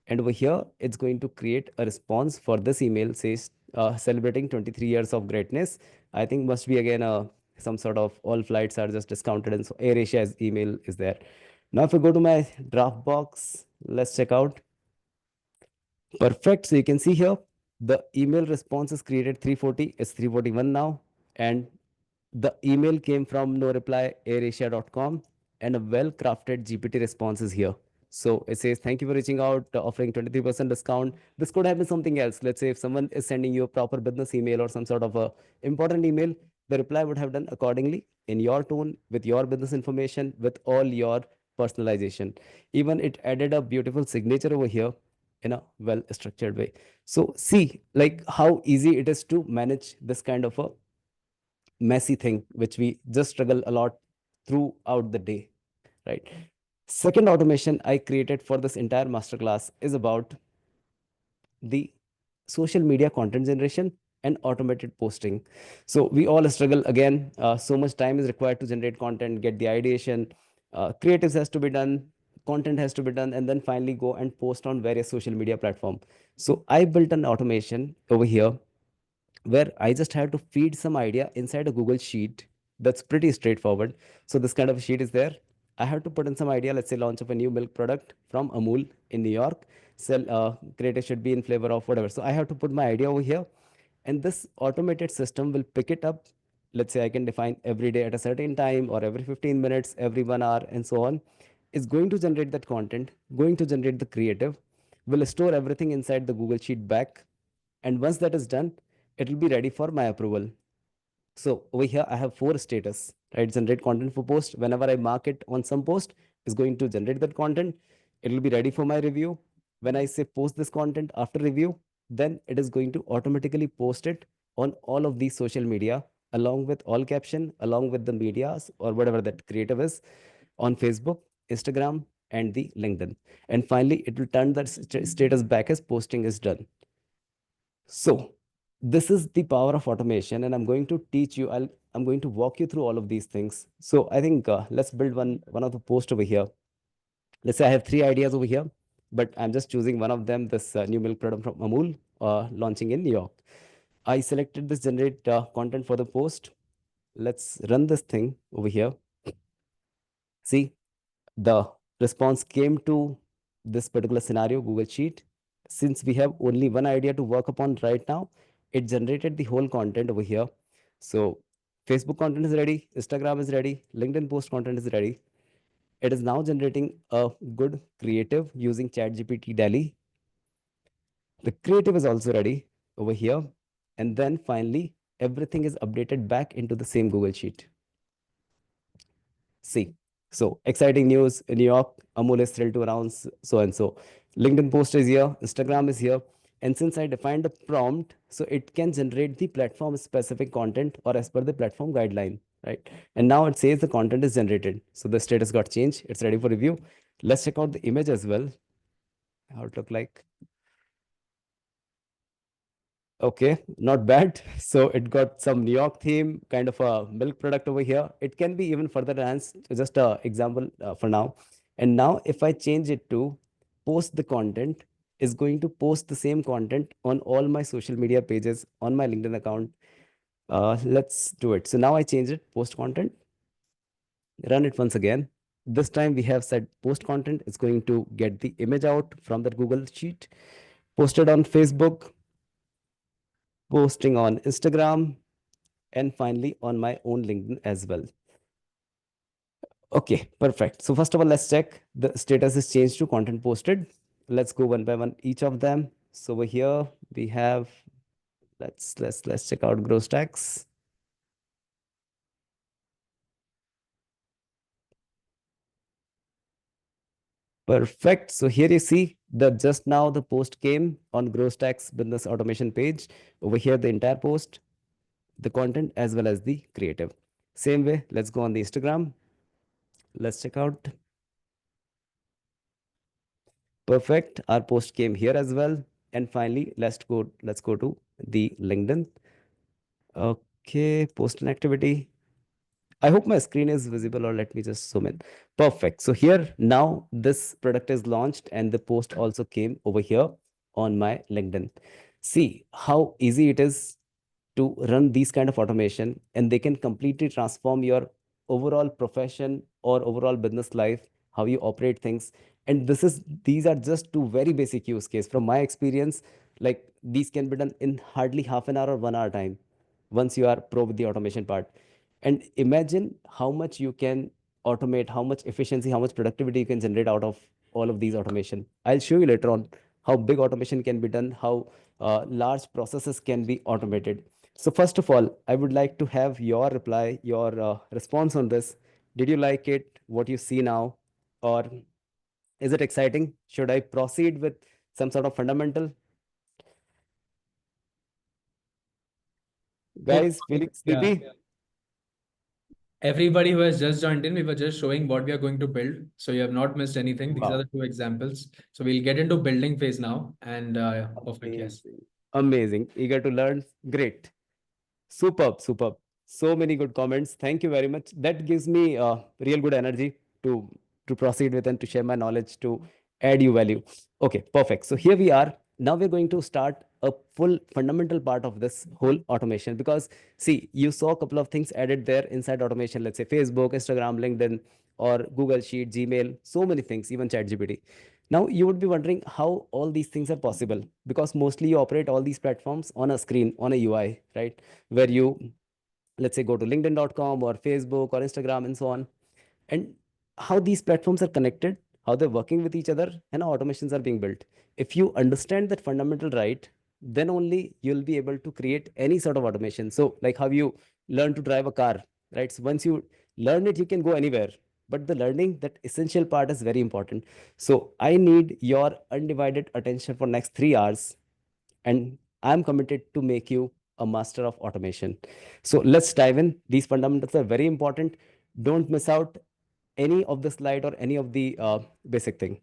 And over here, it's going to create a response for this email, says celebrating 23 years of greatness. I think must be again some sort of all flights are just discounted, and so AirAsia's email is there. Now, if I go to my draft box, let's check out. Perfect. So you can see here the email response is created 340. It's 341 now. And the email came from no reply airasia.com, and a well crafted GPT response is here. So it says, thank you for reaching out, offering 23% discount. This could have been something else. Let's say if someone is sending you a proper business email or some sort of a important email, the reply would have done accordingly in your tone, with your business information, with all your personalization. Even it added a beautiful signature over here in a well structured way. So see like how easy it is to manage this kind of a messy thing which we just struggle a lot throughout the day, right? Second automation I created for this entire masterclass is about the social media content generation and automated posting. So we all struggle again, so much time is required to generate content, get the ideation, creatives has to be done, content has to be done, and then finally go and post on various social media platform. So I built an automation over here where I just have to feed some idea inside a Google Sheet. That's pretty straightforward. So this kind of a sheet is there. I have to put in some idea. Let's say launch of a new milk product from Amul in New York. Sell, creative should be in flavor of whatever. So I have to put my idea over here, and this automated system will pick it up. Let's say I can define every day at a certain time, or every 15 minutes, every 1 hour, and so on. Is going to generate that content, going to generate the creative, will store everything inside the Google Sheet back, and once that is done, it will be ready for my approval. So over here, I have four status, right? Generate content for post. Whenever I mark it on some post, is going to generate that content. It will be ready for my review. When I say post this content after review, then it is going to automatically post it on all of these social media, along with all caption, along with the medias or whatever that creative is, on Facebook, Instagram, and the LinkedIn. And finally, it will turn that status back as posting is done. So this is the power of automation, and I'm going to teach you. I'm going to walk you through all of these things. So I think let's build one of the post over here. Let's say I have three ideas over here, but I'm just choosing one of them. This new milk product from Amul, launching in New York. I selected this generate content for the post. Let's run this thing over here. See, the response came to this particular scenario, Google Sheet. Since we have only one idea to work upon right now, it generated the whole content over here. So Facebook content is ready, Instagram is ready, LinkedIn post content is ready. It is now generating a good creative using ChatGPT Daily. The creative is also ready over here. And then finally, everything is updated back into the same Google Sheet. See, so exciting news in New York. Amul is thrilled to announce so and so. LinkedIn post is here, Instagram is here. And since I defined a prompt, so it can generate the platform specific content or as per the platform guideline, right? And now it says the content is generated. So the status got changed. It's ready for review. Let's check out the image as well. How it look like. Okay, not bad. So it got some New York theme, kind of a milk product over here. It can be even further enhanced. Just a example for now. And now if I change it to post the content, is going to post the same content on all my social media pages on my LinkedIn account. Let's do it. So now I change it, post content, run it once again. This time we have said post content is going to get the image out from that Google Sheet, posted on Facebook, posting on Instagram, and finally on my own LinkedIn as well. Okay, perfect. So first of all, let's check the status is changed to content posted. Let's go one by one each of them. So over here we have, let's check out gross tax. Perfect. So here you see that just now the post came on gross tax business automation page. Over here the entire post, the content as well as the creative. Same way, let's go on the Instagram. Let's check out. Perfect. Our post came here as well. And finally, let's go to the LinkedIn. Okay, post an activity. I hope my screen is visible, or let me just zoom in. Perfect. So here now this product is launched and the post also came over here on my LinkedIn. See how easy it is to run these kind of automation, and they can completely transform your overall profession or overall business life, how you operate things. And these are just two very basic use case from my experience. Like these can be done in hardly half an hour or 1 hour time once you are pro with the automation part. And imagine how much you can automate, how much efficiency, how much productivity you can generate out of all of these automation. I'll show you later on how big automation can be done, how large processes can be automated. So first of all, I would like to have your reply, your response on this. Did you like it, what you see now, or is it exciting? Should I proceed with some sort of fundamental? So, Guys, feeling yeah, sleepy? everybody who has just joined in, we were just showing what we are going to build. So you have not missed anything. These are Wow. the two examples. So we'll get into building phase now. And perfect, yes. Amazing. Amazing. Eager to learn. Great. Superb, superb. So many good comments. Thank you very much. That gives me real good energy to proceed with and to share my knowledge to add you value. Okay, perfect. So here we are. Now we're going to start a full fundamental part of this whole automation, because see, you saw a couple of things added there inside automation. Let's say Facebook, Instagram, LinkedIn, or Google Sheet, Gmail, so many things, even ChatGPT. Now you would be wondering how all these things are possible, because mostly you operate all these platforms on a screen, on a UI, right? Where you, let's say, go to linkedin.com or Facebook or Instagram and so on. And how these platforms are connected, how they're working with each other, and how automations are being built. If you understand that fundamental right, then only you'll be able to create any sort of automation. So like how you learn to drive a car, right? So once you learn it, you can go anywhere. But the learning, that essential part, is very important. So I need your undivided attention for next 3 hours, and I'm committed to make you a master of automation. So let's dive in. These fundamentals are very important. Don't miss out any of the slide or any of the basic thing.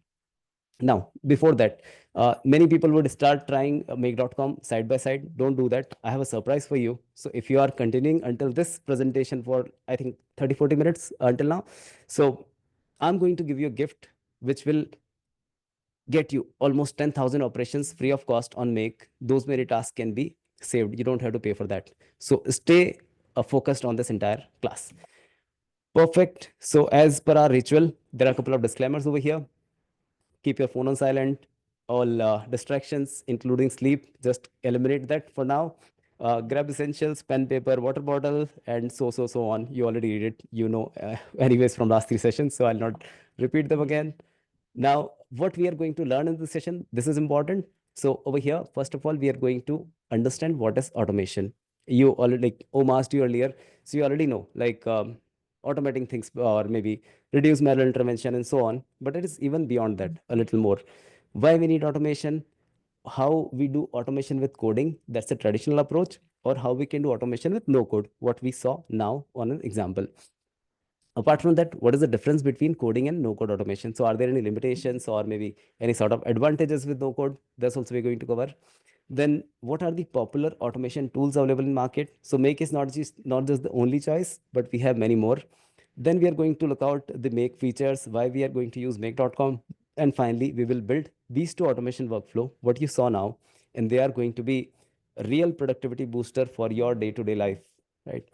Now, before that, many people would start trying make.com side by side. Don't do that. I have a surprise for you. So if you are continuing until this presentation for, I think, 30-40 minutes until now, so I'm going to give you a gift which will get you almost 10,000 operations free of cost on Make. Those many tasks can be saved. You don't have to pay for that. So stay focused on this entire class. Perfect. So as per our ritual, there are a couple of disclaimers over here. Keep your phone on silent. All distractions, including sleep, just eliminate that for now. Grab essentials, pen, paper, water bottle, and so on. You already read it, anyways, from last 3 sessions, so I'll not repeat them again. Now, what we are going to learn in this session, this is important. So over here, first of all, we are going to understand what is automation. You already, like Om asked you earlier, so you already know, like automating things, or maybe reduce manual intervention and so on. But it is even beyond that, a little more. Why we need automation, how we do automation with coding, that's a traditional approach, or how we can do automation with no code, what we saw now on an example. Apart from that, what is the difference between coding and no code automation? So are there any limitations or maybe any sort of advantages with no code? That's also we're going to cover. Then what are the popular automation tools available in market? So Make is not just the only choice, but we have many more. Then we are going to look out the Make features, why we are going to use make.com. And finally, we will build these two automation workflow, what you saw now, and they are going to be a real productivity booster for your day-to-day life, right?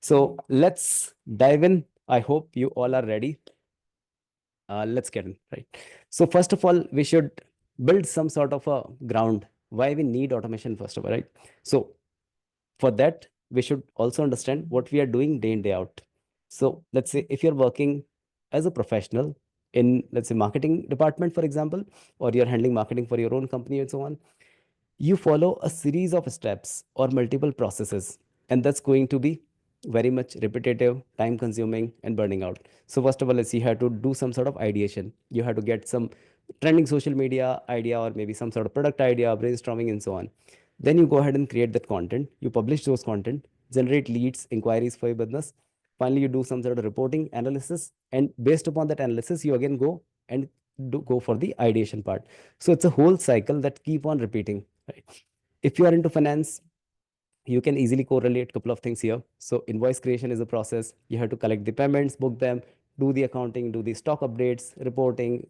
So let's dive in. I hope you all are ready. Let's get in, right? So first of all, we should build some sort of a ground. Why we need automation, first of all, right? So for that, we should also understand what we are doing day in, day out. So let's say if you're working as a professional in, let's say, marketing department, for example, or you're handling marketing for your own company and so on, you follow a series of steps or multiple processes, and that's going to be very much repetitive, time consuming, and burning out. So first of all, let's see, you have to do some sort of ideation. You have to get some trending social media idea, or maybe some sort of product idea, brainstorming and so on. Then you go ahead and create that content, you publish those content, generate leads, inquiries for your business. Finally, you do some sort of reporting analysis, and based upon that analysis, you again go and go for the ideation part. So it's a whole cycle that keep on repeating, right? If you are into finance, You can easily correlate a couple of things here. So invoice creation is a process. You have to collect the payments, book them, do the accounting, do the stock updates, reporting,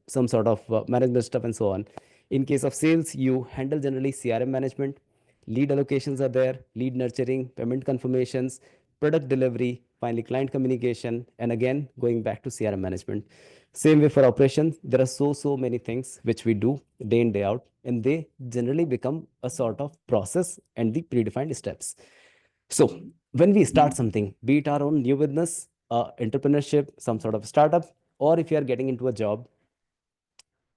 some sort of management stuff, and so on. In case of sales, you handle generally CRM management, lead allocations are there, lead nurturing, payment confirmations, product delivery, finally client communication, and again going back to CRM management. Same way for operations, there are so many things which we do day in day out, and they generally become a sort of process and the predefined steps. So when we start something, be it our own new business, entrepreneurship, some sort of startup, or if you are getting into a job,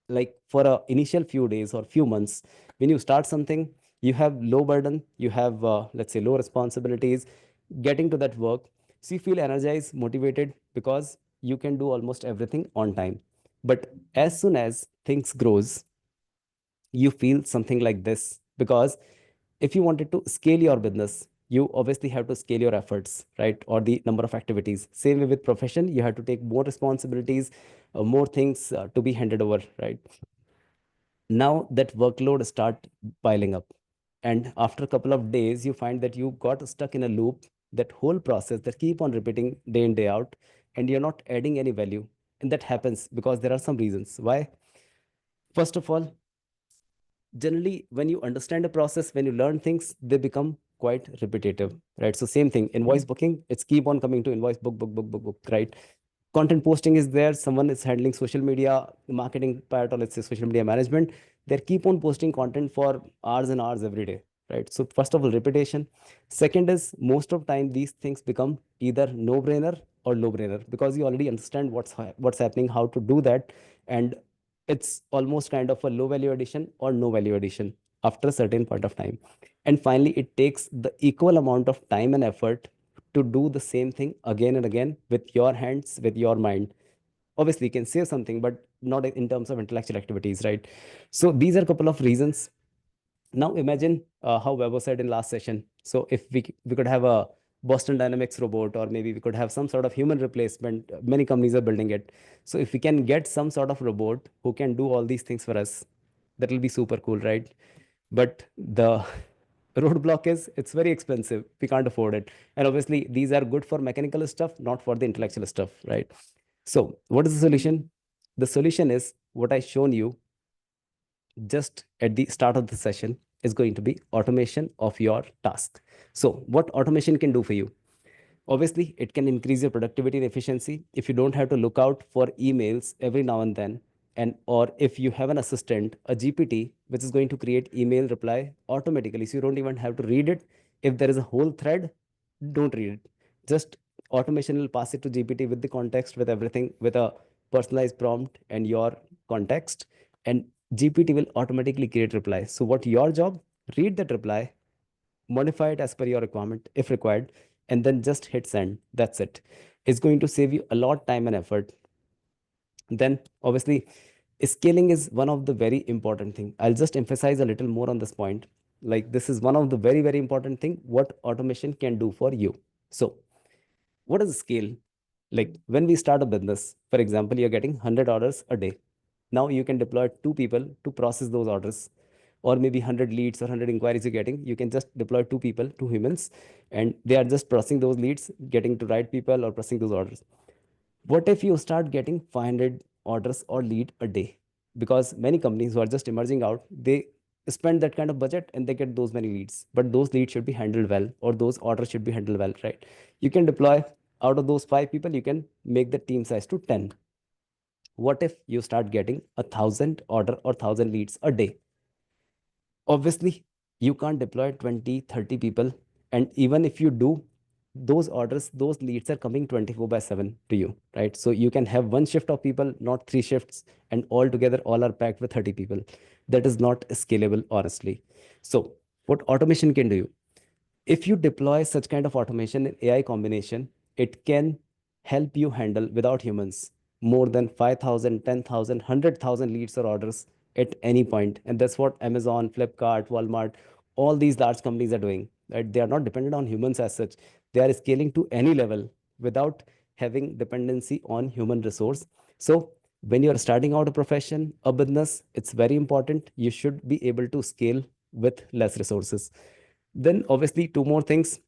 like for a initial few days or few months, when you start something, you have low burden, you have let's say low responsibilities, getting to that work, so you feel energized, motivated, because you can do almost everything on time. But as soon as things grows, you feel something like this, because if you wanted to scale your business, you obviously have to scale your efforts, right, or the number of activities. Same way with profession, you have to take more responsibilities, more things to be handed over, right? Now that workload start piling up, and after a couple of days you find that you got stuck in a loop, that whole process that keep on repeating day in day out, and you're not adding any value. And that happens because there are some reasons why. First of all, generally when you understand a process, when you learn things, they become quite repetitive, right? So same thing, invoice booking, it's keep on coming to invoice, book, right? Content posting is there, someone is handling social media marketing part, or let's say social media management, they keep on posting content for hours and hours every day, right? So first of all, repetition. Second is, most of time these things become either no brainer or low brainer, because you already understand what's happening, how to do that, and it's almost kind of a low value addition or no value addition after a certain point of time. And finally, it takes the equal amount of time and effort to do the same thing again and again with your hands, with your mind. Obviously you can say something, but not in terms of intellectual activities, right? So these are a couple of reasons. Now imagine how Weber said in last session. So if we could have a Boston Dynamics robot, or maybe we could have some sort of human replacement. Many companies are building it. So if we can get some sort of robot who can do all these things for us, that will be super cool, right? But the roadblock is it's very expensive. We can't afford it. And obviously these are good for mechanical stuff, not for the intellectual stuff, right? So what is the solution? The solution is what I shown you just at the start of the session, is going to be automation of your task. So what automation can do for you? Obviously it can increase your productivity and efficiency if you don't have to look out for emails every now and then, and or if you have an assistant, a GPT, which is going to create email reply automatically, so you don't even have to read it. If there is a whole thread, don't read it. Just automation will pass it to GPT with the context, with everything, with a personalized prompt and your context, and GPT will automatically create reply. So what your job? Read that reply, modify it as per your requirement if required, and then just hit send. That's it. It's going to save you a lot time and effort. Then obviously scaling is one of the very important thing. I'll just emphasize a little more on this point. Like, this is one of the very important thing what automation can do for you. So what is scale? Like, when we start a business, for example, you're getting 100 orders a day. Now you can deploy two people to process those orders, or maybe 100 leads or 100 inquiries you're getting. You can just deploy two people, two humans, and they are just processing those leads, getting to right people or processing those orders. What if you start getting 500 orders or lead a day? Because many companies who are just emerging out, they spend that kind of budget and they get those many leads. But those leads should be handled well, or those orders should be handled well, right? You can deploy, out of those five people, you can make the team size to 10. What if you start getting 1,000 order or 1,000 leads a day? Obviously you can't deploy 20, 30 people, and even if you do, those orders, those leads are coming 24 by 7 to you, right? So you can have one shift of people, not three shifts, and all together all are packed with 30 people. That is not scalable, honestly. So what automation can do? If you deploy such kind of automation in AI combination, it can help you handle without humans more than 5,000, 10,000, 100,000 leads or orders at any point. And that's what Amazon, Flipkart, Walmart, all these large companies are doing. Right? They are not dependent on humans as such. They are scaling to any level without having dependency on human resource. So when you are starting out a profession, a business, it's very important. You should be able to scale with less resources. Then obviously two more things.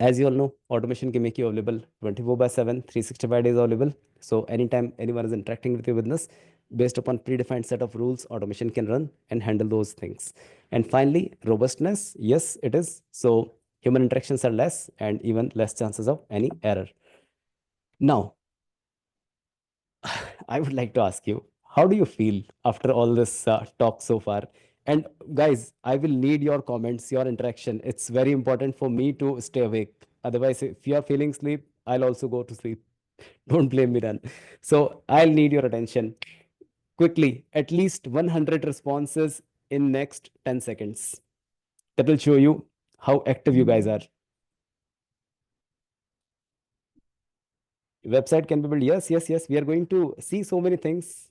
As you all know, automation can make you available 24 by 7, 365 days available. So anytime anyone is interacting with your business, based upon predefined set of rules, automation can run and handle those things. And finally, robustness. Yes, it is. So human interactions are less and even less chances of any error. Now, I would like to ask you, how do you feel after all this talk so far? And guys, I will need your comments, your interaction. It's very important for me to stay awake. Otherwise, if you are feeling sleep, I'll also go to sleep. Don't blame me then. So I'll need your attention quickly. At least 100 responses in next 10 seconds. That will show you how active you guys are. Website can be built. Yes, yes, yes. We are going to see so many things.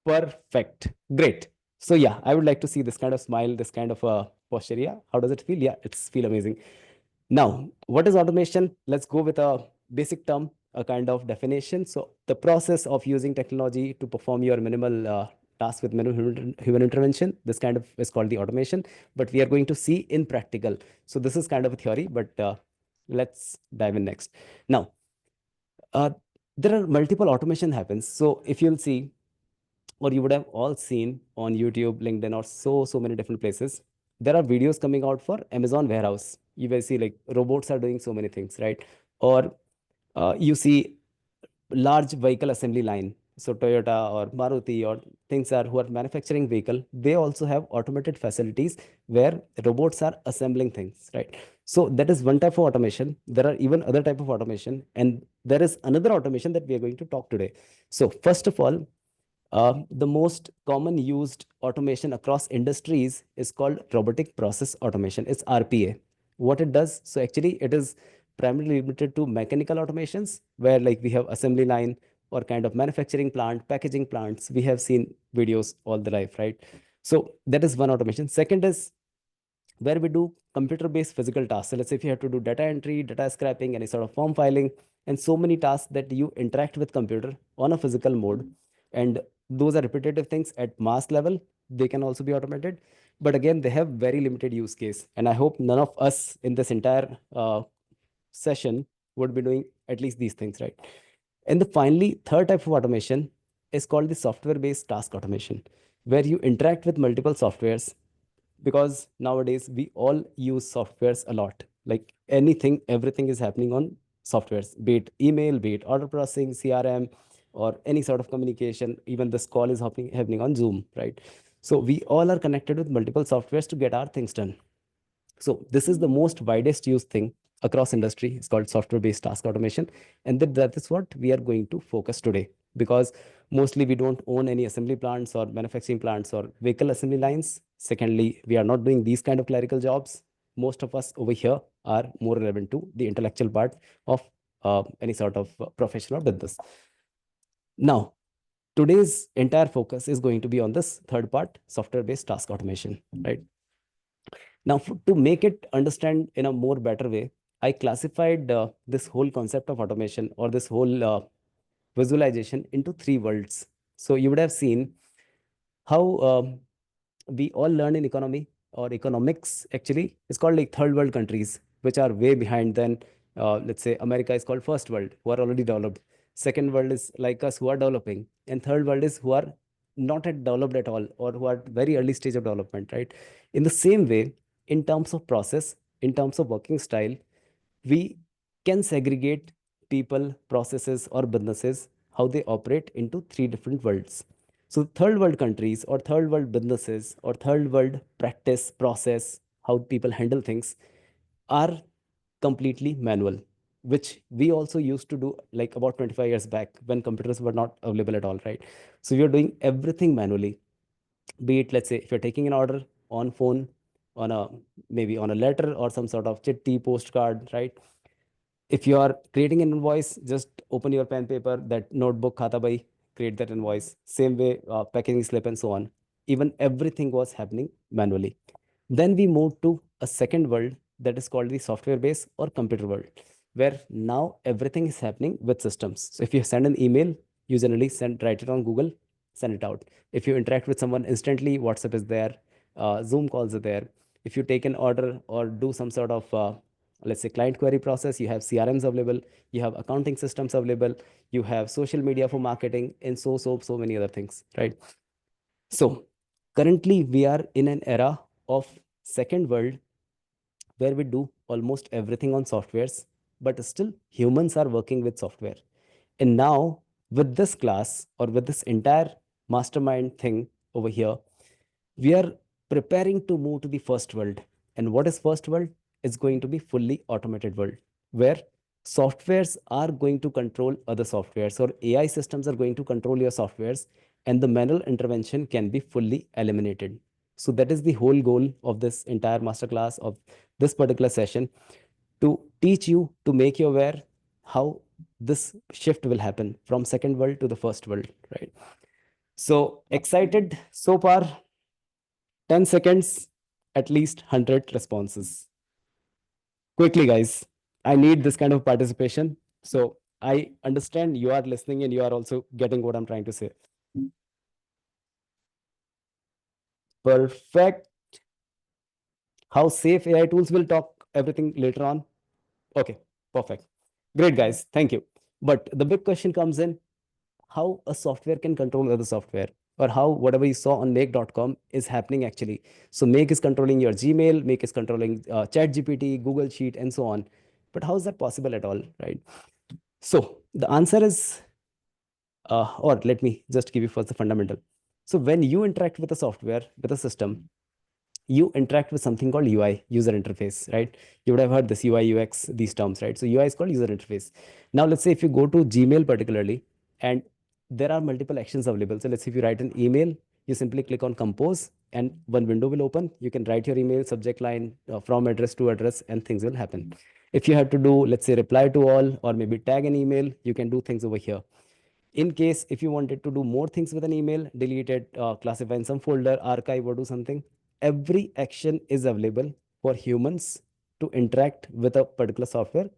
Perfect. Great. So yeah, I would like to see this kind of smile, this kind of posture. Yeah. How does it feel? Yeah, it's feel amazing. Now, what is automation? Let's go with a basic term, a kind of definition. So the process of using technology to perform your minimal task with minimal human intervention, this kind of is called the automation. But we are going to see in practical. So this is kind of a theory, but let's dive in next. Now, uh, there are multiple automation happens. So if you'll see, or you would have all seen on YouTube, LinkedIn, or so many different places. There are videos coming out for Amazon warehouse. You will see like robots are doing so many things, right? Or you see large vehicle assembly line. So Toyota or Maruti or things are who are manufacturing vehicle. They also have automated facilities where robots are assembling things, right? So that is one type of automation. There are even other type of automation, and there is another automation that we are going to talk today. So first of all, the most common used automation across industries is called robotic process automation. It's RPA. What it does, so actually it is primarily limited to mechanical automations where like we have assembly line or kind of manufacturing plant, packaging plants. We have seen videos all the life, right? So that is one automation. Second is where we do computer-based physical tasks. So let's say if you have to do data entry, data scraping, any sort of form filing, and so many tasks that you interact with computer on a physical mode, and those are repetitive things at mass level, they can also be automated. But again, they have very limited use case. And I hope none of us in this entire session would be doing at least these things, right? And the finally, third type of automation is called the software-based task automation, where you interact with multiple softwares because nowadays we all use softwares a lot. Like anything, everything is happening on softwares, be it email, be it order processing, CRM, or any sort of communication. Even this call is happening on Zoom, right? So we all are connected with multiple softwares to get our things done. So this is the most widest used thing across industry. It's called software-based task automation. And that is what we are going to focus today because mostly we don't own any assembly plants or manufacturing plants or vehicle assembly lines. Secondly, we are not doing these kind of clerical jobs. Most of us over here are more relevant to the intellectual part of any sort of profession or business. Now, today's entire focus is going to be on this third part, software-based task automation, right? Now, to make it understand in a more better way, I classified this whole concept of automation or this whole visualization into three worlds. So you would have seen how we all learn in economy or economics actually. It's called like third world countries, which are way behind than let's say America is called first world, who are already developed. Second world is like us who are developing, and third world is who are not at developed at all or who are very early stage of development, right? In the same way, in terms of process, in terms of working style, we can segregate people, processes, or businesses how they operate into three different worlds. So, third world countries, or third world businesses, or third world practice, process, how people handle things are completely manual, which we also used to do like about 25 years back when computers were not available at all, right? So, we are doing everything manually, be it, let's say, if you're taking an order on phone, on a maybe on a letter or some sort of chitty postcard, right? If you are creating an invoice, just open your pen paper, that notebook, khata bhai, create that invoice. Same way, packaging slip and so on. Even everything was happening manually. Then we moved to a second world that is called the software based or computer world, where now everything is happening with systems. So if you send an email, you generally write it on Google, send it out. If you interact with someone instantly, WhatsApp is there, Zoom calls are there. If you take an order or do some sort of let's say client query process, you have CRMs available, you have accounting systems available, you have social media for marketing, and so many other things, right? So currently we are in an era of second world where we do almost everything on softwares, but still humans are working with software. And now, with this class or with this entire mastermind thing over here, we are preparing to move to the first world. And what is first world? Is going to be fully automated world where softwares are going to control other softwares, or AI systems are going to control your softwares, and the manual intervention can be fully eliminated. So that is the whole goal of this entire masterclass, of this particular session, to teach you, to make you aware how this shift will happen from second world to the first world, right? So excited so far? 10 seconds, at least 100 responses. Quickly, guys. I need this kind of participation. So I understand you are listening and you are also getting what I'm trying to say. Perfect. How safe AI tools, will talk everything later on. Okay, perfect. Great, guys. Thank you. But the big question comes in, how a software can control other software, or how whatever you saw on make.com is happening actually. So make is controlling your Gmail, make is controlling ChatGPT, Google Sheet, and so on. But how is that possible at all, right? So the answer is, or let me just give you first the fundamental. So when you interact with a software, with a system, you interact with something called UI, user interface, right? You would have heard this UI, UX, these terms, right? So UI is called user interface. Now, let's say if you go to Gmail particularly, and there are multiple actions available. So let's say if you write an email, you simply click on compose and one window will open. You can write your email, subject line, from address to address, and things will happen. If you have to do, let's say, reply to all or maybe tag an email, you can do things over here. In case if you wanted to do more things with an email, delete it, classify in some folder, archive, or do something, every action is available for humans to interact with a particular software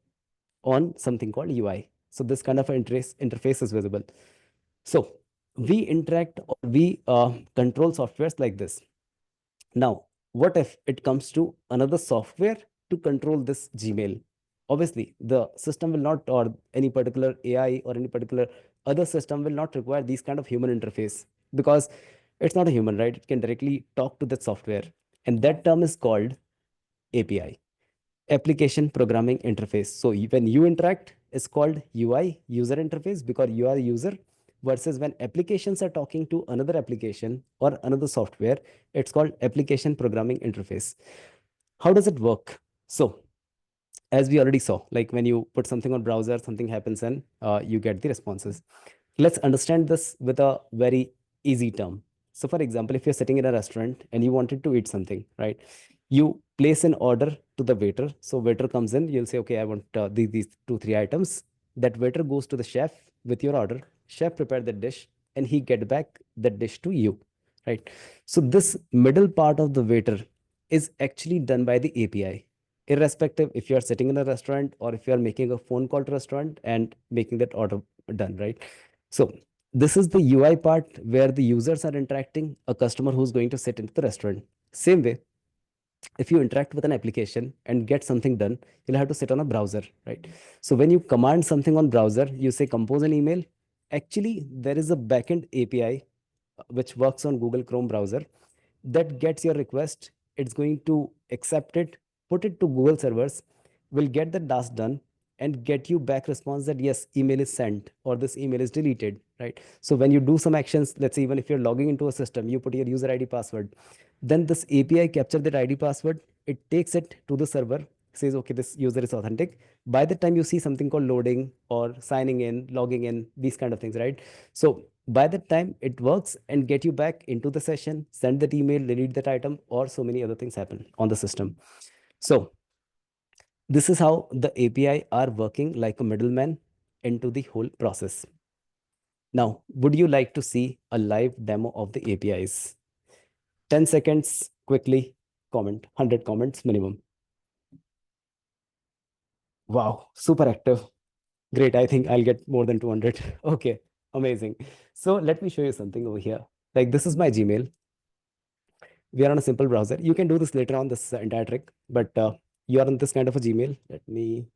on something called UI. So this kind of interface is visible. So we interact, or we control softwares like this. Now, what if it comes to another software to control this Gmail? Obviously, the system will not, or any particular AI or any particular other system will not require these kind of human interface, because it's not a human, right? It can directly talk to that software. And that term is called API, application programming interface. So when you interact, it's called UI, user interface, because you are a user, versus when applications are talking to another application or another software, it's called application programming interface. How does it work? So as we already saw, like when you put something on browser, something happens and you get the responses. Let's understand this with a very easy term. So for example, if you're sitting in a restaurant and you wanted to eat something, right? You place an order to the waiter. So waiter comes in, you'll say, okay, I want these two, three items. That waiter goes to the chef with your order. Chef prepared the dish and he get back the dish to you, right? So this middle part of the waiter is actually done by the API, irrespective if you are sitting in a restaurant or if you are making a phone call to restaurant and making that order done, right? So this is the UI part where the users are interacting, a customer who's going to sit into the restaurant. Same way, if you interact with an application and get something done, you'll have to sit on a browser, right? So when you command something on browser, you say compose an email. Actually, there is a backend API which works on Google Chrome browser that gets your request. It's going to accept it, put it to Google servers, will get the task done, and get you back response that yes, email is sent or this email is deleted, right? So when you do some actions, let's say even if you're logging into a system, you put your user ID password, then this API captures that ID password, it takes it to the server, says okay, this user is authentic. By the time you see something called loading or signing in, logging in, these kind of things, right? So by the time it works and get you back into the session, send that email, delete that item, or so many other things happen on the system. So this is how the API are working like a middleman into the whole process. Now, would you like to see a live demo of the APIs? 10 seconds, quickly comment, 100 comments minimum. Wow, super active. Great, I think I'll get more than 200. Okay, amazing. So let me show you something over here. Like this is my Gmail. We are on a simple browser. You can do this later on, this entire trick, but you are on this kind of a Gmail. Let me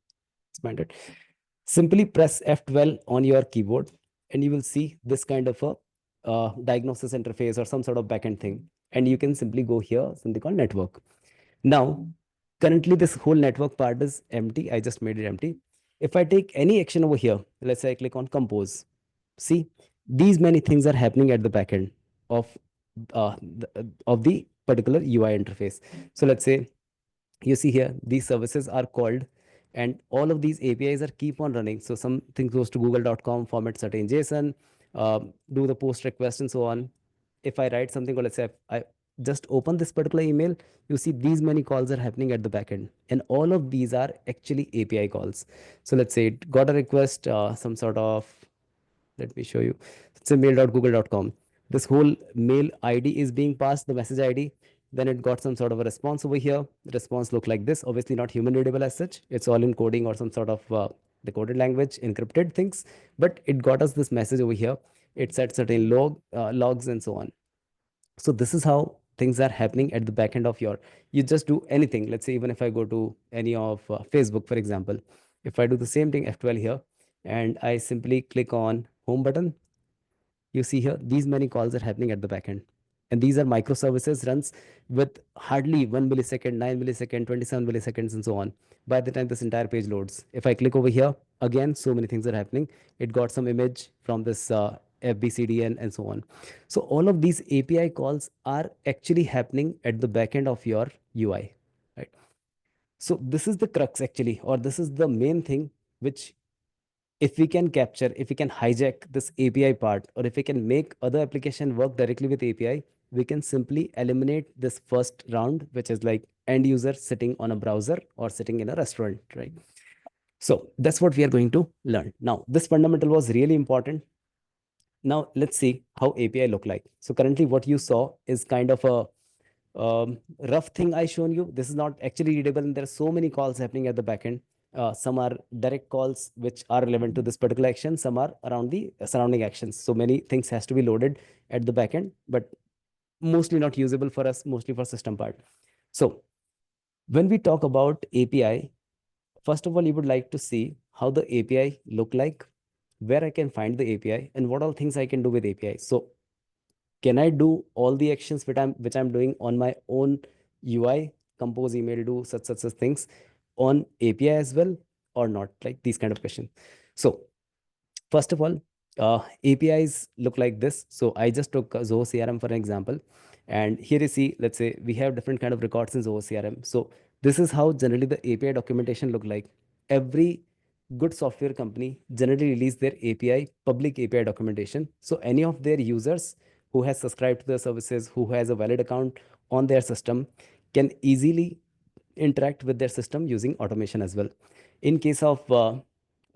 expand it. Simply press F12 on your keyboard, and you will see this kind of a diagnosis interface or some sort of backend thing. And you can simply go here, something called network. Now, currently, this whole network part is empty. I just made it empty. If I take any action over here, let's say I click on compose, see, these many things are happening at the backend of of the particular UI interface. So let's say you see here these services are called, and all of these APIs are keep on running. So something goes to google.com, format certain JSON, do the post request and so on. If I write something, or let's say I just open this particular email, you see these many calls are happening at the backend, and all of these are actually API calls. So let's say it got a request, some sort of, let me show you. It's a mail.google.com. This whole mail ID is being passed, the message ID. Then it got some sort of a response over here. The response looked like this. Obviously not human readable as such. It's all in coding or some sort of decoded language, encrypted things. But it got us this message over here. It set certain logs and so on. So this is how things are happening at the back end of your, you just do anything. Let's say even if I go to any of Facebook, for example, if I do the same thing, F12 here, and I simply click on home button, you see here these many calls are happening at the back end, and these are microservices runs with hardly 1 millisecond, 9 millisecond, 27 milliseconds and so on. By the time this entire page loads, if I click over here again, so many things are happening. It got some image from this FBCDN and so on. So all of these API calls are actually happening at the back end of your UI, right? So this is the crux actually, or this is the main thing which, if we can capture, if we can hijack this API part, or if we can make other application work directly with API, we can simply eliminate this first round, which is like end user sitting on a browser or sitting in a restaurant, right? So that's what we are going to learn. Now, this fundamental was really important. Now let's see how API look like. So currently what you saw is kind of a rough thing I shown you. This is not actually readable, and there are so many calls happening at the backend. Some are direct calls which are relevant to this particular action. Some are around the surrounding actions. So many things has to be loaded at the backend, but mostly not usable for us, mostly for system part. So when we talk about API, first of all, you would like to see how the API look like, where I can find the API, and what all things I can do with API. So can I do all the actions which I'm doing on my own UI, compose email, do such things on API as well, or not? Like these kind of questions. So first of all, APIs look like this. So I just took Zoho CRM for an example, and here you see, let's say we have different kind of records in Zoho CRM. So this is how generally the API documentation look like. Every good software company generally release their API, public API documentation. So any of their users who has subscribed to the services, who has a valid account on their system, can easily interact with their system using automation as well. In case of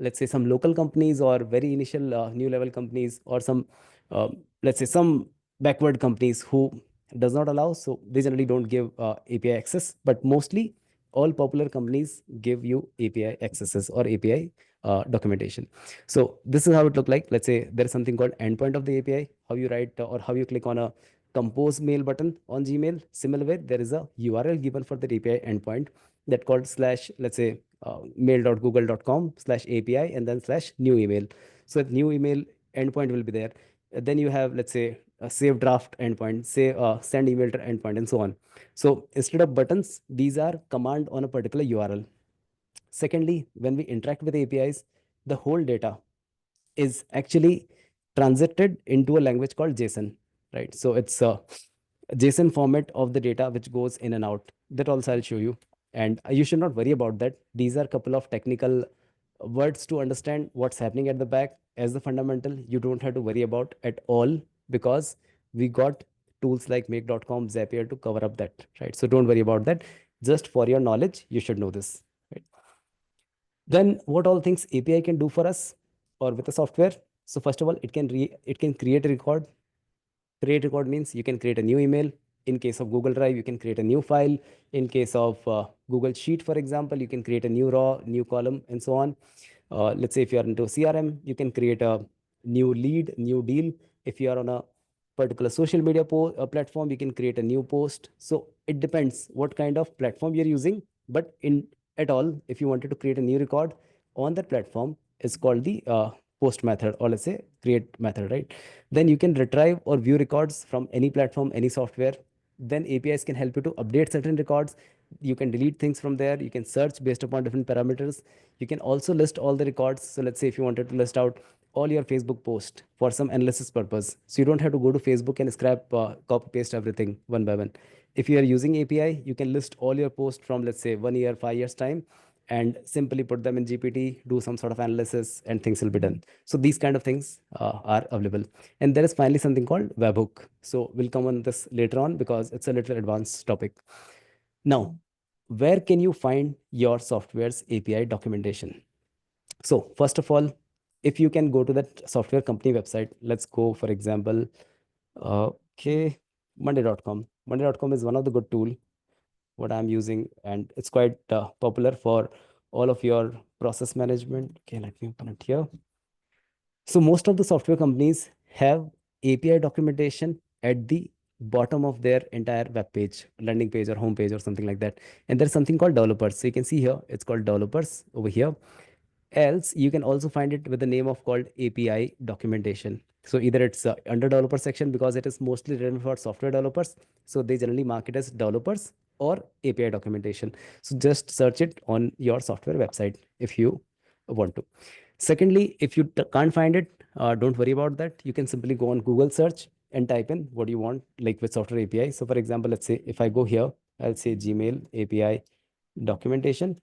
let's say some local companies or very initial new level companies, or some uh, let's say some backward companies who does not allow, so they generally don't give API access, but mostly all popular companies give you API accesses or API documentation. So this is how it look like. Let's say there is something called endpoint of the API, how you write or how you click on a compose mail button on Gmail. Similar way, there is a URL given for the API endpoint that called slash, let's say mail.google.com/API and then slash new email. So new email endpoint will be there. Then you have, let's say, a save draft endpoint, say send email to endpoint, and so on. So instead of buttons, these are command on a particular URL. Secondly, when we interact with APIs, the whole data is actually transited into a language called JSON, right? So it's a JSON format of the data which goes in and out. That also I'll show you. And you should not worry about that. These are a couple of technical words to understand what's happening at the back. As the fundamental, you don't have to worry about at all, because we got tools like make.com, Zapier to cover up that, right? So don't worry about that. Just for your knowledge, you should know this, right? Then what all things API can do for us or with the software? So first of all, it can create a record. Create record means you can create a new email. In case of Google Drive, you can create a new file. In case of Google Sheet, for example, you can create a new raw, new column, and so on. Let's say if you are into CRM, you can create a new lead, new deal. If you are on a particular social media platform, you can create a new post. So it depends what kind of platform you're using. But in at all, if you wanted to create a new record on that platform, it's called the post method, or let's say create method, right? Then you can retrieve or view records from any platform, any software. Then APIs can help you to update certain records. You can delete things from there. You can search based upon different parameters. You can also list all the records. So let's say if you wanted to list out all your Facebook post for some analysis purpose, so you don't have to go to Facebook and scrap, copy paste everything one by one. If you are using API, you can list all your posts from, let's say, 1 year, 5 years time, and simply put them in GPT, do some sort of analysis, and things will be done. So these kind of things are available. And there is finally something called webhook. So we'll come on this later on because it's a little advanced topic. Now, where can you find your software's API documentation? So first of all, if you can go to that software company website, let's go, for example, okay, monday.com. Monday.com is one of the good tool what I'm using, and it's quite popular for all of your process management. Okay, let me open it here. So most of the software companies have API documentation at the bottom of their entire web page, landing page or home page or something like that. And there's something called developers. So you can see here, it's called developers over here. Else, you can also find it with the name of called API documentation. So either it's under developer section because it is mostly written for software developers. So they generally mark it as developers or API documentation. So just search it on your software website if you want to. Secondly, if you can't find it, don't worry about that. You can simply go on Google search and type in what you want, like with software API. So for example, let's say if I go here, I'll say Gmail API documentation,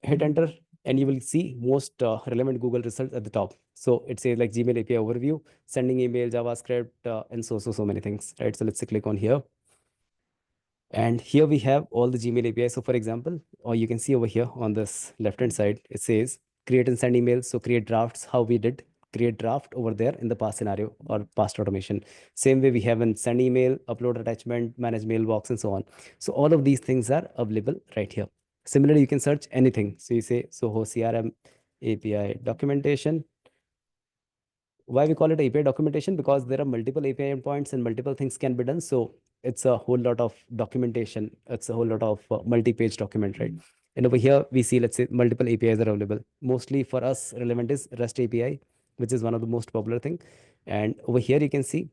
hit enter, and you will see most relevant Google results at the top. So it says like Gmail API overview, sending email, JavaScript, and so many things, right? So let's click on here. And here we have all the Gmail API. So for example, or you can see over here on this left-hand side, it says create and send emails. So create drafts, how we did create draft over there in the past scenario or past automation. Same way we have in send email, upload attachment, manage mailbox, and so on. So all of these things are available right here. Similarly, you can search anything. So you say Soho CRM API documentation. Why we call it API documentation? Because there are multiple API endpoints and multiple things can be done. So it's a whole lot of documentation. It's a whole lot of multi-page document, right? And over here, we see, let's say, multiple APIs are available. Mostly for us, relevant is REST API, which is one of the most popular thing. And over here, you can see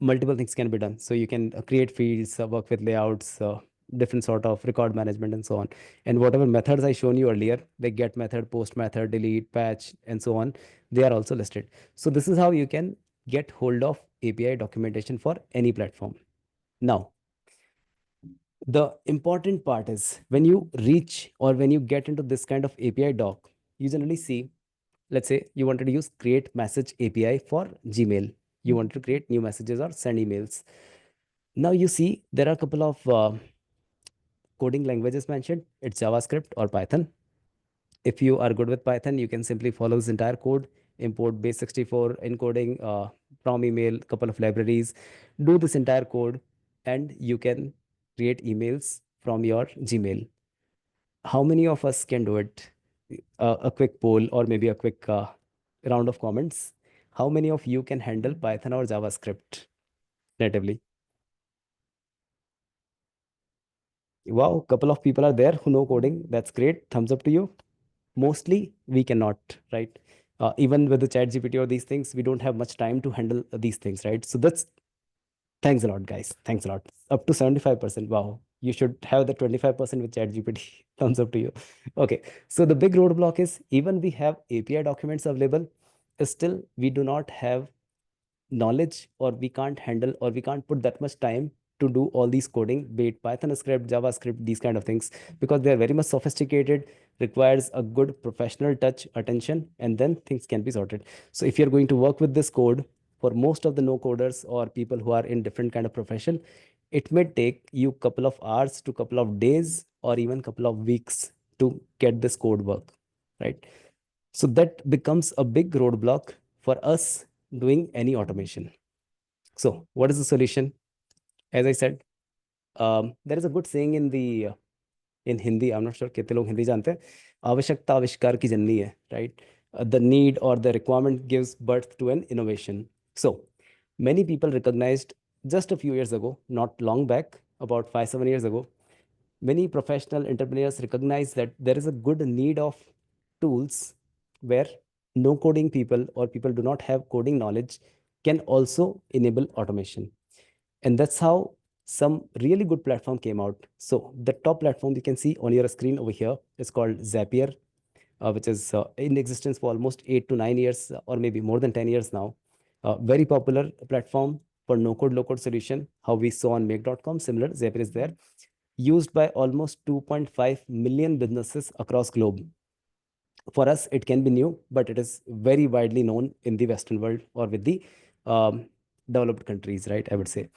multiple things can be done. So you can create fields, work with layouts, different sort of record management, and so on. And whatever methods I shown you earlier, the get method, post method, delete, patch, and so on, they are also listed. So this is how you can get hold of API documentation for any platform. Now, the important part is when you reach or when you get into this kind of API doc, you generally see, let's say you wanted to use create message API for Gmail. You want to create new messages or send emails. Now you see there are a couple of coding languages mentioned. It's JavaScript or Python. If you are good with Python, you can simply follow this entire code, import base64 encoding from email, couple of libraries, do this entire code, and you can create emails from your Gmail. How many of us can do it? A quick poll or maybe a quick round of comments. How many of you can handle Python or JavaScript natively? Wow, couple of people are there who know coding. That's great. Thumbs up to you. Mostly we cannot, right? Even with the chat GPT or these things, we don't have much time to handle these things, right? So that's thanks a lot, guys. Thanks a lot. Up to 75%. Wow. You should have the 25% with chat GPT. Thumbs up to you. Okay. So the big roadblock is even we have API documents available, still we do not have knowledge, or we can't handle, or we can't put that much time to do all these coding, be it Python script, JavaScript, these kind of things, because they are very much sophisticated, requires a good professional touch attention, and then things can be sorted. So if you're going to work with this code, for most of the no coders or people who are in different kind of profession, it may take you couple of hours to couple of days or even couple of weeks to get this code work, right? So that becomes a big roadblock for us doing any automation. So what is the solution? As I said, there is a good saying in the in Hindi. I'm not sure कितने लोग हिंदी जानते हैं. आवश्यकता आविष्कार की जननी है, right? the need or the requirement gives birth to an innovation. So many people recognized just a few years ago, not long back, about 5, 7 years ago, many professional entrepreneurs recognize that there is a good need of tools where no coding people or people do not have coding knowledge can also enable automation. And that's how some really good platform came out. So the top platform you can see on your screen over here is called Zapier, which is in existence for almost 8 to 9 years, or maybe more than 10 years now. Very popular platform for no code, low code solution. How we saw on make.com, similar, Zapier is there, used by almost 2.5 million businesses across globe. For us, it can be new, but it is very widely known in the Western world or with the um, developed countries, right? I would say.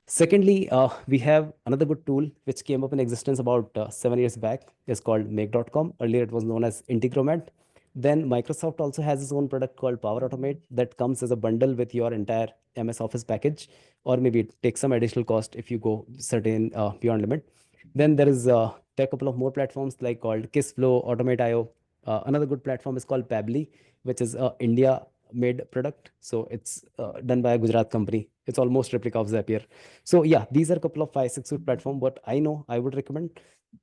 Secondly, we have another good tool which came up in existence about 7 years back. It's called make.com. Earlier, it was known as Integromat. Then Microsoft also has its own product called Power Automate that comes as a bundle with your entire MS Office package, or maybe it takes some additional cost if you go certain beyond limit. Then there are a couple of more platforms like called Kissflow, Automate.io. Another good platform is called Pably, which is a India made product. So it's done by a Gujarat company. It's almost replica of Zapier. So yeah, these are a couple of 5, 6 good platform. What I know, I would recommend.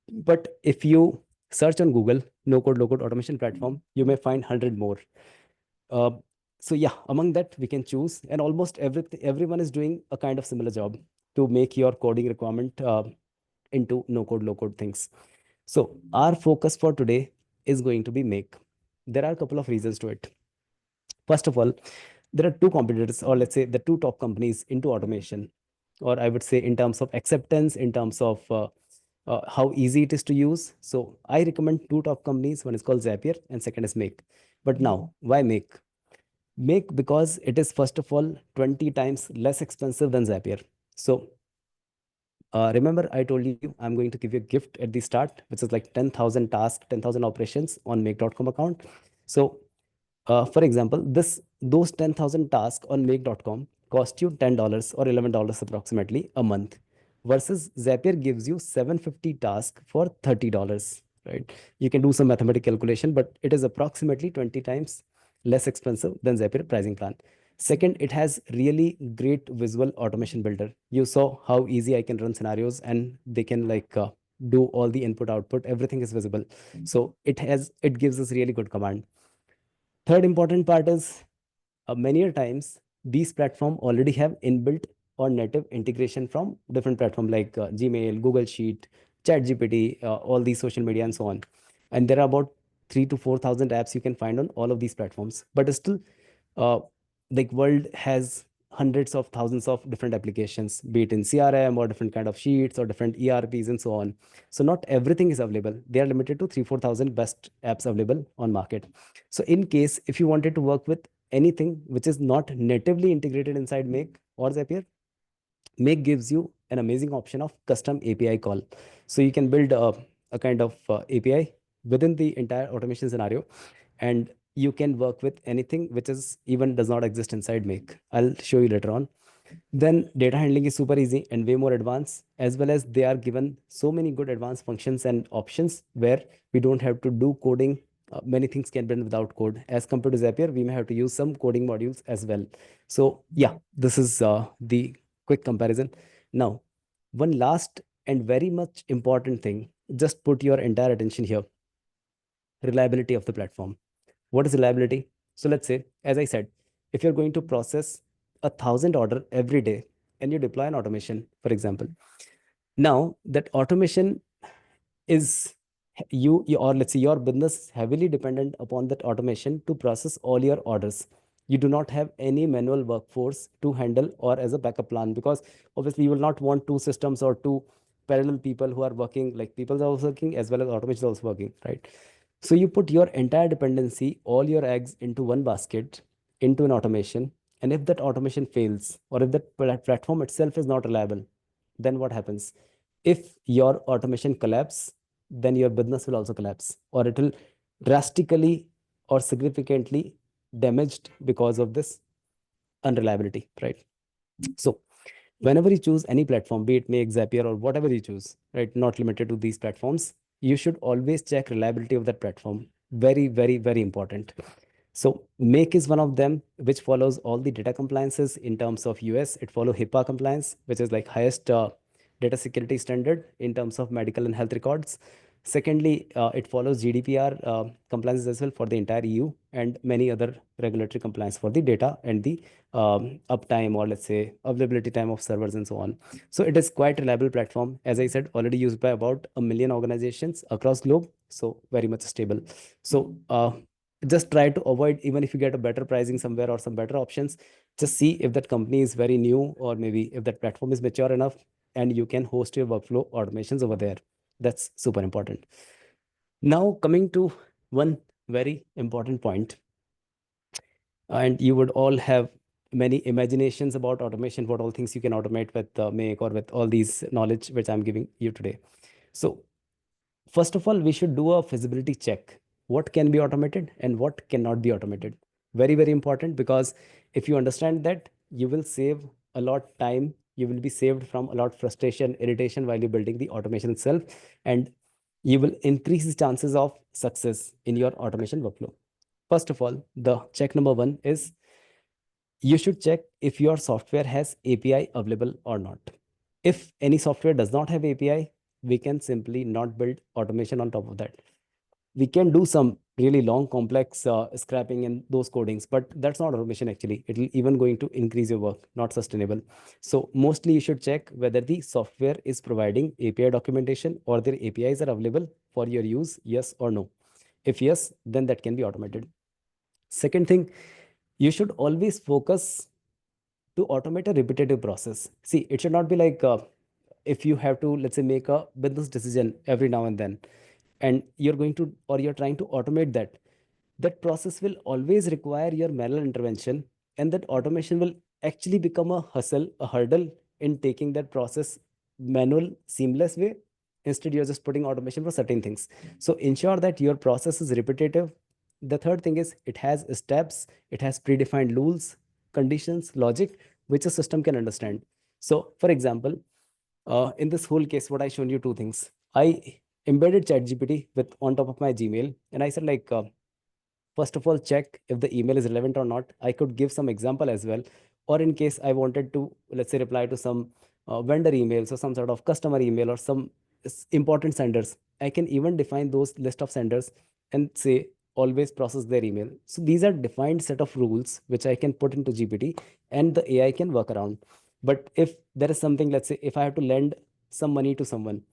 But if you search on Google, no code, low code automation platform, you may find 100 more. Uh, so yeah, among that we can choose, and almost everyone is doing a kind of similar job to make your coding requirement into no code, low code things. So our focus for today is going to be Make. There are a couple of reasons to it. First of all, there are two competitors, or let's say the two top companies into automation, or I would say in terms of acceptance, in terms of how easy it is to use. So I recommend two top companies. One is called Zapier, and second is Make. But now, why Make? Make because it is first of all 20 times less expensive than Zapier. So remember, I told you I'm going to give you a gift at the start, which is like 10,000 tasks, 10,000 operations on make.com account. So for example, those 10,000 tasks on make.com cost you $10 or $11 approximately a month, versus Zapier gives you 750 tasks for $30, right? You can do some mathematical calculation, but it is approximately 20 times less expensive than Zapier pricing plan. Second, it has really great visual automation builder. You saw how easy I can run scenarios and they can do all the input output. Everything is visible. So it gives us really good command. Third important part is many a times these platform already have inbuilt or native integration from different platform like Gmail, Google Sheet, ChatGPT, all these social media and so on. And there are about 3 to 4 thousand apps you can find on all of these platforms. But still, uh, like world has hundreds of thousands of different applications, be it in CRM or different kind of sheets or different ERPs and so on. So not everything is available. They are limited to 3, 4 thousand best apps available on market. So in case if you wanted to work with anything which is not natively integrated inside Make or Zapier, Make gives you an amazing option of custom API call. So you can build a kind of API within the entire automation scenario, and you can work with anything which is even does not exist inside Make. I'll show you later on. Then data handling is super easy and way more advanced, as well as they are given so many good advanced functions and options where we don't have to do coding. Many things can be done without code. As compared to Zapier, we may have to use some coding modules as well. So yeah, this is the quick comparison. Now, one last and very much important thing, just put your entire attention here: reliability of the platform. What is reliability? So let's say, as I said, if you're going to process 1,000 order every day and you deploy an automation, for example, now that automation is or let's say your business is heavily dependent upon that automation to process all your orders. You do not have any manual workforce to handle or as a backup plan, because obviously you will not want two systems or two parallel people who are working, like people are also working as well as automation is also working, right? So you put your entire dependency, all your eggs into one basket, into an automation. And if that automation fails, or if that platform itself is not reliable, then what happens? If your automation collapse, then your business will also collapse, or it will drastically or significantly damaged because of this unreliability, right? So whenever you choose any platform, be it Make, Zapier, or whatever you choose, right, not limited to these platforms, you should always check reliability of that platform. Very, very, very important. So make is one of them, which follows all the data compliances in terms of US. It follow HIPAA compliance, which is like highest data security standard in terms of medical and health records. Secondly, it follows GDPR compliances as well for the entire EU, and many other regulatory compliance for the data and the uptime, or let's say availability time of servers and so on. So it is quite reliable platform. As I said, already used by about 1 million organizations across globe. So very much stable. So just try to avoid, even if you get a better pricing somewhere or some better options, just see if that company is very new, or maybe if that platform is mature enough and you can host your workflow automations over there. That's super important. Now coming to one very important point, and you would all have many imaginations about automation, what all things you can automate with make, or with all these knowledge which I'm giving you today. So first of all, we should do a feasibility check. What can be automated and what cannot be automated? Very, very important, because if you understand that, you will save a lot time. You will be saved from a lot frustration, irritation while you're building the automation itself, and you will increase the chances of success in your automation workflow. First of all, the check number one is you should check if your software has API available or not. If any software does not have API, we can simply not build automation on top of that. We can do some really long, complex scrapping in those codings, but that's not automation actually. It will even going to increase your work, not sustainable. So mostly you should check whether the software is providing API documentation or their APIs are available for your use, yes or no. If yes, then that can be automated. Second thing, you should always focus to automate a repetitive process. See, it should not be like if you have to, let's say, make a business decision every now and you're going to, or you're trying to automate that, that process will always require your manual intervention, and that automation will actually become a hustle, a hurdle in taking that process manual, seamless way. Instead, you're just putting automation for certain things. So ensure that your process is repetitive. The third thing is it has steps, it has predefined rules, conditions, logic, which a system can understand. So, for example, in this whole case, what I shown you two things. I embedded ChatGPT with on top of my Gmail, and I said like, first of all, check if the email is relevant or not. I could give some example as well, or in case I wanted to, let's say, reply to some vendor emails or some sort of customer email or some important senders, I can even define those list of senders and say always process their email. So these are defined set of rules which I can put into GPT, and the AI can work around. But if there is something, let's say, if I have to lend some money to someone,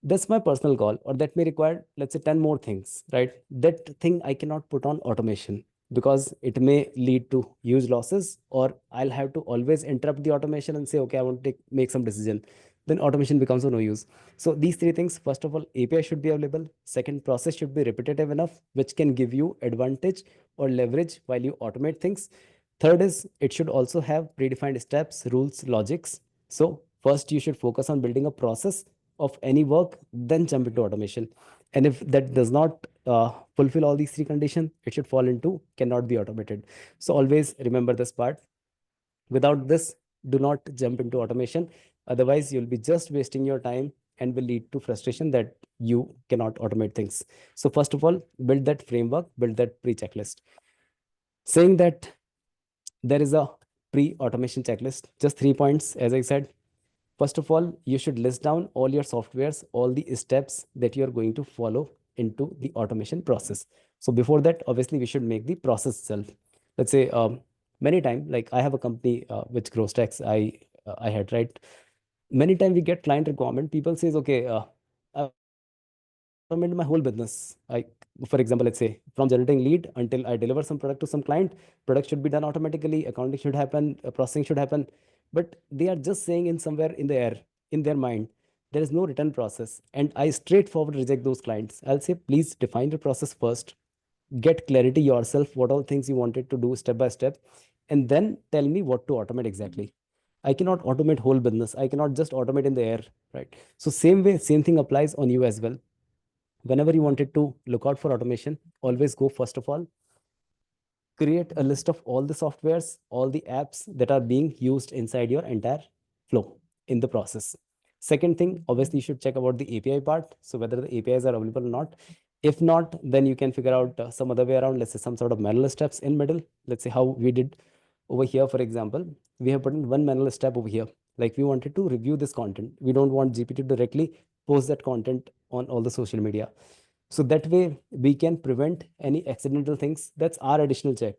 that's my personal call, or that may require, let's say, 10 more things, right? That thing I cannot put on automation, because it may lead to huge losses, or I'll have to always interrupt the automation and say, okay, I want to make some decision. Then automation becomes of no use. So these three things: first of all, API should be available. Second, process should be repetitive enough, which can give you advantage or leverage while you automate things. Third is it should also have predefined steps, rules, logics. So first you should focus on building a process of any work, then jump into automation. And if that does not fulfill all these three conditions, it should fall into cannot be automated. So always remember this part. Without this, do not jump into automation. Otherwise, you'll be just wasting your time and will lead to frustration that you cannot automate things. So first of all, build that framework, build that pre-checklist. Saying that, there is a pre-automation checklist, just 3 points, as I said. First of all, you should list down all your softwares, all the steps that you're going to follow into the automation process. So before that, obviously, we should make the process itself. Let's say many time, like I have a company which grows tax. I had, right. Many time we get client requirement. People says, okay, I want to automate my whole business. For example, let's say from generating lead until I deliver some product to some client, product should be done automatically. Accounting should happen, processing should happen. But they are just saying in somewhere in the air, in their mind, there is no written process. And I straightforward reject those clients. I'll say, please define the process first, get clarity yourself, what all things you wanted to do step by step, and then tell me what to automate exactly. I cannot automate whole business. I cannot just automate in the air, right? So same way, same thing applies on you as well. Whenever you wanted to look out for automation, always go first of all, create a list of all the softwares, all the apps that are being used inside your entire flow in the process. Second thing, obviously, you should check about the API part. So whether the APIs are available or not. If not, then you can figure out some other way around, let's say some sort of manual steps in middle. Let's say how we did over here, for example, we have put in one manual step over here. Like we wanted to review this content. We don't want GPT to directly post that content on all the social media. So that way we can prevent any accidental things. That's our additional check.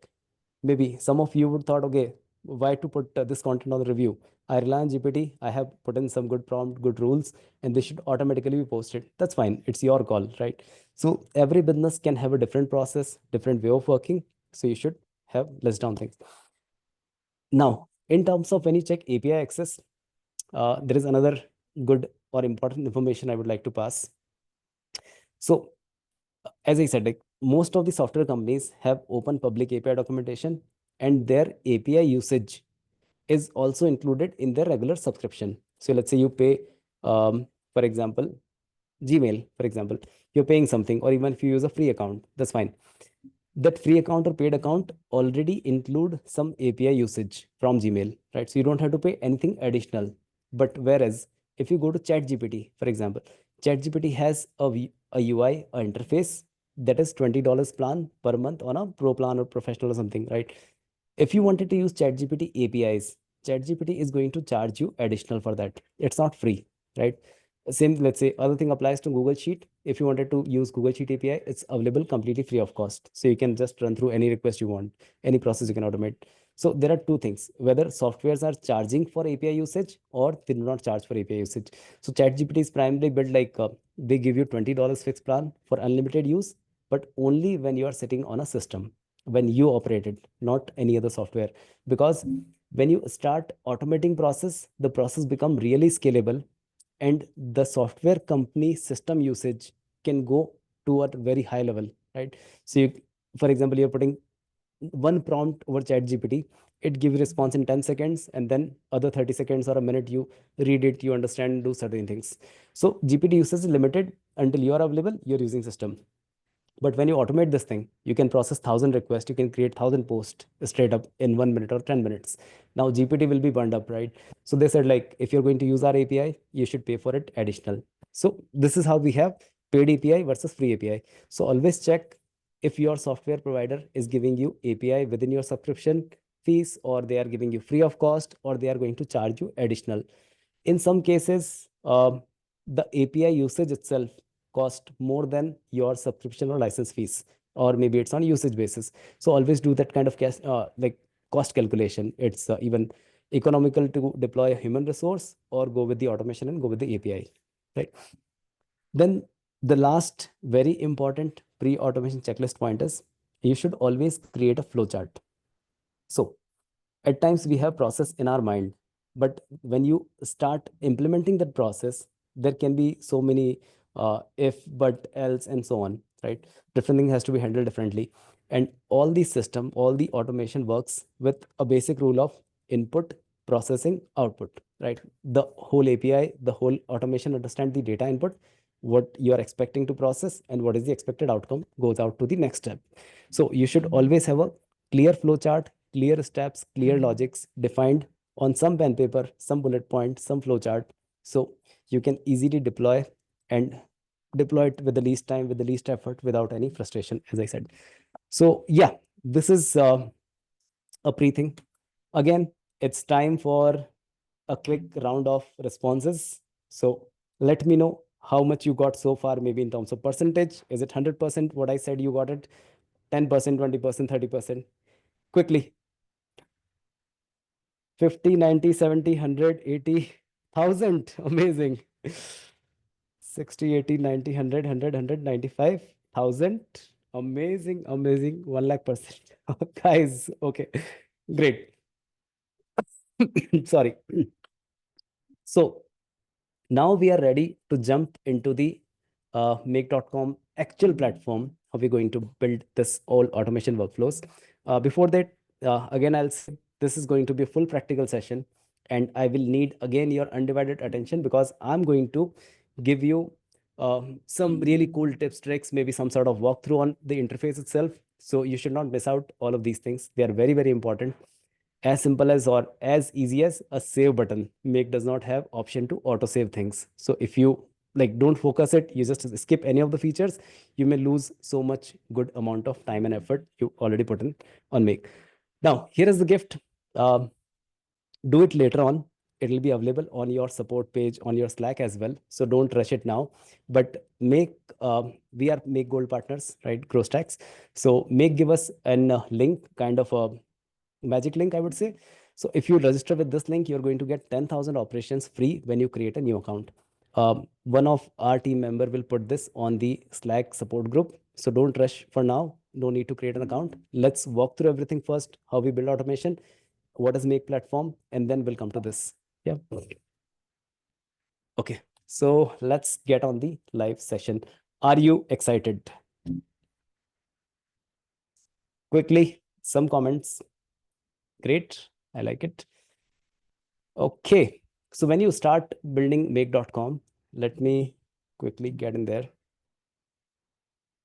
Maybe some of you would thought, okay, why to put this content on the review? I rely on GPT. I have put in some good prompt, good rules, and they should automatically be posted. That's fine. It's your call, right? So every business can have a different process, different way of working. So you should have less down things. Now, in terms of when you check API access, there is another good or important information I would like to pass. So, as I said, like most of the software companies have open public API documentation, and their API usage is also included in their regular subscription. So let's say you pay, for example, Gmail, for example, you're paying something, or even if you use a free account, that's fine. That free account or paid account already include some API usage from Gmail, right? So you don't have to pay anything additional. But whereas if you go to ChatGPT, for example, ChatGPT has a UI, a interface that is $20 plan per month on a pro plan or professional or something, right? If you wanted to use ChatGPT APIs, ChatGPT is going to charge you additional for that. It's not free, right? Same, let's say, other thing applies to Google Sheet. If you wanted to use Google Sheet API, it's available completely free of cost. So you can just run through any request you want, any process you can automate. So there are two things, whether softwares are charging for API usage or they do not charge for API usage. So ChatGPT is primarily built like they give you $20 fixed plan for unlimited use, but only when you are sitting on a system, when you operate it, not any other software. Because when you start automating process, the process become really scalable, and the software company system usage can go to a very high level, right? So you, for example, you're putting one prompt over chat gpt, it gives response in 10 seconds, and then other 30 seconds or a minute you read it, you understand, do certain things. So gpt usage is limited until you are available, you're using system. But when you automate this thing, you can process 1,000 requests, you can create 1,000 posts straight up in 1 minute or 10 minutes. Now GPT will be burned up, right? So they said like, if you're going to use our API, you should pay for it additional. So this is how we have paid API versus free API. So always check if your software provider is giving you API within your subscription fees, or they are giving you free of cost, or they are going to charge you additional. In some cases, the API usage itself cost more than your subscription or license fees, or maybe it's on usage basis. So always do that kind of like cost calculation. It's even economical to deploy a human resource or go with the automation and go with the API, right? Then the last very important pre-automation checklist point is you should always create a flowchart. So at times we have process in our mind, but when you start implementing that process, there can be so many if, but, else, and so on, right? Different thing has to be handled differently. And all the system, all the automation works with a basic rule of input, processing, output, right? The whole API, the whole automation understand the data input, what you are expecting to process, and what is the expected outcome goes out to the next step. So you should always have a clear flow chart, clear steps, clear logics defined on some pen paper, some bullet point, some flow chart. So you can easily deploy and deploy it with the least time, with the least effort, without any frustration, as I said. So yeah, this is a pre thing. Again, it's time for a quick round of responses. So let me know how much you got so far, maybe in terms of percentage. Is it 100% what I said you got it? 10%, 20%, 30%? Quickly. 50, 90, 70, 100, 80, 1,000. Amazing. 60, 80, 90, 100, 100, 100, 95, 1,000. Amazing, amazing. 1 lakh percent. Guys, okay. Great. Sorry. So now we are ready to jump into the make.com actual platform. How we're going to build this all automation workflows. Before that, again, I'll say this is going to be a full practical session, and I will need again your undivided attention, because I'm going to give you some really cool tips, tricks, maybe some sort of walkthrough on the interface itself. So you should not miss out all of these things. They are very, very important. As simple as or as easy as a save button. Make does not have option to auto save things. So if you like don't focus it, you just skip any of the features, you may lose so much good amount of time and effort you already put in on Make. Now here is the gift. um, do it later on. It will be available on your support page on your Slack as well, so don't rush it now. But make we are Make gold partners, right? Grow stacks. So Make give us an link, kind of a magic link, I would say. So if you register with this link, you're going to get 10,000 operations free when you create a new account. One of our team member will put this on the Slack support group. So don't rush for now. No need to create an account. Let's walk through everything first, how we build automation, what is Make platform, and then we'll come to this. Yeah. Okay. So let's get on the live session. Are you excited? Quickly, some comments. Great. I like it. Okay. So when you start building make.com, let me quickly get in there.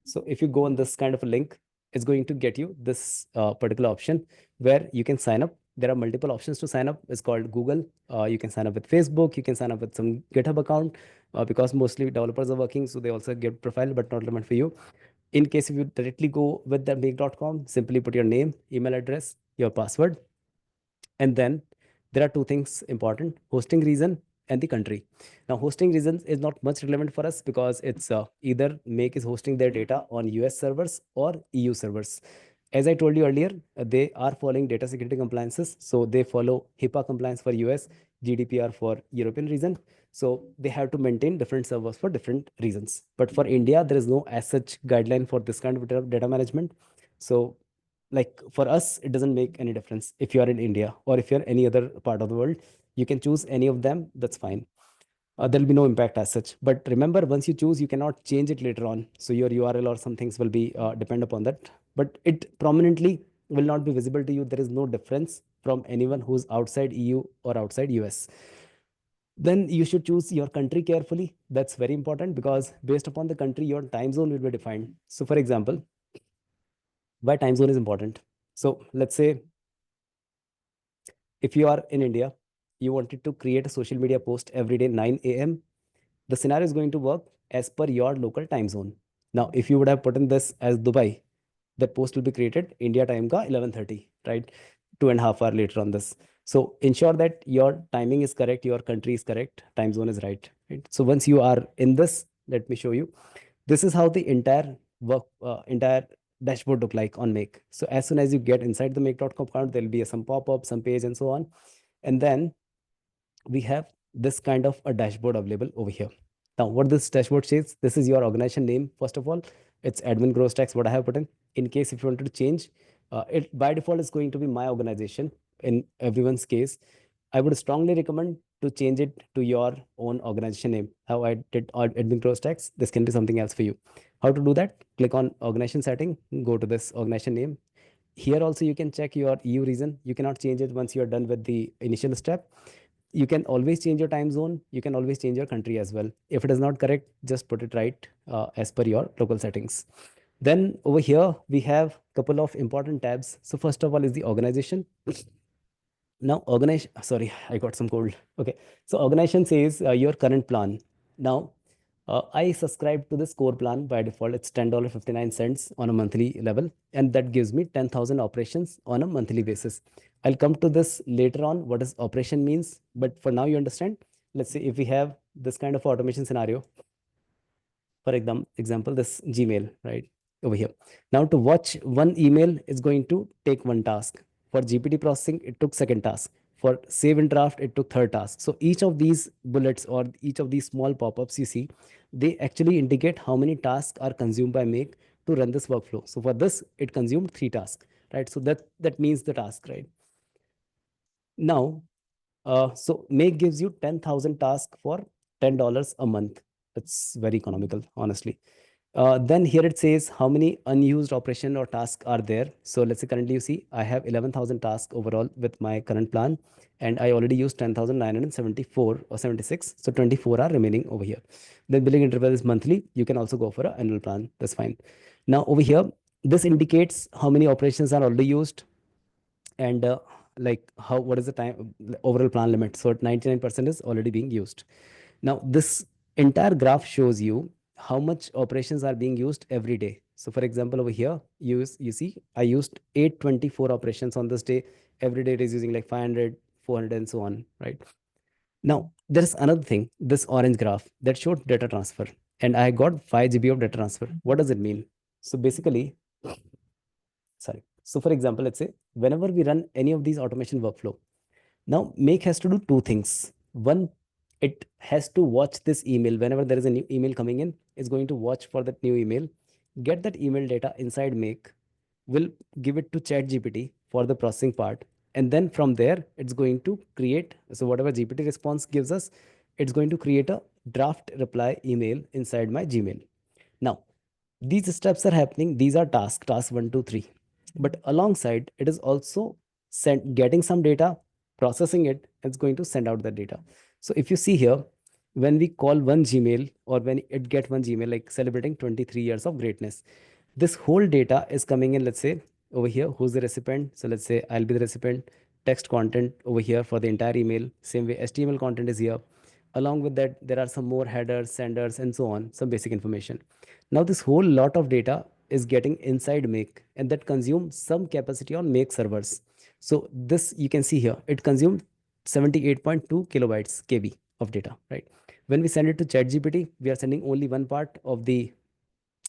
So if you go on this kind of a link, it's going to get you this particular option where you can sign up. There are multiple options to sign up. It's called Google. You can sign up with Facebook. You can sign up with some GitHub account because mostly developers are working. So they also get profile, but not relevant for you. In case if you directly go with the make.com, simply put your name, email address, your password, and then there are two things important: hosting region and the country. Now, hosting regions is not much relevant for us because it's either Make is hosting their data on US servers or EU servers. As I told you earlier, they are following data security compliances. So they follow HIPAA compliance for US, GDPR for European region. So they have to maintain different servers for different reasons. But for India, there is no as such guideline for this kind of data management. So like for us, it doesn't make any difference if you are in India or if you're any other part of the world. You can choose any of them, that's fine. There'll be no impact as such. But remember, once you choose, you cannot change it later on. So your URL or some things will be depend upon that. But it prominently will not be visible to you. There is no difference from anyone who's outside EU or outside US. Then you should choose your country carefully. That's very important because based upon the country, your time zone will be defined. So for example, why time zone is important. So let's say if you are in India, you wanted to create a social media post every day 9 a.m. The scenario is going to work as per your local time zone. Now, if you would have put in this as Dubai, that post will be created India time ka 11:30, right? 2.5 hours later on this. So ensure that your timing is correct, your country is correct, time zone is right. Right? So once you are in this, let me show you. This is how the entire dashboard look like on Make. So as soon as you get inside the Make.com account, there'll be some pop-up, some page, and so on. And then we have this kind of a dashboard available over here. Now, what this dashboard says, this is your organization name. First of all, it's admin gross tax, what I have put in. In case if you wanted to change, it by default is going to be my organization in everyone's case. I would strongly recommend to change it to your own organization name. How I did admin gross tax, this can be something else for you. How to do that? Click on organization setting, go to this organization name. Here also you can check your EU region. You cannot change it once you are done with the initial step. You can always change your time zone. You can always change your country as well. If it is not correct, just put it right as per your local settings. Then over here, we have a couple of important tabs. So first of all is the organization. Now, organize, sorry, I got some cold. Okay. So organization says your current plan. Now, I subscribe to this core plan by default. It's $10.59 on a monthly level, and that gives me 10,000 operations on a monthly basis. I'll come to this later on, what does operation means. But for now, you understand. Let's say if we have this kind of automation scenario, for example, this Gmail, right over here. Now to watch one email is going to take one task. For GPT processing, it took second task. For save in draft, it took third task. So each of these bullets or each of these small pop-ups you see, they actually indicate how many tasks are consumed by Make to run this workflow. So for this, it consumed 3 tasks, right? So that means the task, right? Now, so Make gives you 10,000 tasks for $10 a month. It's very economical, honestly. Then here it says how many unused operation or tasks are there. So let's say currently you see I have 11,000 tasks overall with my current plan, and I already used 10,974 or 76. So 24 are remaining over here. The billing interval is monthly. You can also go for an annual plan. That's fine. Now over here, this indicates how many operations are already used and like what is the time overall plan limit. So 99% is already being used. Now this Entire graph shows you how much operations are being used every day. So for example, over here, you see I used 824 operations on this day. Every day it is using like 500, 400, and so on, right? Now, there's another thing, this orange graph that showed data transfer, and I got 5 GB of data transfer. What does it mean? So basically, sorry. So for example, let's say whenever we run any of these automation workflow, now Make has to do two things. One, it has to watch this email. Whenever there is a new email coming in, it's going to watch for that new email, get that email data inside Make, will give it to ChatGPT for the processing part. And then from there, it's going to create, so whatever GPT response gives us, it's going to create a draft reply email inside my Gmail. Now, these steps are happening. These are task one, two, three. But alongside, it is also getting some data, processing it, it's going to send out the data. So if you see here, when we call one Gmail or when it get one Gmail, like celebrating 23 years of greatness, this whole data is coming in, let's say over here, who's the recipient? So let's say I'll be the recipient. Text content over here for the entire email. Same way, HTML content is here. Along with that, there are some more headers, senders, and so on, some basic information. Now, this whole lot of data is getting inside Make, and that consumes some capacity on Make servers. So this you can see here, it consumed 78.2 kilobytes KB of data, right? When we send it to ChatGPT, we are sending only one part of the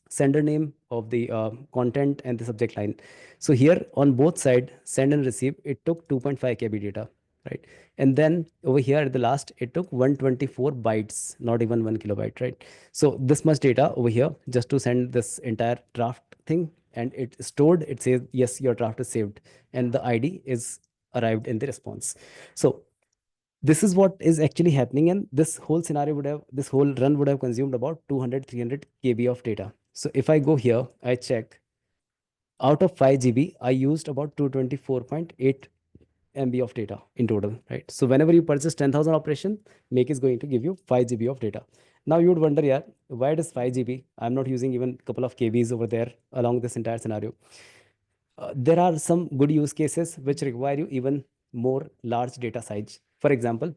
sender name of the content and the subject line. So here on both side, send and receive, it took 2.5 KB data, right? And then over here at the last, it took 124 bytes, not even 1 kilobyte, right? So this much data over here just to send this entire draft thing, and it stored, it says, yes, your draft is saved, and the ID is arrived in the response. So this is what is actually happening, and this whole scenario would have, this whole run would have consumed about 200, 300 KB of data. So if I go here, I check, out of 5 GB I used about 224.8 MB of data in total, right? So whenever you purchase 10,000 operation, Make is going to give you 5 GB of data. Now you would wonder, yeah, why does 5 GB? I'm not using even a couple of KBs over there along this entire scenario. There are some good use cases which require you even more large data size. For example,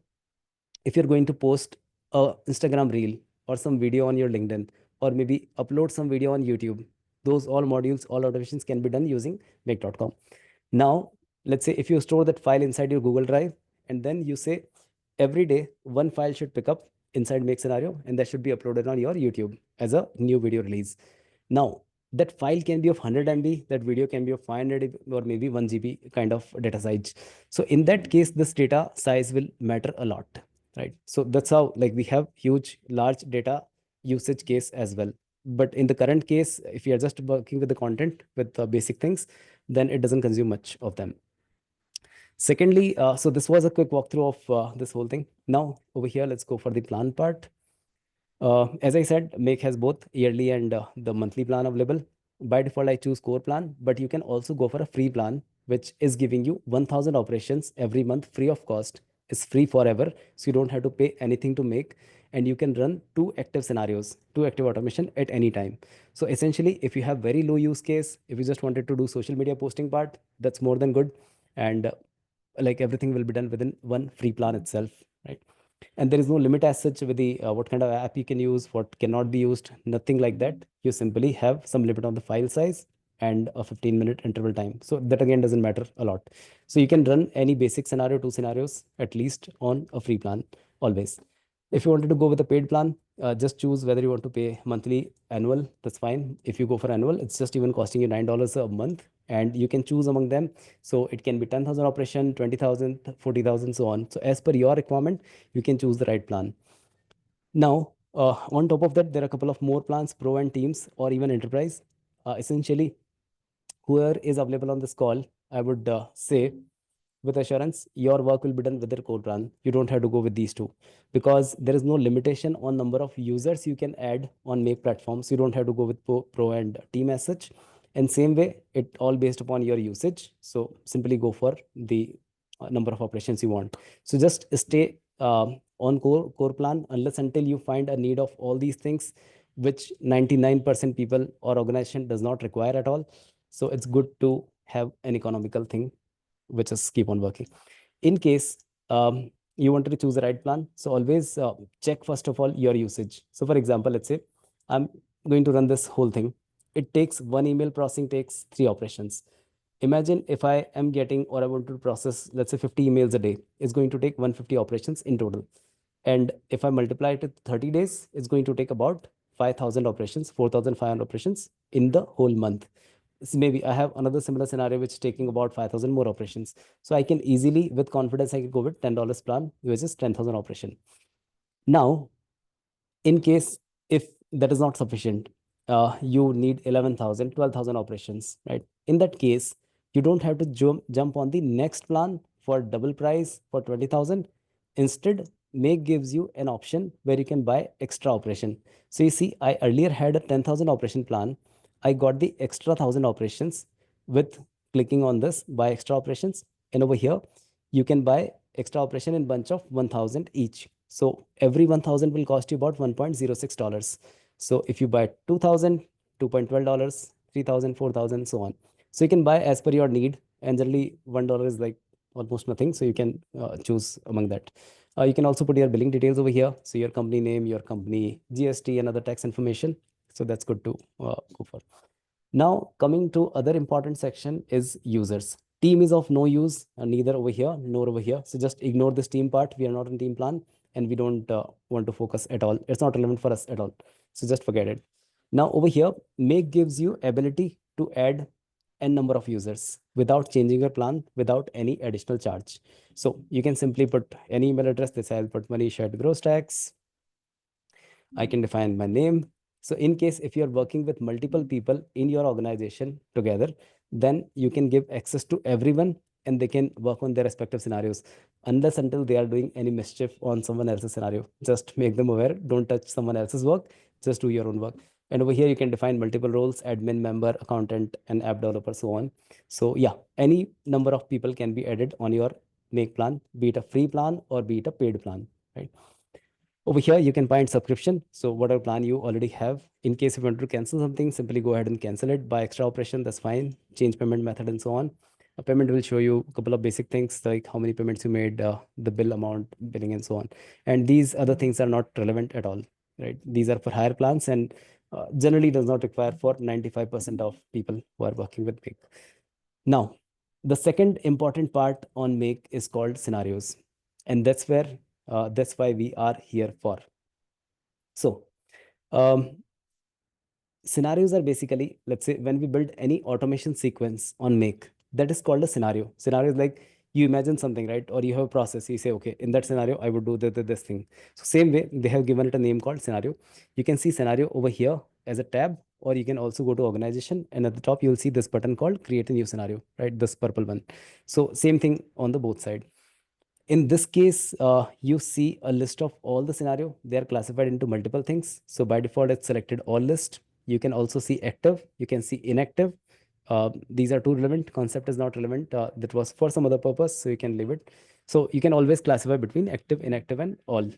if you're going to post a Instagram reel or some video on your LinkedIn, or maybe upload some video on YouTube, those all modules, all automations can be done using make.com. Now, let's say if you store that file inside your Google Drive, and then you say every day one file should pick up inside Make scenario, and that should be uploaded on your YouTube as a new video release. Now, that file can be of 100 MB, that video can be of 500 or maybe 1 GB kind of data size. So in that case, this data size will matter a lot, right? So that's how, like, we have huge, large data usage case as well. But in the current case, if you are just working with the content, with the basic things, then it doesn't consume much of them. Secondly, so this was a quick walkthrough of this whole thing. Now over here, let's go for the plan part. As I said, Make has both yearly and the monthly plan available. By default, I choose core plan, but you can also go for a free plan, which is giving you 1,000 operations every month free of cost. It's free forever, so you don't have to pay anything to Make, and you can run two active scenarios, two active automation at any time. So essentially, if you have very low use case, if you just wanted to do social media posting part, that's more than good. And like everything will be done within one free plan itself, right? And there is no limit as such with the what kind of app you can use, what cannot be used, nothing like that. You simply have some limit on the file size and a 15-minute interval time, so that again doesn't matter a lot. So you can run any basic scenario, two scenarios at least, on a free plan always. If you wanted to go with a paid plan, just choose whether you want to pay monthly, annual, that's fine. If you go for annual, it's just even costing you $9 a month, and you can choose among them. So it can be 10,000 operation, 20,000, 40,000, so on. So as per your requirement, you can choose the right plan. Now, on top of that, there are a couple of more plans, Pro and Teams, or even Enterprise. Essentially, whoever is available on this call, I would say with assurance, your work will be done with their core plan. You don't have to go with these two, because there is no limitation on number of users you can add on Make platforms. You don't have to go with Pro and Team as such. And same way, it all based upon your usage. So simply go for the number of operations you want. So just stay on core plan unless until you find a need of all these things, which 99% people or organization does not require at all. So it's good to have an economical thing which is keep on working. In case you wanted to choose the right plan. So always check first of all your usage. So for example, let's say I'm going to run this whole thing. It takes one email processing takes 3 operations. Imagine if I am getting or I want to process, let's say 50 emails a day, it's going to take 150 operations in total. And if I multiply it to 30 days, it's going to take about 5,000 operations, 4,500 operations in the whole month. So maybe I have another similar scenario which is taking about 5,000 more operations. So I can easily, with confidence, I can go with $10 plan, which is 10,000 operation. Now, in case if that is not sufficient, you need 11,000, 12,000 operations, right? In that case, you don't have to jump on the next plan for double price for 20,000. Instead, make gives you an option where you can buy extra operation. So you see, I earlier had a 10,000 operation plan. I got the extra 1,000 operations with clicking on this buy extra operations, and over here you can buy extra operation in bunch of 1,000 each. So every 1,000 will cost you about $1.06. So if you buy 2,000, $2.12, 3,000, 4,000, so on. So you can buy as per your need, and generally $1 is like almost nothing. So you can choose among that. You can also put your billing details over here. So your company name, your company GST, and other tax information. So that's good to go for. Now, coming to other important section is users. Team is of no use, neither over here nor over here. So just ignore this team part. We are not in team plan and we don't want to focus at all. It's not relevant for us at all. So just forget it. Now over here, make gives you ability to add n number of users without changing your plan, without any additional charge. So you can simply put any email address. This I'll put Manish at gross tax. I can define my name. So in case if you're working with multiple people in your organization together, then you can give access to everyone and they can work on their respective scenarios unless until they are doing any mischief on someone else's scenario. Just make them aware. Don't touch someone else's work. Just do your own work. And over here, you can define multiple roles, admin, member, accountant, and app developer, so on. So yeah, any number of people can be added on your make plan, be it a free plan or be it a paid plan, right? Over here, you can find subscription. So whatever plan you already have, in case you want to cancel something, simply go ahead and cancel it by extra operation. That's fine. Change payment method and so on. A payment will show you a couple of basic things like how many payments you made, the bill amount, billing, and so on. And these other things are not relevant at all, right? These are for higher plans and generally does not require for 95% of people who are working with Make. Now, the second important part on Make is called scenarios, and that's why we are here for. So, um, scenarios are basically, let's say, when we build any automation sequence on Make, that is called a scenario. Scenario is like you imagine something, right? Or you have a process. You say, okay, in that scenario, I would do this thing. So, same way, they have given it a name called scenario. You can see scenario over here as a tab, or you can also go to organization, and at the top, you'll see this button called create a new scenario, right? This purple one. So, same thing on the both side. In this case, you see a list of all the scenario. They are classified into multiple things. So by default, it's selected all list. You can also see active. You can see inactive. These are two relevant. Concept is not relevant. That was for some other purpose, so you can leave it. So you can always classify between active, inactive, and all.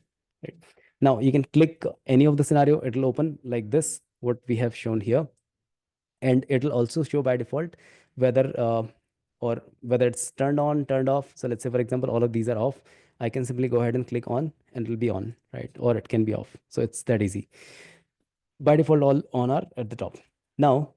Right. Now you can click any of the scenario. It will open like this, what we have shown here, and it'll also show by default whether or whether it's turned on, turned off. So let's say for example all of these are off. I can simply go ahead and click on and it'll be on, right? Or it can be off. So it's that easy. By default all on are at the top. Now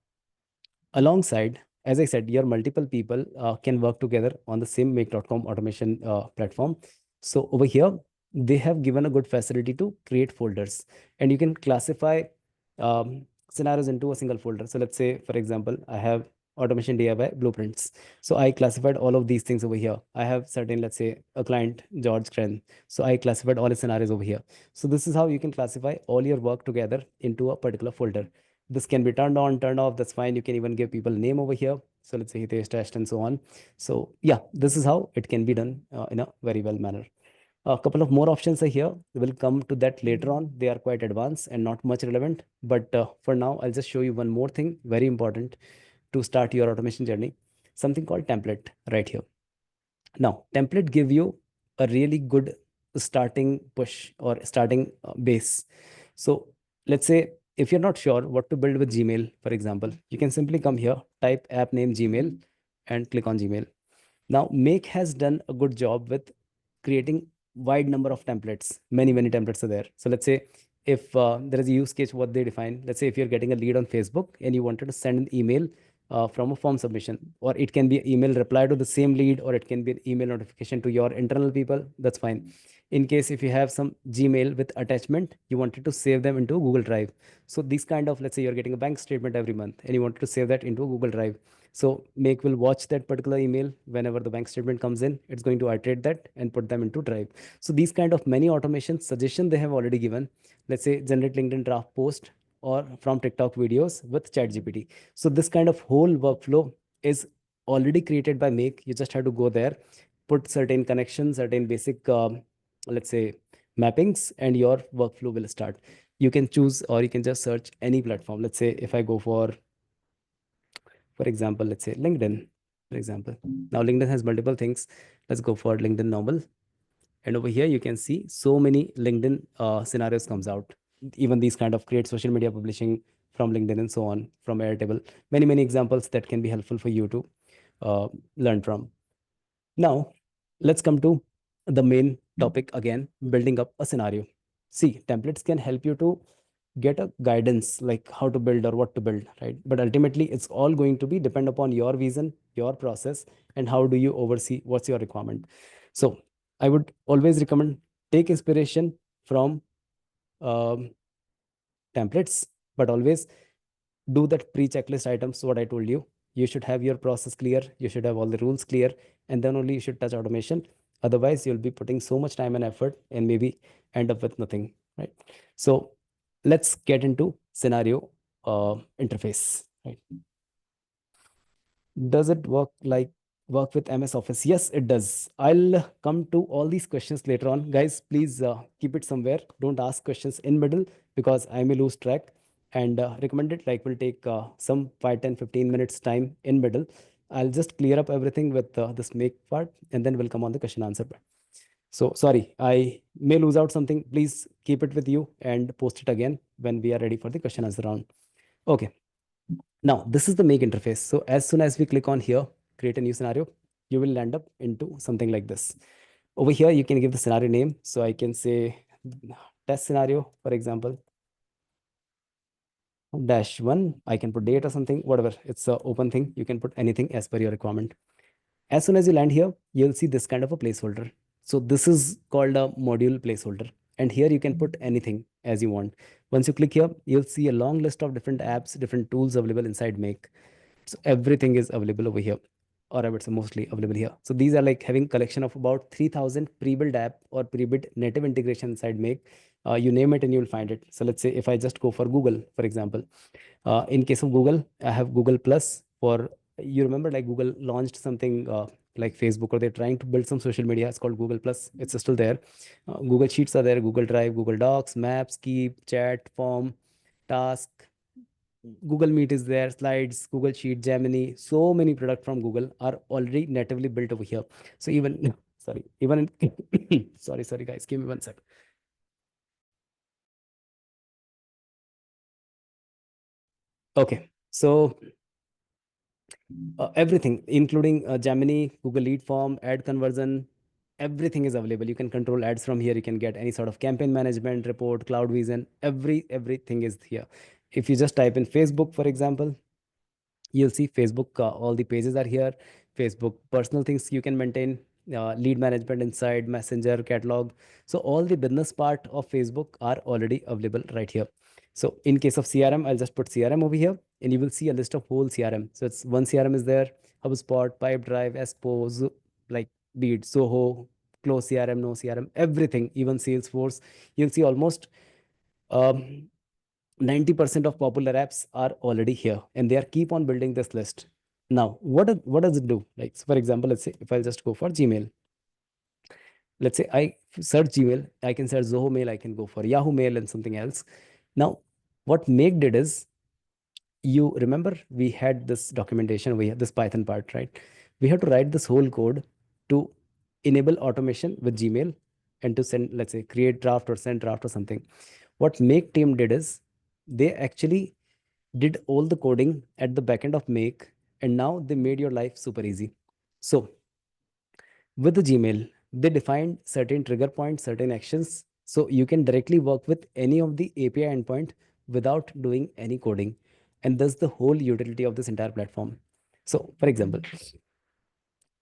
alongside, as I said, your multiple people can work together on the same make.com automation platform. So over here, they have given a good facility to create folders, and you can classify scenarios into a single folder. So let's say, for example, I have automation DIY blueprints. So I classified all of these things over here. I have certain, let's say, a client, George Cren. So I classified all his scenarios over here. So this is how you can classify all your work together into a particular folder. This can be turned on, turned off. That's fine. You can even give people name over here. So let's say Hitesh test and so on. So yeah, this is how it can be done in a very well manner. A couple of more options are here. We'll come to that later on. They are quite advanced and not much relevant. But for now, I'll just show you one more thing, very important to start your automation journey. Something called template right here. Now, template give you a really good starting push or starting base. So let's say if you're not sure what to build with Gmail, for example, you can simply come here, type app name Gmail and click on Gmail. Now, Make has done a good job with creating wide number of templates. Many templates are there. So let's say if there is a use case, what they define, let's say if you're getting a lead on Facebook and you wanted to send an email from a form submission, or it can be an email reply to the same lead, or it can be an email notification to your internal people, that's fine. In case if you have some Gmail with attachment, you wanted to save them into Google Drive. So these kind of, let's say you're getting a bank statement every month and you wanted to save that into a Google Drive. So Make will watch that particular email whenever the bank statement comes in. It's going to iterate that and put them into Drive. So these kind of many automation suggestion they have already given. Let's say generate LinkedIn draft post or from TikTok videos with ChatGPT. So this kind of whole workflow is already created by Make. You just have to go there, put certain connections, certain basic, let's say, mappings, and your workflow will start. You can choose, or you can just search any platform. Let's say if I go for example, let's say LinkedIn, for example. Now LinkedIn has multiple things. Let's go for LinkedIn normal. And over here, you can see so many LinkedIn scenarios comes out. Even these kind of create social media publishing from LinkedIn and so on, from Airtable. Many examples that can be helpful for you to learn from. Now, let's come to the main topic again, building up a scenario. See, templates can help you to get a guidance like how to build or what to build, right? But ultimately, it's all going to be depend upon your vision, your process, and how do you oversee what's your requirement. So, I would always recommend take inspiration from um, templates, but always do that pre-checklist items what I told you. You should have your process clear, you should have all the rules clear, and then only you should touch automation. Otherwise you'll be putting so much time and effort and maybe end up with nothing, right? So let's get into scenario interface, right? Does it work with MS Office? Yes, it does. I'll come to all these questions later on. Guys, please keep it somewhere. Don't ask questions in middle because I may lose track. And recommended like will take some 5, 10, 15 minutes time in middle. I'll just clear up everything with this make part and then we'll come on the question answer part. So sorry, I may lose out something. Please keep it with you and post it again when we are ready for the question answer round. Okay. Now, this is the make interface. So as soon as we click on here, create a new scenario, you will land up into something like this. Over here, you can give the scenario name. So I can say test scenario, for example, -1. I can put date or something, whatever. It's an open thing. You can put anything as per your requirement. As soon as you land here, you'll see this kind of a placeholder. So this is called a module placeholder. And here you can put anything as you want. Once you click here, you'll see a long list of different apps, different tools available inside Make. So everything is available over here, or I would say mostly available here. So these are like having collection of about 3,000 pre-built app or pre-built native integration inside Make. You name it and you'll find it. So let's say if I just go for Google, for example, in case of Google, I have Google Plus for, you remember like Google launched something like Facebook, or they're trying to build some social media. It's called Google Plus. It's still there. Google Sheets are there, Google Drive, Google Docs, Maps, Keep, Chat, Form, Task, Google Meet is there, Slides, Google Sheet, Gemini. So many products from Google are already natively built over here. So even, sorry, even in, sorry, guys, give me one sec. Okay, so everything, including Gemini, Google Lead Form, ad conversion, everything is available. You can control ads from here. You can get any sort of campaign management report, cloud vision, everything is here. If you just type in Facebook, for example, you'll see Facebook, all the pages are here. Facebook personal things you can maintain, lead management inside Messenger, catalog. So all the business part of Facebook are already available right here. So in case of CRM, I'll just put CRM over here and you will see a list of whole CRM. So it's one CRM is there: HubSpot, Pipedrive, Expo, like Beat, Zoho, Close CRM, No CRM, everything, even Salesforce. You'll see almost um, 90% of popular apps are already here and they are keep on building this list. Now, what does it do? Like, so for example, let's say if I'll just go for Gmail, let's say I search Gmail, I can search Zoho Mail, I can go for Yahoo Mail and something else. Now, what Make did is, you remember we had this documentation, we had this Python part, right? We have to write this whole code to enable automation with Gmail and to send, let's say, create draft or send draft or something. What Make team did is they actually did all the coding at the backend of Make, and now they made your life super easy. So with the Gmail, They defined certain trigger points, certain actions. So you can directly work with any of the API endpoint without doing any coding. And that's the whole utility of this entire platform. So, for example,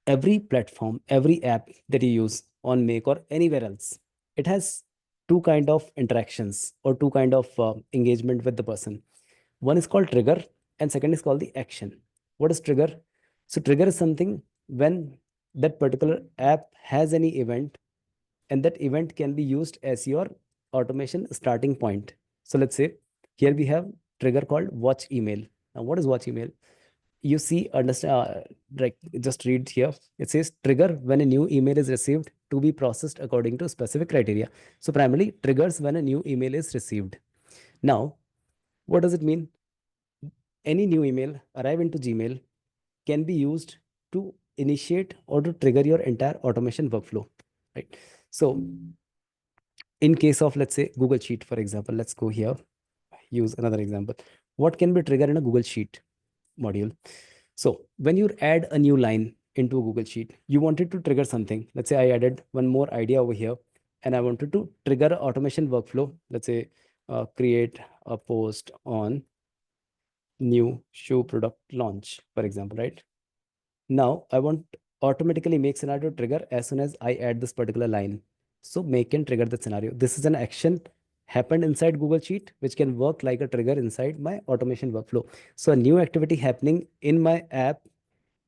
every platform, every app that you use on Make or anywhere else, it has two kind of interactions or two kind of engagement with the person. One is called trigger, and second is called the action. What is trigger? So trigger is something when that particular app has any event, and that event can be used as your automation starting point. So let's say here we have trigger called watch email. Now, what is watch email? You see, understand, like just read here. It says trigger when a new email is received to be processed according to specific criteria. So primarily triggers when a new email is received. Now, what does it mean? Any new email arrive into Gmail can be used to initiate or to trigger your entire automation workflow, right? So in case of, let's say, Google Sheet, for example, let's go here, use another example. What can be triggered in a Google Sheet module? So when you add a new line into a Google Sheet, you wanted to trigger something. Let's say I added one more idea over here, and I wanted to trigger an automation workflow. Let's say create a post on new shoe product launch, for example, right? Now I want automatically make scenario trigger as soon as I add this particular line. So make can trigger the scenario. This is an action happened inside Google Sheet, which can work like a trigger inside my automation workflow. So a new activity happening in my app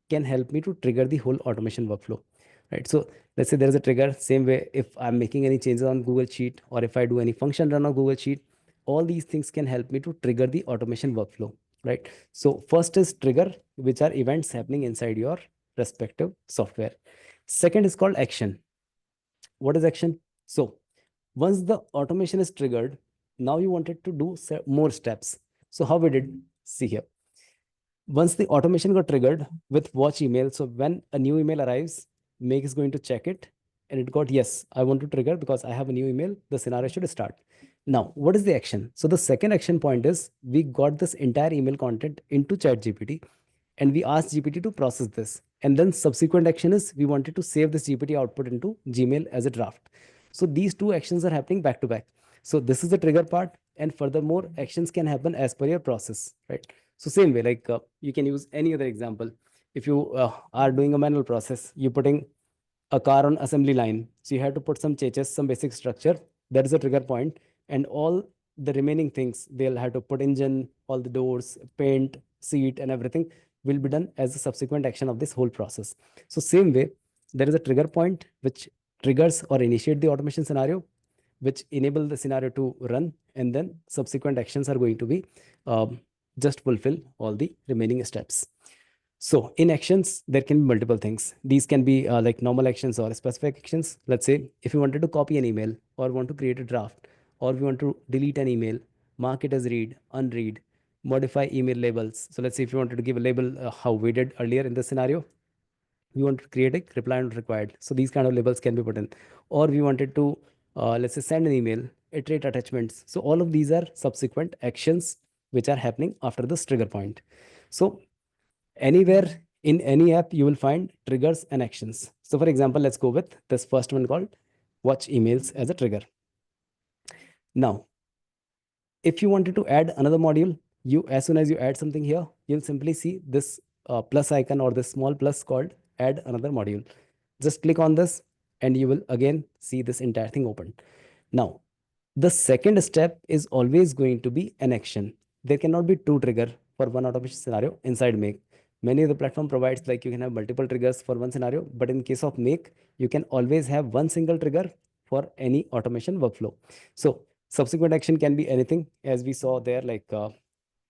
can help me to trigger the whole automation workflow, right? So let's say there is a trigger. Same way, if I'm making any changes on Google Sheet, or if I do any function run on Google Sheet, all these things can help me to trigger the automation workflow, right? So first is trigger, which are events happening inside your respective software. Second is called action. What is action? So once the automation is triggered, now you wanted to do more steps. So how we did, see here. Once the automation got triggered with watch email, so when a new email arrives, Make is going to check it, and it got yes, I want to trigger because I have a new email. The scenario should start. Now, what is the action? So the second action point is we got this entire email content into ChatGPT, and we asked GPT to process this. And then subsequent action is we wanted to save this GPT output into Gmail as a draft. So these two actions are happening back to back. So this is the trigger part, and furthermore, actions can happen as per your process, right? So same way, like you can use any other example. If you are doing a manual process, you're putting a car on assembly line. So you have to put some changes, some basic structure. That is a trigger point. And all the remaining things, they'll have to put engine, all the doors, paint, seat, and everything will be done as a subsequent action of this whole process. So same way, there is a trigger point which triggers or initiate the automation scenario, which enable the scenario to run, and then subsequent actions are going to be um, just fulfill all the remaining steps. So in actions, there can be multiple things. These can be like normal actions or specific actions. Let's say if you wanted to copy an email or want to create a draft, or we want to delete an email, mark it as read, unread, modify email labels. So let's say if you wanted to give a label, how we did earlier in the scenario, we want to create a reply not required. So these kind of labels can be put in. Or we wanted to, let's say, send an email, iterate attachments. So all of these are subsequent actions which are happening after this trigger point. So anywhere in any app, you will find triggers and actions. So for example, let's go with this first one called watch emails as a trigger. Now, if you wanted to add another module, you as soon as you add something here, you'll simply see this plus icon or this small plus called add another module. Just click on this, and you will again see this entire thing open. Now, the second step is always going to be an action. There cannot be two trigger for one automation scenario inside Make. Many of the platform provides like you can have multiple triggers for one scenario, but in case of Make, you can always have one single trigger for any automation workflow. So subsequent action can be anything, as we saw there, like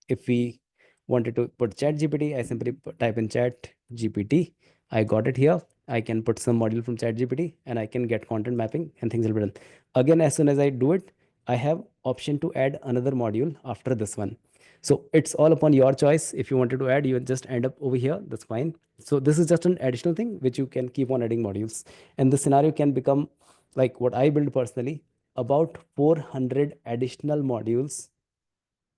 if we wanted to put chat GPT, I simply type in chat GPT. I got it here. I can put some module from chat GPT, and I can get content mapping, and things will be done. Again, as soon as I do it, I have option to add another module after this one. So it's all upon your choice. If you wanted to add, you just end up over here. That's fine. So this is just an additional thing which you can keep on adding modules. And the scenario can become like what I build personally, about 400 additional modules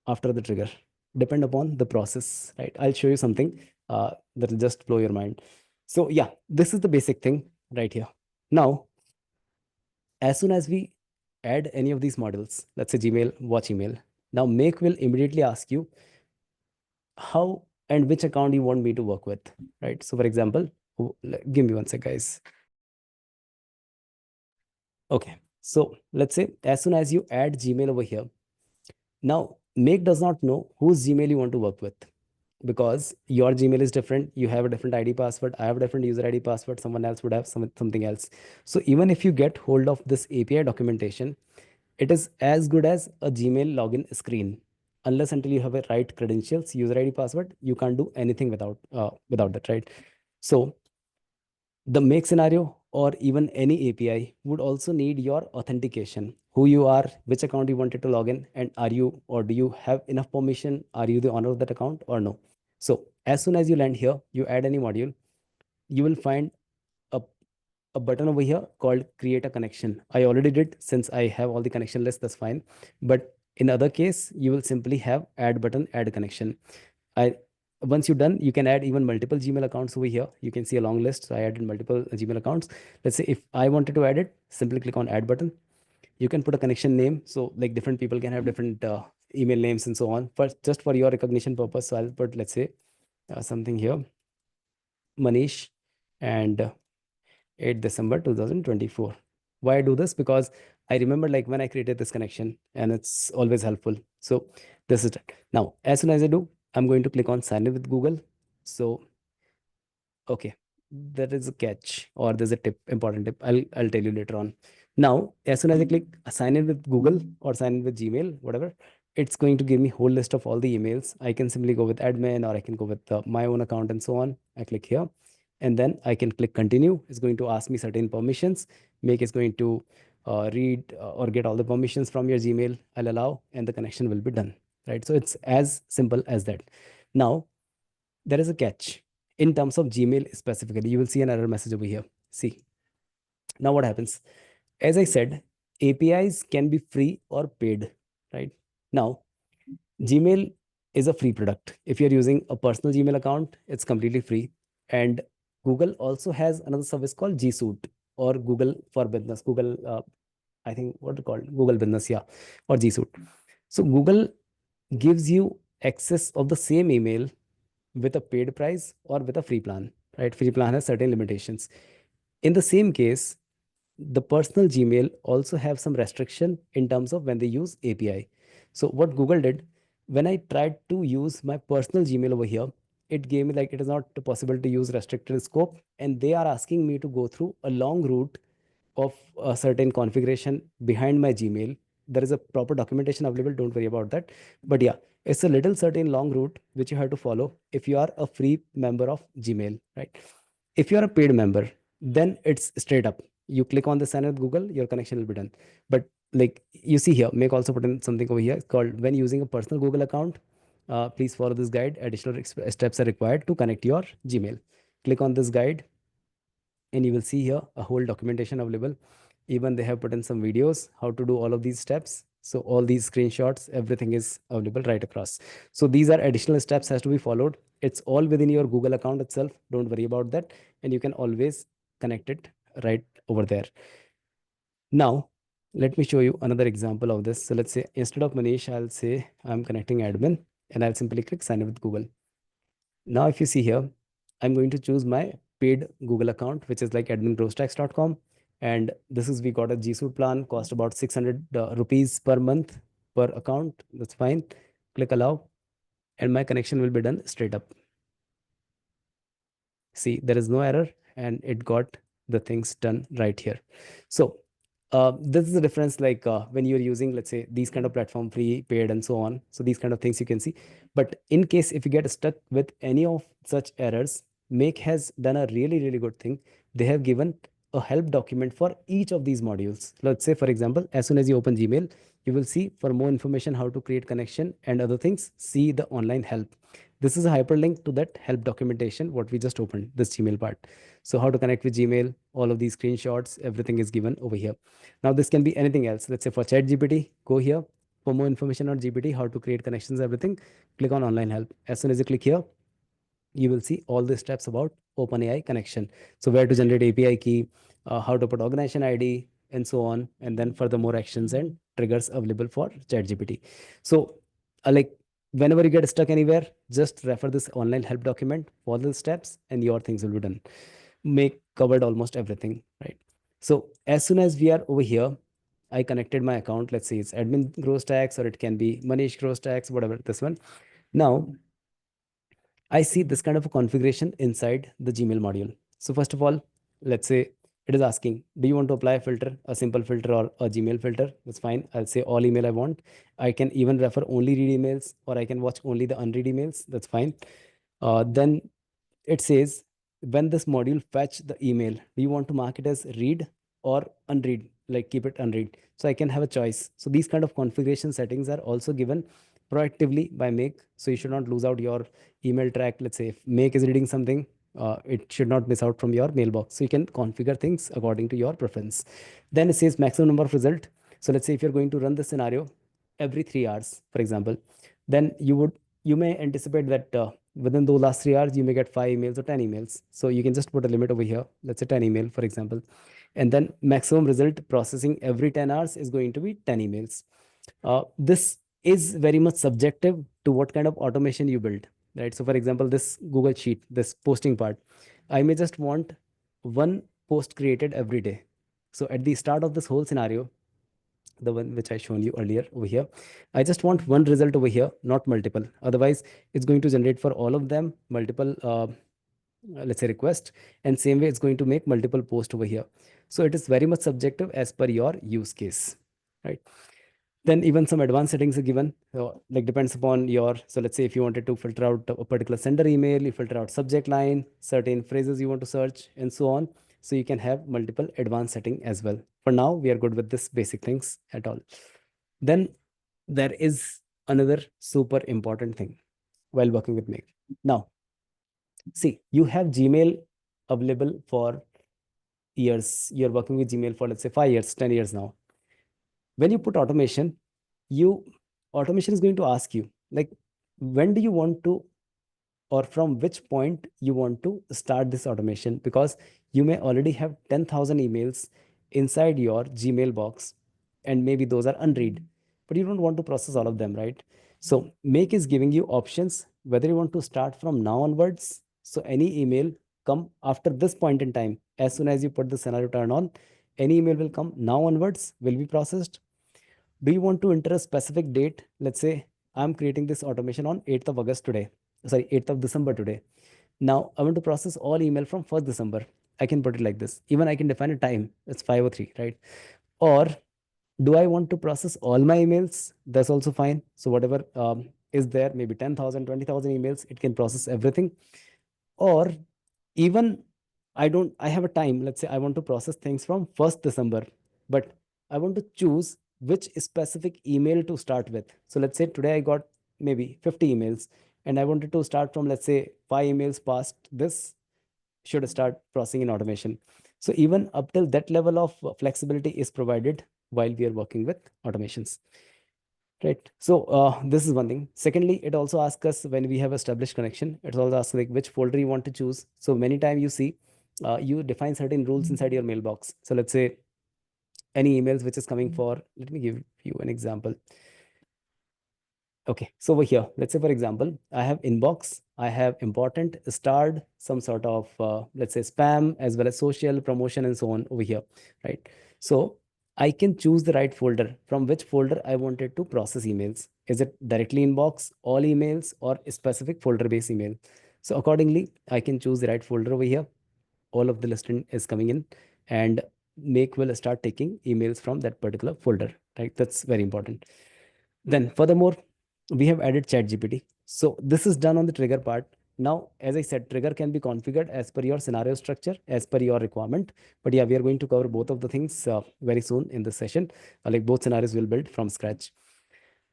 after the trigger, depend upon the process, right? I'll show you something that will just blow your mind. So yeah, this is the basic thing right here. Now, as soon as we add any of these models, let's say Gmail, watch email, now Make will immediately ask you how and which account you want me to work with, right? So, for example, give me one sec, guys. Okay, so let's say as soon as you add Gmail over here, now Make does not know whose Gmail you want to work with, because your Gmail is different. You have a different ID password. I have a different user ID password. Someone else would have something else. So even if you get hold of this API documentation, it is as good as a Gmail login screen. Unless until you have a right credentials, user ID, password, you can't do anything without that, right? So the Make scenario or even any API would also need your authentication, who you are, which account you wanted to log in, and are you or do you have enough permission? Are you the owner of that account or no? So as soon as you land here, you add any module, you will find a, a button over here called create a connection. I already did, since I have all the connection lists, that's fine. But in other case, you will simply have add button, add connection. I Once you're done, you can add even multiple Gmail accounts over here. You can see a long list. So I added multiple Gmail accounts. Let's say if I wanted to add it, simply click on add button. You can put a connection name. So like different people can have different email names and so on. For just for your recognition purpose, so I'll put, let's say, something here, Manish, and 8 December 2024. Why I do this? Because I remember like when I created this connection, and it's always helpful. So this is it. Now, as soon as I do, I'm going to click on sign in with Google. So, okay, there is a catch, or there's a tip, important tip. I'll tell you later on. Now, as soon as I click sign in with Google or sign in with Gmail, whatever, it's going to give me whole list of all the emails. I can simply go with admin, or I can go with my own account and so on. I click here, and then I can click continue. It's going to ask me certain permissions. Make is going to read or get all the permissions from your Gmail. I'll allow, and the connection will be done. Right. So it's as simple as that. Now, there is a catch in terms of Gmail specifically. You will see an error message over here. See, now what happens? As I said, APIs can be free or paid, right? Now, Gmail is a free product. If you're using a personal Gmail account, it's completely free. And Google also has another service called G Suite, or Google for Business. Google, I think what it called, Google Business, yeah, or G Suite. So Google gives you access of the same email with a paid price or with a free plan, right? Free plan has certain limitations. In the same case, the personal Gmail also have some restriction in terms of when they use API. So what Google did, when I tried to use my personal Gmail over here, it gave me like it is not possible to use restricted scope, and they are asking me to go through a long route of a certain configuration behind my Gmail. There is a proper documentation available, don't worry about that. But yeah, it's a little certain long route which you have to follow if you are a free member of Gmail, right? If you are a paid member, then it's straight up. You click on the sign with Google, your connection will be done. But like you see here, Make also put in something over here called when using a personal Google account, please follow this guide. Additional steps are required to connect your Gmail. Click on this guide, and you will see here a whole documentation available. Even they have put in some videos how to do all of these steps. So all these screenshots, everything is available right across. So these are additional steps has to be followed. It's all within your Google account itself, don't worry about that, and you can always connect it right over there. Now let me show you another example of this. So let's say instead of Manish, I'll say I'm connecting admin, and I'll simply click sign up with Google. Now, if you see here, I'm going to choose my paid Google account, which is like admingrowstacks.com. And this is, we got a G Suite plan, cost about 600 rupees per month per account. That's fine. Click allow, and my connection will be done straight up. See, there is no error, and it got the things done right here. So this is the difference, like when you're using, let's say, these kind of platform, free, paid, and so on. So these kind of things you can see. But in case if you get stuck with any of such errors, Make has done a really, really good thing. They have given a help document for each of these modules. Let's say, for example, as soon as you open Gmail, you will see for more information how to create connection and other things, see the online help. This is a hyperlink to that help documentation, what we just opened, this Gmail part. So how to connect with Gmail, all of these screenshots, everything is given over here. Now this can be anything else. Let's say for ChatGPT, go here. For more information on GPT, how to create connections, everything, click on online help. As soon as you click here, you will see all the steps about OpenAI connection. So where to generate API key, how to put organization ID, and so on, and then further more actions and triggers available for ChatGPT. So, like whenever you get stuck anywhere, just refer this online help document, follow the steps, and your things will be done. Make covered almost everything, right? So as soon as we are over here, I connected my account. Let's say it's admin gross tax, or it can be Manish gross tax, whatever this one. Now I see this kind of a configuration inside the Gmail module. So first of all, let's say it is asking, do you want to apply a filter, a simple filter or a Gmail filter? That's fine. I'll say all email I want. I can even refer only read emails, or I can watch only the unread emails. That's fine. Then it says, when this module fetch the email, do you want to mark it as read or unread, like keep it unread? So I can have a choice. So these kind of configuration settings are also given proactively by Make. So you should not lose out your email track. Let's say if Make is reading something, it should not miss out from your mailbox. So you can configure things according to your preference. Then it says maximum number of result. So let's say if you're going to run the scenario every 3 hours, for example, then you may anticipate that within those last 3 hours you may get 5 emails or 10 emails. So you can just put a limit over here. Let's say 10 email, for example, and then maximum result processing every 10 hours is going to be 10 emails. This is very much subjective to what kind of automation you build, right? So for example, this Google Sheet, this posting part, I may just want one post created every day. So at the start of this whole scenario, the one which I shown you earlier over here, I just want one result over here, not multiple. Otherwise, it's going to generate for all of them multiple, let's say, request, and same way it's going to make multiple posts over here. So it is very much subjective as per your use case, right? Then even some advanced settings are given, like depends upon your. So let's say if you wanted to filter out a particular sender email, you filter out subject line, certain phrases you want to search, and so on. So you can have multiple advanced setting as well. For now we are good with this basic things at all. Then there is another super important thing while working with Make. Now see, you have Gmail available for years. You're working with Gmail for, let's say, 5 years, 10 years now. When you put automation, you automation is going to ask you, like, when do you want to, or from which point you want to start this automation, because you may already have 10,000 emails inside your Gmail box, and maybe those are unread, but you don't want to process all of them, right? So Make is giving you options whether you want to start from now onwards. So any email come after this point in time, as soon as you put the scenario turn on, any email will come now onwards, will be processed. Do you want to enter a specific date? Let's say I'm creating this automation on 8th of August today, sorry, 8th of December today. Now I want to process all email from 1st December. I can put it like this. Even I can define a time, it's 5 or 3, right? Or do I want to process all my emails? That's also fine. So whatever is there, maybe 10,000, 20,000 emails, it can process everything. Or even I have a time. Let's say I want to process things from 1st December, but I want to choose which specific email to start with. So let's say today I got maybe 50 emails, and I wanted to start from, let's say, 5 emails past this should start processing in automation. So even up till that level of flexibility is provided while we are working with automations. Right. So this is one thing. Secondly, it also asks us when we have established connection. It also asks like which folder you want to choose. So many times you see, you define certain rules inside your mailbox. So let's say any emails which is coming for. Let me give you an example. Okay, so over here, let's say for example, I have inbox, I have important, starred, some sort of let's say spam, as well as social promotion and so on over here, right? So I can choose the right folder from which folder I wanted to process emails. Is it directly inbox, all emails, or a specific folder based email? So accordingly, I can choose the right folder over here. All of the listing is coming in, and Make will start taking emails from that particular folder, right? That's very important. Then furthermore, we have added ChatGPT. So this is done on the trigger part. Now, as I said, trigger can be configured as per your scenario structure, as per your requirement. But yeah, we are going to cover both of the things very soon in this session. Like both scenarios will build from scratch.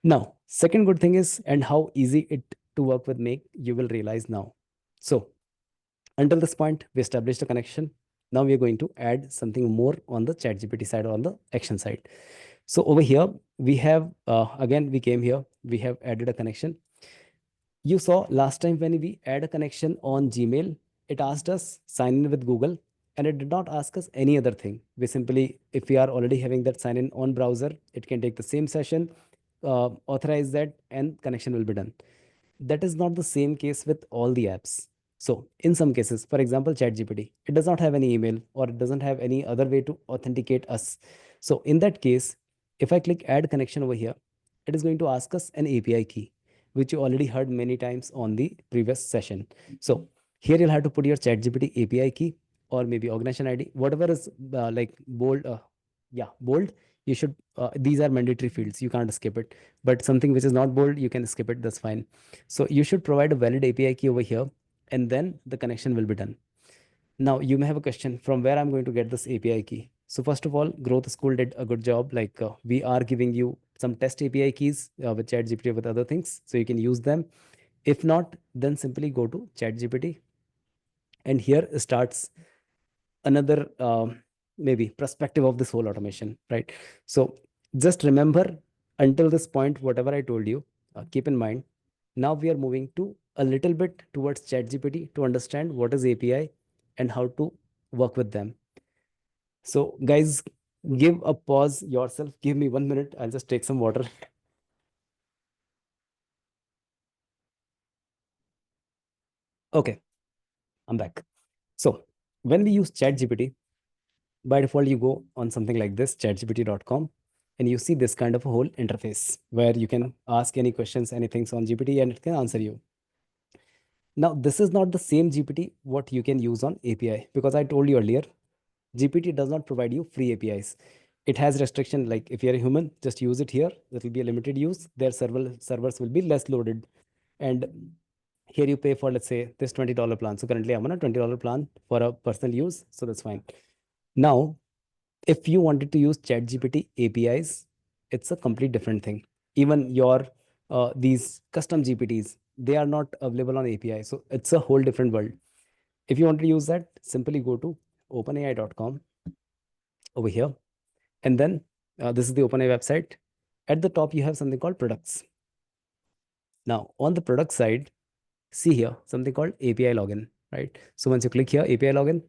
Now, second good thing is, and how easy it to work with Make, you will realize now. So until this point, we established a connection. Now we are going to add something more on the ChatGPT side or on the action side. So over here, we have, again, we came here, we have added a connection. You saw last time when we add a connection on Gmail, it asked us sign in with Google. And it did not ask us any other thing. We simply, if we are already having that sign in on browser, it can take the same session, authorize that, and connection will be done. That is not the same case with all the apps. So in some cases, for example, ChatGPT, it does not have any email or it doesn't have any other way to authenticate us. So in that case, if I click add connection over here, it is going to ask us an API key, which you already heard many times on the previous session. So here you'll have to put your ChatGPT API key or maybe organization ID, whatever is like bold. Yeah, bold. You should. These are mandatory fields. You can't skip it. But something which is not bold, you can skip it. That's fine. So you should provide a valid API key over here, and then the connection will be done. Now you may have a question from where I'm going to get this API key. So first of all, Growth School did a good job. Like we are giving you some test API keys with ChatGPT with other things, so you can use them. If not, then simply go to ChatGPT, and here starts another maybe perspective of this whole automation, right? So just remember until this point, whatever I told you, keep in mind. Now we are moving to a little bit towards ChatGPT to understand what is API and how to work with them. So guys, give a pause yourself. Give me 1 minute. I'll just take some water. Okay, I'm back. So when we use ChatGPT, by default, you go on something like this, chatgpt.com, and you see this kind of a whole interface where you can ask any questions, anything on GPT, and it can answer you. Now, this is not the same GPT what you can use on API because I told you earlier, GPT does not provide you free APIs. It has restriction like if you're a human, just use it here. That will be a limited use. Their servers will be less loaded. And here you pay for, let's say, this $20 plan. So currently I'm on a $20 plan for a personal use. So that's fine. Now, if you wanted to use ChatGPT APIs, it's a complete different thing. Even your these custom GPTs, they are not available on API. So it's a whole different world. If you want to use that, simply go to openai.com over here. And then this is the OpenAI website. At the top, you have something called products. Now, on the product side, see here something called API login, right? So once you click here, API login,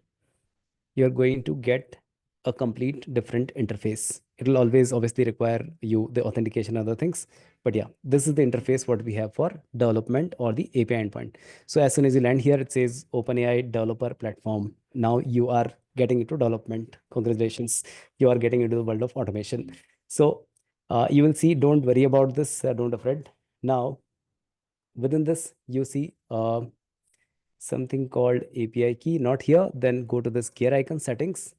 you're going to get a complete different interface. It'll always obviously require you the authentication and other things. But yeah, this is the interface what we have for development or the API endpoint. So as soon as you land here, it says OpenAI developer platform. Now you are getting into development. Congratulations. You are getting into the world of automation. So you will see, don't worry about this. Don't afraid. Now, within this, you see something called API key, not here. Then go to this gear icon settings,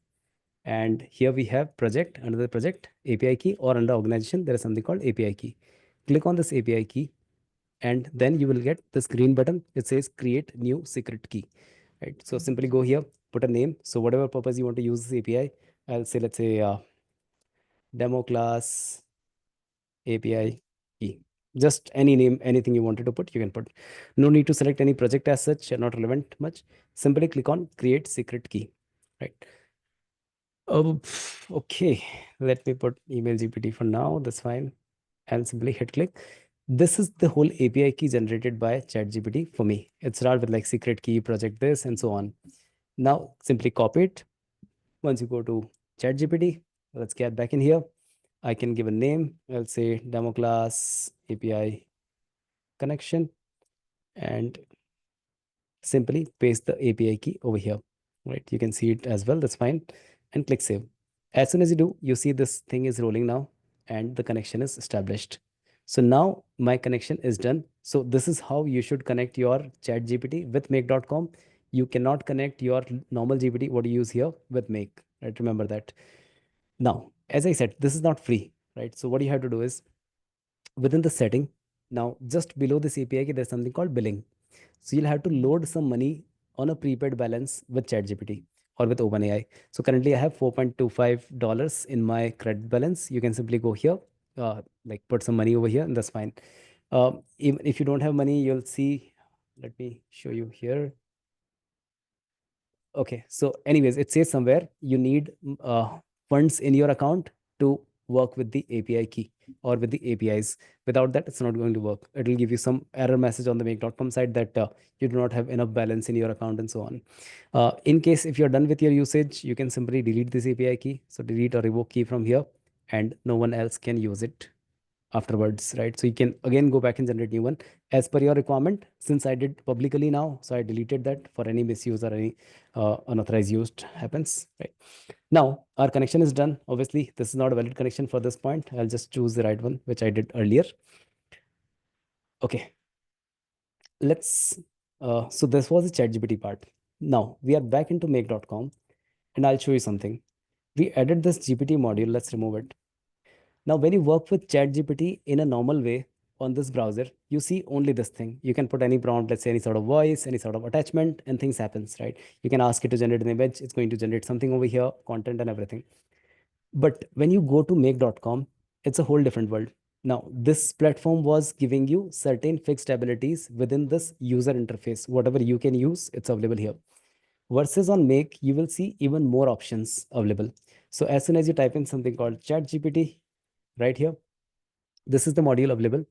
and here we have project, under the project API key, or under organization, there is something called API key. Click on this API key, and then you will get this green button. It says create new secret key, right? So simply go here, put a name. So whatever purpose you want to use this API, I'll say, let's say demo class API key. Just any name, anything you wanted to put, you can put. No need to select any project as such, not relevant much. Simply click on create secret key, right? Oh, okay. Let me put email GPT for now. That's fine. And simply hit click. This is the whole API key generated by ChatGPT for me. It's started with like secret key, project this, and so on. Now simply copy it. Once you go to ChatGPT, let's get back in here. I can give a name. I'll say demo class API connection and simply paste the API key over here. Right? You can see it as well. That's fine. And click save. As soon as you do, you see this thing is rolling now and the connection is established. So now my connection is done. So this is how you should connect your chat GPT with make.com. You cannot connect your normal GPT, what you use here, with make. Right? Remember that. Now, as I said, this is not free, right? So what you have to do is within the setting, now just below this API, there's something called billing. So you'll have to load some money on a prepaid balance with ChatGPT or with OpenAI. So currently I have $4.25 in my credit balance. You can simply go here, like put some money over here, and that's fine. Even if you don't have money, you'll see. Let me show you here. Okay, so anyways, it says somewhere you need funds in your account to work with the API key. or with the APIs. Without that, it's not going to work. It will give you some error message on the make.com side that you do not have enough balance in your account and so on. In case if you're done with your usage, you can simply delete this API key. So delete or revoke key from here, and no one else can use it afterwards, right? So you can again go back and generate new one as per your requirement. Since I did publicly now, so I deleted that for any misuse or any unauthorized used happens, right? Now our connection is done. Obviously, this is not a valid connection for this point. I'll just choose the right one, which I did earlier. Okay, let's. So this was the ChatGPT part. Now we are back into make.com, and I'll show you something. We added this GPT module. Let's remove it. Now, when you work with ChatGPT in a normal way on this browser, you see only this thing. You can put any prompt, let's say any sort of voice, any sort of attachment, and things happens, right? You can ask it to generate an image. It's going to generate something over here, content and everything. But when you go to make.com, it's a whole different world. Now, this platform was giving you certain fixed abilities within this user interface. Whatever you can use, it's available here. Versus on Make, you will see even more options available. So as soon as you type in something called ChatGPT right here, this is the module available,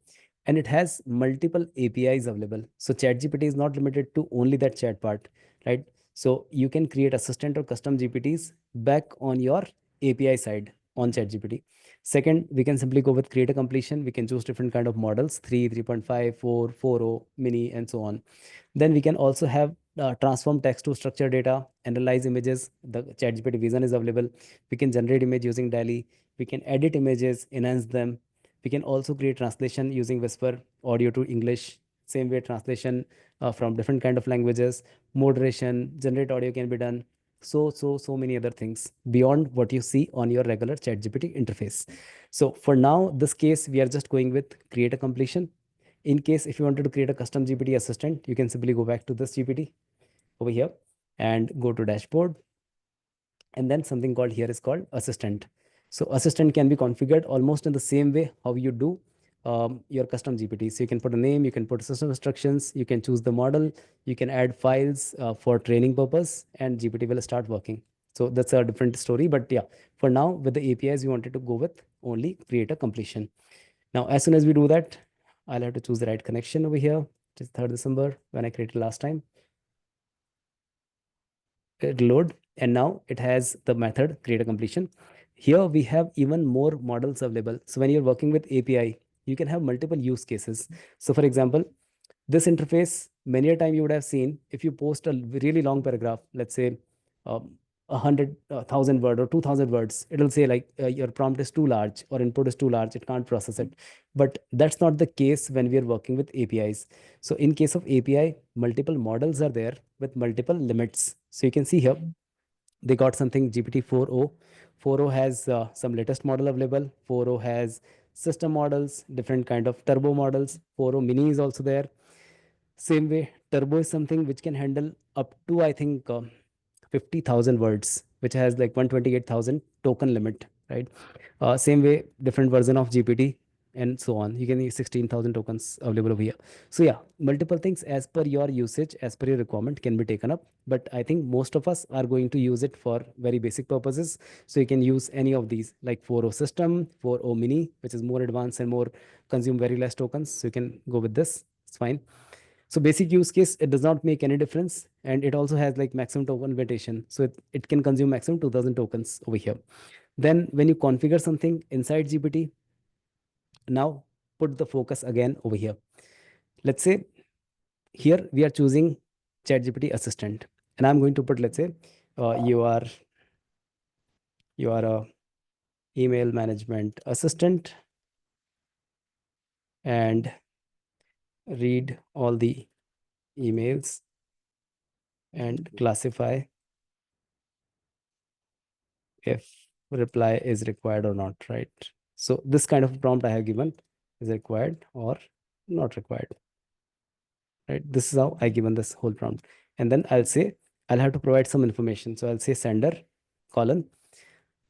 and it has multiple APIs available. So ChatGPT is not limited to only that chat part, right? So you can create assistant or custom GPTs back on your API side on ChatGPT. Second, we can simply go with create a completion. We can choose different kind of models, 3, 3.5, 4, 4.0, mini, and so on. Then we can also have transform text to structure data, analyze images. The ChatGPT Vision is available. We can generate image using DALL-E. We can edit images, enhance them. We can also create translation using Whisper, audio to English. Same way, translation from different kind of languages. Moderation, generate audio can be done. So many other things beyond what you see on your regular ChatGPT interface. So for now, this case, we are just going with create a completion. In case if you wanted to create a custom GPT assistant, you can simply go back to this GPT over here and go to dashboard, and then something called here is called assistant. So assistant can be configured almost in the same way how you do your custom GPT. So you can put a name, you can put system instructions, you can choose the model, you can add files for training purpose, and GPT will start working. So that's a different story, but yeah, for now with the APIs, we wanted to go with only create a completion. Now, as soon as we do that, I'll have to choose the right connection over here. It is 3rd December when I created last time. Load, and now it has the method create a completion. Here we have even more models available. So when you're working with API, you can have multiple use cases. So for example, this interface, many a time you would have seen, if you post a really long paragraph, let's say um, 100,000 word or 2,000 words, it'll say like your prompt is too large or input is too large, it can't process it. But that's not the case when we are working with APIs. So in case of API, multiple models are there with multiple limits. So you can see here, they got something GPT 4.0. 4.0 has some latest model available. 4.0 has system models, different kind of turbo models. 4.0 mini is also there. Same way, turbo is something which can handle up to, I think, 50,000 words, which has like 128,000 token limit, right? Same way, different version of GPT and so on. You can use 16,000 tokens available over here. So yeah, multiple things as per your usage, as per your requirement can be taken up. But I think most of us are going to use it for very basic purposes. So you can use any of these like 4.0 system, 4.0 mini, which is more advanced and more consume very less tokens. So you can go with this. It's fine. So basic use case, it does not make any difference. And it also has like maximum token limitation. So it can consume maximum 2000 tokens over here. Then when you configure something inside GPT, now put the focus again over here. Let's say here we are choosing ChatGPT assistant. And I'm going to put, let's say, you are a email management assistant and read all the emails and classify if reply is required or not, right? So this kind of prompt I have given is required or not required, right? This is how I given this whole prompt. And then I'll say, I'll have to provide some information. So I'll say sender colon.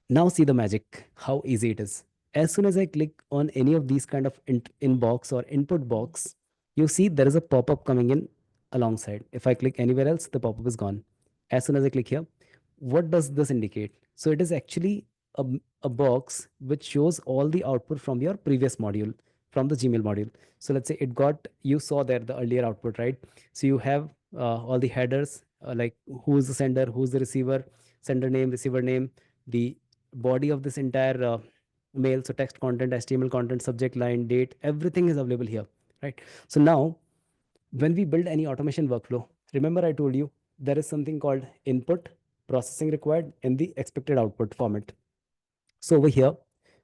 Now see the magic, how easy it is. As soon as I click on any of these kind of inbox or input box, you see there is a pop-up coming in alongside. If I click anywhere else, the pop-up is gone. As soon as I click here, what does this indicate? So it is actually a box which shows all the output from your previous module, from the Gmail module. So let's say it got, you saw there the earlier output, right? So you have all the headers, like who's the sender, who's the receiver, sender name, receiver name, the body of this entire mail. So text content, HTML content, subject line, date, everything is available here, right? So now when we build any automation workflow, remember I told you there is something called input, processing required, and the expected output format. So over here,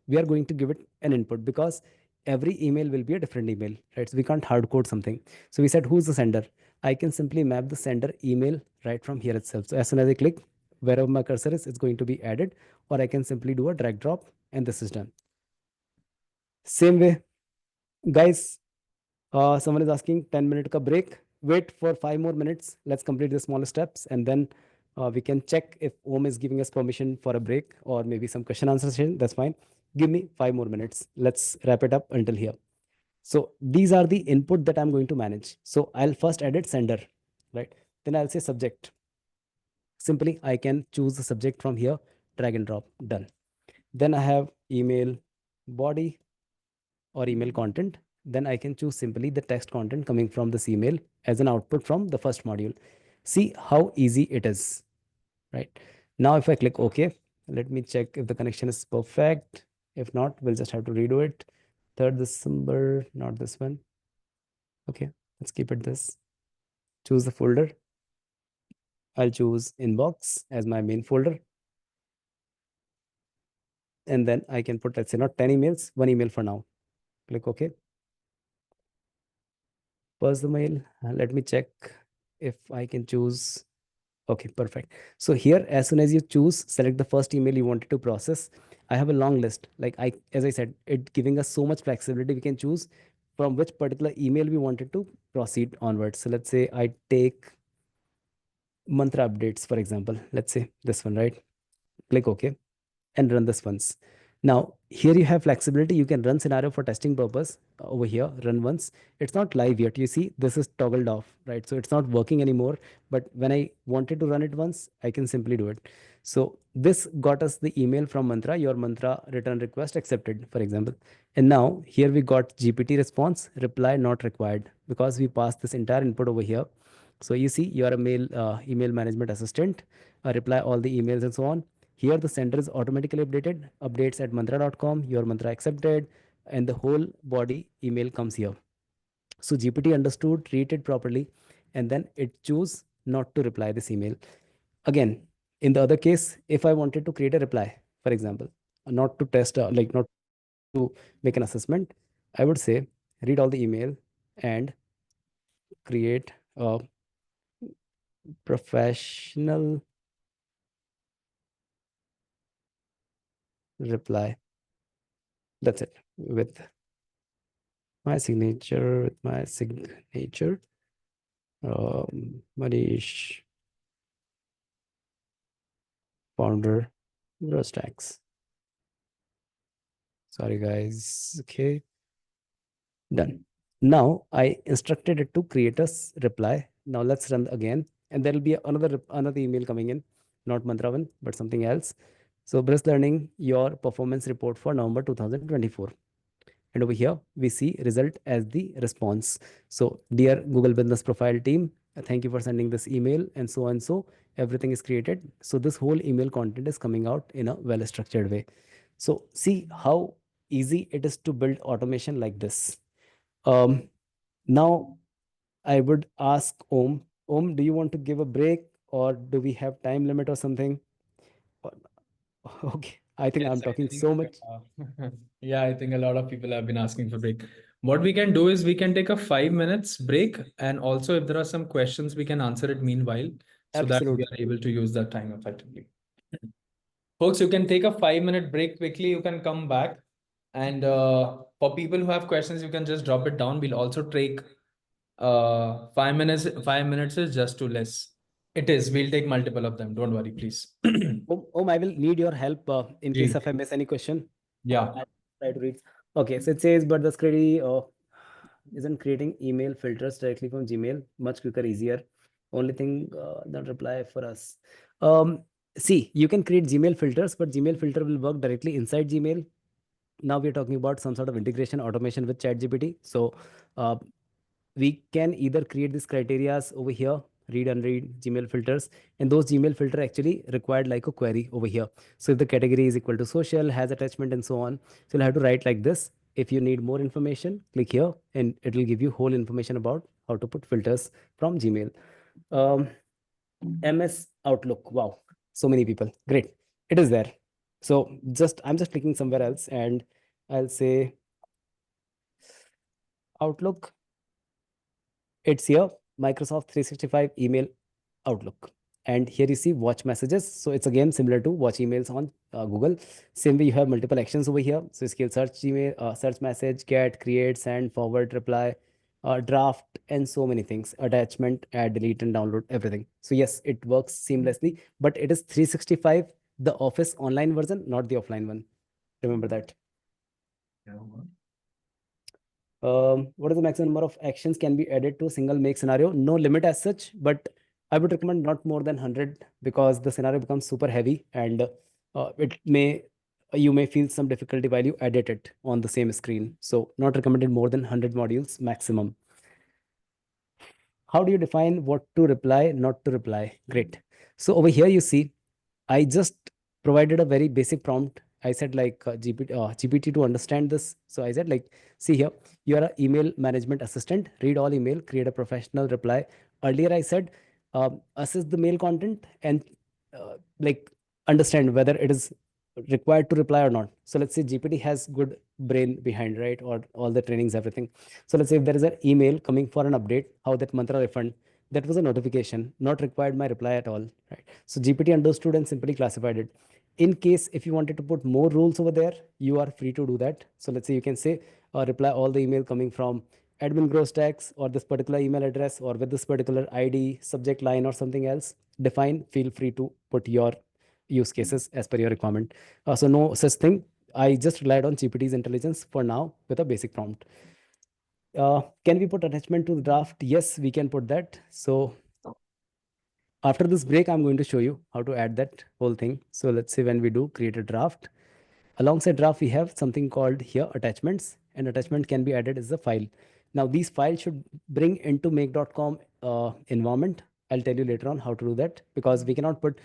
we are going to give it an input because every email will be a different email, right? So we can't hard code something. So we said, who's the sender? I can simply map the sender email right from here itself. So as soon as I click, wherever my cursor is, it's going to be added, or I can simply do a drag drop, and this is done. Same way, guys, someone is asking 10-minute ka break. Wait for 5 more minutes. Let's complete the smaller steps, and then we can check if Om is giving us permission for a break or maybe some question answer session. That's fine. Give me 5 more minutes. Let's wrap it up until here. So these are the input that I'm going to manage. So I'll first edit sender, right? Then I'll say subject. Simply, I can choose the subject from here, drag and drop, done. Then I have email body or email content. Then I can choose simply the text content coming from this email as an output from the first module. See how easy it is, right? Now, if I click OK, let me check if the connection is perfect. If not, we'll just have to redo it. 3rd December, not this one. Okay, let's keep it this. Choose the folder. I'll choose inbox as my main folder. And then I can put, let's say, not 10 emails, 1 email for now. Click OK. Pause the mail. Let me check if I can choose. Okay, perfect. So here, as soon as you choose, select the first email you wanted to process. I have a long list. Like as I said, it giving us so much flexibility. We can choose from which particular email we wanted to proceed onwards. So let's say I take mantra updates, for example. Let's say this one, right? Click OK and run this once. Now, here you have flexibility. You can run scenario for testing purpose over here, run once. It's not live yet. You see, this is toggled off, right? So it's not working anymore. But when I wanted to run it once, I can simply do it. So this got us the email from Mantra, your Mantra return request accepted, for example. And now here we got GPT response, reply not required, because we passed this entire input over here. So you see, you're a email management assistant, reply all the emails and so on. Here the sender is automatically updated, updates at mantra.com, your mantra accepted, and the whole body email comes here. So GPT understood, treated properly, and then it choose not to reply this email. Again, in the other case, if I wanted to create a reply, for example, not to test, like not to make an assessment, I would say read all the email and create a professional reply. That's it. With my signature, Manish, founder, Rostax. Sorry, guys. Okay, done. Now I instructed it to create a reply. Now let's run again, and there will be another email coming in, not mantra one, but something else. So, Breast Learning, your performance report for November 2024. And over here, we see result as the response. So, dear Google Business Profile team, thank you for sending this email and so on. So, everything is created. So, this whole email content is coming out in a well structured way. So, see how easy it is to build automation like this. Um, Now, I would ask Om, Om, do you want to give a break or do we have time limit or something? Or- Okay, I think I'm Yes, talking I so think much. yeah, I think a lot of people have been asking for break. What we can do is we can take a 5 minutes break, and also if there are some questions, we can answer it meanwhile, so that we Absolutely. are able to use that time effectively. Folks, you can take a 5 minute break quickly. You can come back, and for people who have questions, you can just drop it down. We'll also take 5 minutes. 5 minutes is just too less. It is. We'll take multiple of them. Don't worry, please. I will need your help in case Please. if I miss any question. Yeah. I'll try to read. Okay, so it says, but the Scredy isn't creating email filters directly from Gmail much quicker, easier. Only thing, not reply for us. See, you can create Gmail filters, but Gmail filter will work directly inside Gmail. Now we're talking about some sort of integration automation with ChatGPT. So uh, we can either create these criterias over here, read unread Gmail filters, and those Gmail filter actually required like a query over here. So if the category is equal to social, has attachment, and so on, so you'll have to write like this. If you need more information, click here, and it will give you whole information about how to put filters from Gmail. Um, MS Outlook. Wow, so many people. Great, it is there. So just I'm just clicking somewhere else, and I'll say Outlook. It's here, Microsoft 365 email Outlook. And here you see watch messages. So it's again similar to watch emails on Google. Same way you have multiple actions over here. So skill search Gmail, search message, get, create, send, forward, reply, draft, and so many things. Attachment, add, delete, and download everything. So yes, it works seamlessly, but it is 365, the Office online version, not the offline one. Remember that. What is the maximum number of actions can be added to a single make scenario? No limit as such, but I would recommend not more than 100 because the scenario becomes super heavy and it may you may feel some difficulty while you edit it on the same screen. So not recommended more than 100 modules maximum. How do you define what to reply, not to reply? Great. So over here you see I just provided a very basic prompt. I said like GPT to understand this. So I said like, see here, you are an email management assistant. Read all email, create a professional reply. Earlier I said, assess the mail content and like understand whether it is required to reply or not. So let's say GPT has good brain behind, right? Or all the trainings, everything. So let's say if there is an email coming for an update, how that mantra refund, that was a notification, not required my reply at all, right? So GPT understood and simply classified it. In case if you wanted to put more rules over there, you are free to do that. So let's say you can say reply all the email coming from admin gross tax or this particular email address or with this particular ID, subject line or something else. Define, feel free to put your use cases as per your requirement. So no such thing. I just relied on GPT's intelligence for now with a basic prompt. Can we put attachment to the draft? Yes, we can put that. So after this break, I'm going to show you how to add that whole thing. So let's say when we do create a draft, alongside draft, we have something called here attachments, and attachment can be added as a file. Now these files should bring into make.com environment. I'll tell you later on how to do that because we cannot put,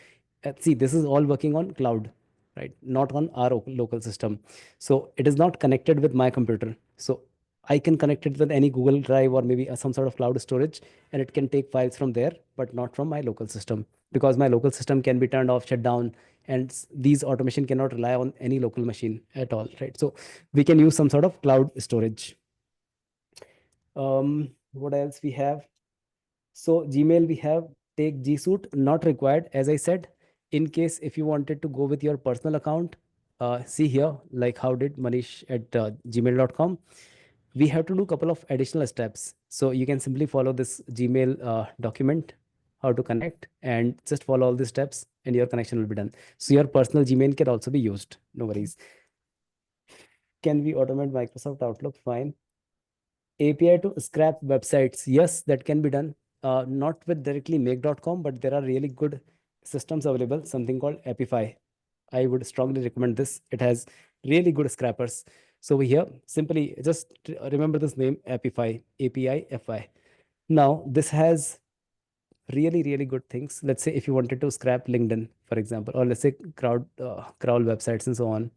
see, this is all working on cloud, right? Not on our local system. So it is not connected with my computer. So I can connect it with any Google Drive or maybe some sort of cloud storage, and it can take files from there, but not from my local system because my local system can be turned off, shut down, and these automation cannot rely on any local machine at all, right? So we can use some sort of cloud storage. What else we have? So Gmail we have take G Suite not required. As I said, in case if you wanted to go with your personal account, see here like how did Manish at gmail.com. We have to do a couple of additional steps. So you can simply follow this Gmail document, how to connect, and just follow all the steps, and your connection will be done. So your personal Gmail can also be used. No worries. Can we automate Microsoft Outlook? Fine. API to scrap websites. Yes, that can be done. Not with directly make.com, but there are really good systems available, something called Epify. I would strongly recommend this. It has really good scrappers. So over here, simply just remember this name, Epify, API, FI. Now, this has really, really good things. Let's say if you wanted to scrap LinkedIn, for example, or let's say crawl websites and so on.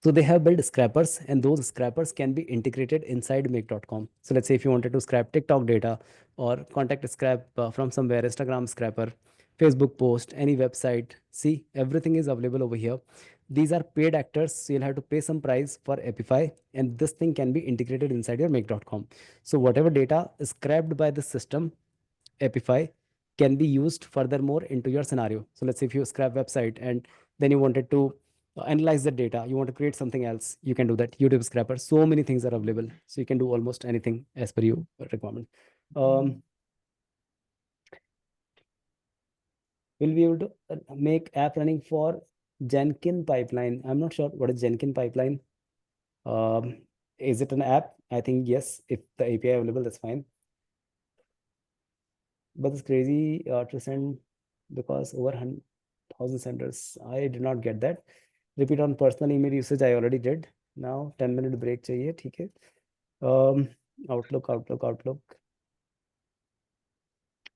So they have built scrappers, and those scrappers can be integrated inside make.com. So let's say if you wanted to scrap TikTok data or contact scrap from somewhere, Instagram scrapper, Facebook post, any website, see, everything is available over here. These are paid actors, so you'll have to pay some price for Epify, and this thing can be integrated inside your make.com. So whatever data is scrapped by the system, Epify, can be used furthermore into your scenario. So let's say if you scrap website and then you wanted to analyze the data, you want to create something else, you can do that. YouTube scrapper, so many things are available. So you can do almost anything as per your requirement. Um, will be able to make app running for Jenkins pipeline. I'm not sure what is Jenkins pipeline. Um, is it an app? I think yes. If the API available, that's fine. But it's crazy to send because over 1000 senders. I did not get that. Repeat on personal email usage. I already did. Now 10-minute break चाहिए, ठीक है. Um, Outlook.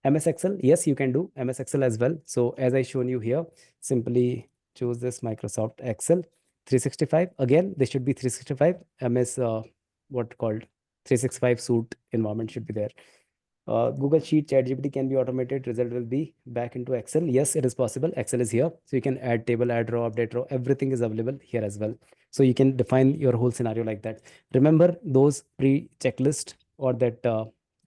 MS Excel, yes, you can do MS Excel as well. So as I shown you here, simply choose this Microsoft Excel 365. Again, this should be 365 MS, what called 365 suite environment should be there. Google Sheet, ChatGPT can be automated. Result will be back into Excel. Yes, it is possible. Excel is here. So you can add table, add row, update row. Everything is available here as well. So you can define your whole scenario like that. Remember those pre-checklist or that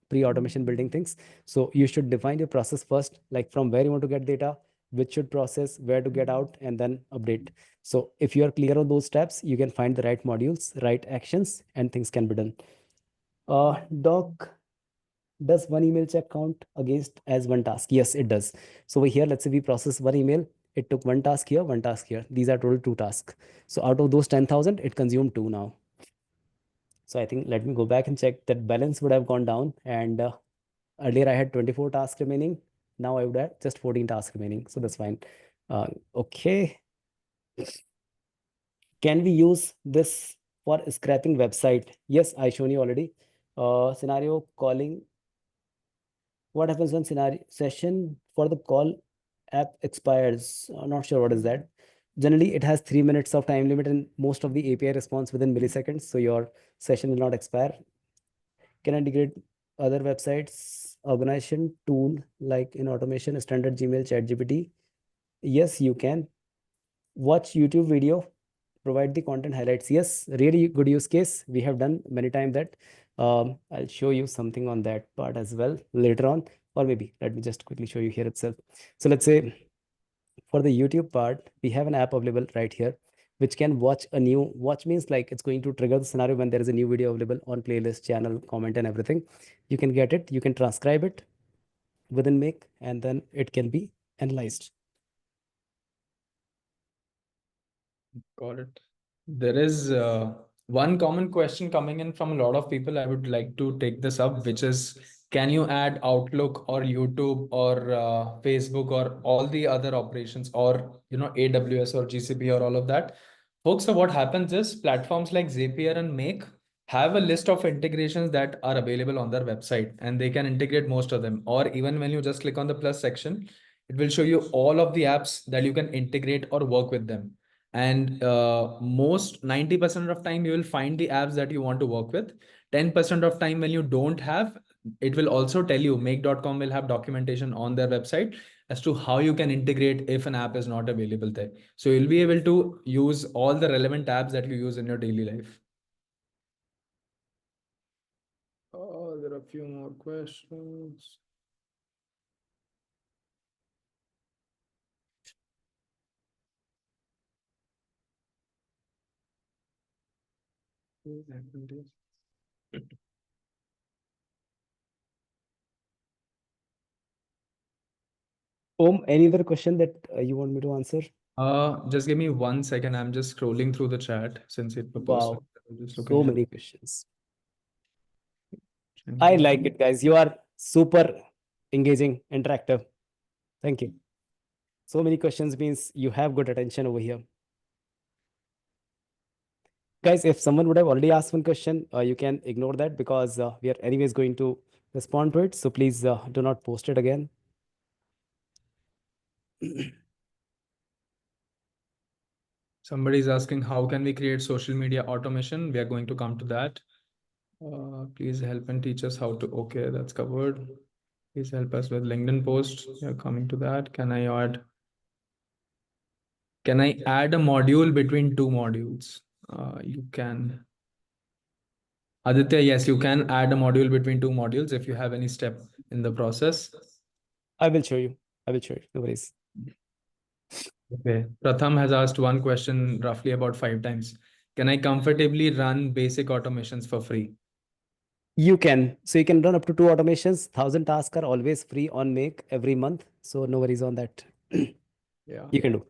pre-automation building things. So you should define your process first, like from where you want to get data, which should process, where to get out, and then update. So if you are clear on those steps, you can find the right modules, right actions, and things can be done. Doc, does one email check count against as one task? Yes, it does. So over here, let's say we process one email. It took one task here, one task here. These are total two tasks. So out of those 10,000, it consumed two now. So I think let me go back and check that balance would have gone down. And earlier I had 24 tasks remaining. Now I would have just 14 tasks remaining. So that's fine. Okay. Can we use this for scrapping website? Yes, I shown you already. Scenario calling. What happens when scenario session for the call app expires? Not sure what is that. Generally, it has 3 minutes of time limit, and most of the API response within milliseconds. So your session will not expire. Can I integrate other websites organization tool like in automation, standard Gmail, ChatGPT? Yes, you can. Watch YouTube video, provide the content highlights. Yes, really good use case. We have done many times that. I'll show you something on that part as well later on, or maybe let me just quickly show you here itself. So let's say for the YouTube part, we have an app available right here, which can watch means like it's going to trigger the scenario when there is a new video available on playlist, channel, comment, and everything. You can get it, you can transcribe it within Make, and then it can be analyzed. Got it. There is one common question coming in from a lot of people. I would like to take this up, which is, can you add Outlook or YouTube or Facebook or all the other operations or AWS or GCP or all of that? Folks, so what happens is platforms like Zapier and Make have a list of integrations that are available on their website, and they can integrate most of them. Or even when you just click on the plus section, it will show you all of the apps that you can integrate or work with them. And most 90% of time you will find the apps that you want to work with. 10% of time when you don't have, it will also tell you, make.com will have documentation on their website as to how you can integrate if an app is not available there. So you'll be able to use all the relevant apps that you use in your daily life. Oh, there are a few more questions. Any other question that you want me to answer? Just give me 1 second. I'm just scrolling through the chat since it's a person. Wow, Just so looking at. many questions. I like it, guys. You are super engaging, interactive. Thank you. So many questions means you have good attention over here. Guys, if someone would have already asked one question, you can ignore that because we are anyways going to respond to it. So please do not post it again. Somebody's asking, how can we create social media automation? We are going to come to that. Please help and teach us how to. Okay, that's covered. Please help us with LinkedIn posts. We are coming to that. Can I add a module between two modules? You can. Aditya, yes, you can add a module between two modules if you have any step in the process. I will show you. I will show you. No worries. Okay. Pratham has asked one question roughly about 5 times. Can I comfortably run basic automations for free? You can. So you can run up to 2 automations. 1,000 tasks are always free on Make every month. So no worries on that. Yeah. You can do.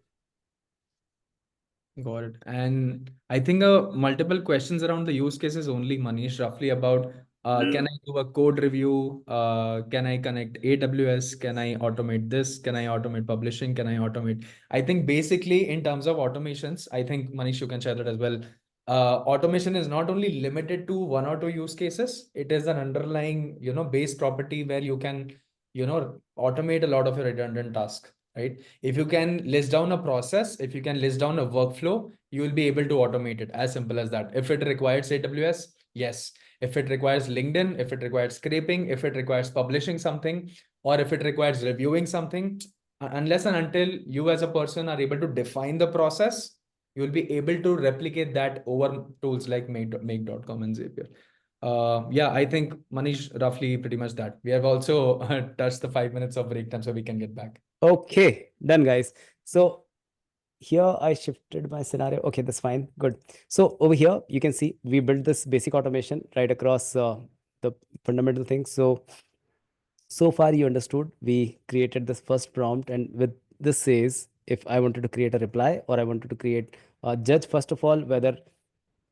Got it. And I think multiple questions around the use cases only, Manish, roughly about Can I do a code review? Can I connect AWS? Can I automate this? Can I automate publishing? Can I automate? I think basically in terms of automations, I think Manish, you can share that as well. Automation is not only limited to one or two use cases. It is an underlying, base property where you can, automate a lot of your redundant tasks, right? If you can list down a process, if you can list down a workflow, you will be able to automate it. As simple as that. If it requires AWS, yes. If it requires LinkedIn, if it requires scraping, if it requires publishing something, or if it requires reviewing something, unless and until you as a person are able to define the process, you will be able to replicate that over tools like make.com and Zapier. Yeah, I think Manish, roughly pretty much that. We have also touched the 5 minutes of break time, so we can get back. Okay, done, guys. So here I shifted my scenario. Okay, that's fine. Good. So over here, you can see we built this basic automation right across the fundamental things. So far you understood, we created this first prompt, and with this says if I wanted to create a reply or I wanted to create judge first of all whether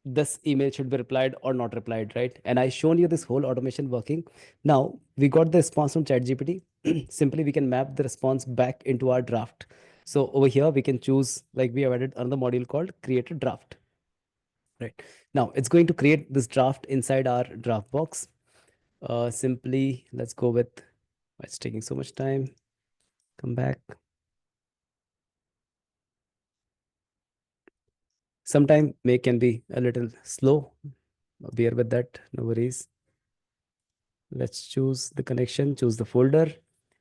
this email should be replied or not replied, right? And I shown you this whole automation working. Now we got the response from ChatGPT. Simply we can map the response back into our draft. So over here we can choose, like we have added another module called create a draft, right? Now it's going to create this draft inside our draft box. Simply let's go with, it's taking so much time. Come back. Sometime make can be a little slow. Bear with that, no worries. Let's choose the connection, choose the folder,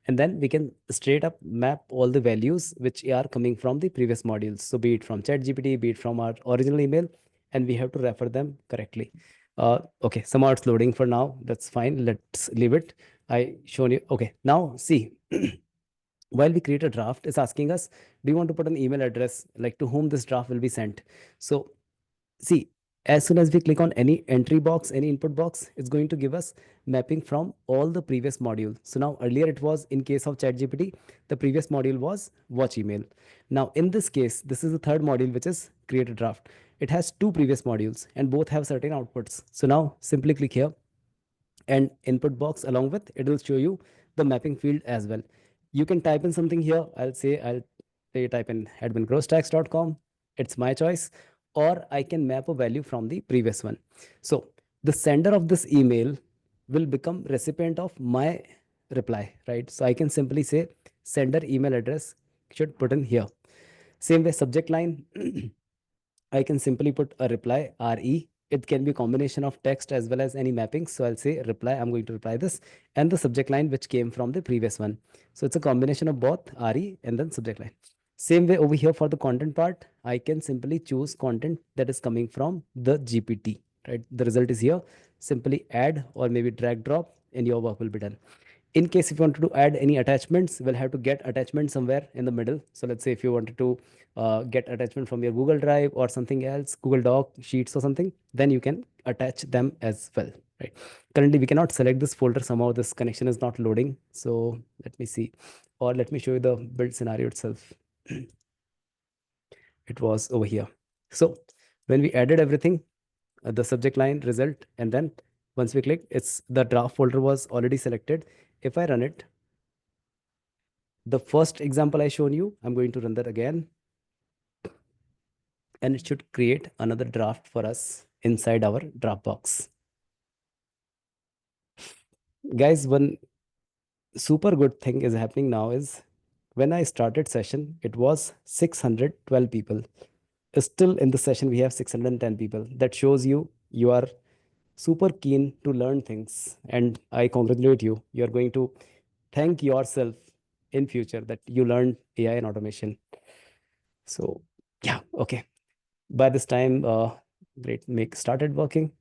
and then we can straight up map all the values which are coming from the previous modules. So be it from ChatGPT, be it from our original email, and we have to refer them correctly. Okay, somehow it's loading for now. That's fine. Let's leave it. I shown you. Okay, now see. While we create a draft, it's asking us, do you want to put an email address, like to whom this draft will be sent? So see, as soon as we click on any entry box, any input box, it's going to give us mapping from all the previous module. So now earlier it was, in case of ChatGPT, the previous module was watch email. Now in this case, this is the third module, which is create a draft. It has two previous modules and both have certain outputs. So now simply click here, and input box along with it will show you the mapping field as well. You can type in something here. I'll say type in admingrowstacks.com. It's my choice, or I can map a value from the previous one. So the sender of this email will become recipient of my reply, right? So I can simply say sender email address should put in here. Same way, subject line. I can simply put a reply, RE. It can be a combination of text as well as any mapping. So I'll say reply, I'm going to reply this, and the subject line which came from the previous one. So it's a combination of both RE and then subject line. Same way over here for the content part, I can simply choose content that is coming from the GPT, right? The result is here. Simply add or maybe drag drop and your work will be done. In case if you wanted to add any attachments, we'll have to get attachment somewhere in the middle. So let's say if you wanted to get attachment from your Google Drive or something else, Google Doc, Sheets or something, then you can attach them as well, right? Currently, we cannot select this folder. Somehow this connection is not loading. So let me see, or let me show you the build scenario itself. It was over here. So when we added everything, the subject line result, and then once we click, it's the draft folder was already selected. If I run it, the first example I shown you, I'm going to run that again, and it should create another draft for us inside our Dropbox. Guys, one super good thing is happening now is when I started session, it was 612 people. Still in the session, we have 610 people. That shows you you are super keen to learn things, and I congratulate you. You're going to thank yourself in future that you learned AI and automation. So yeah, okay. By this time, great make started working.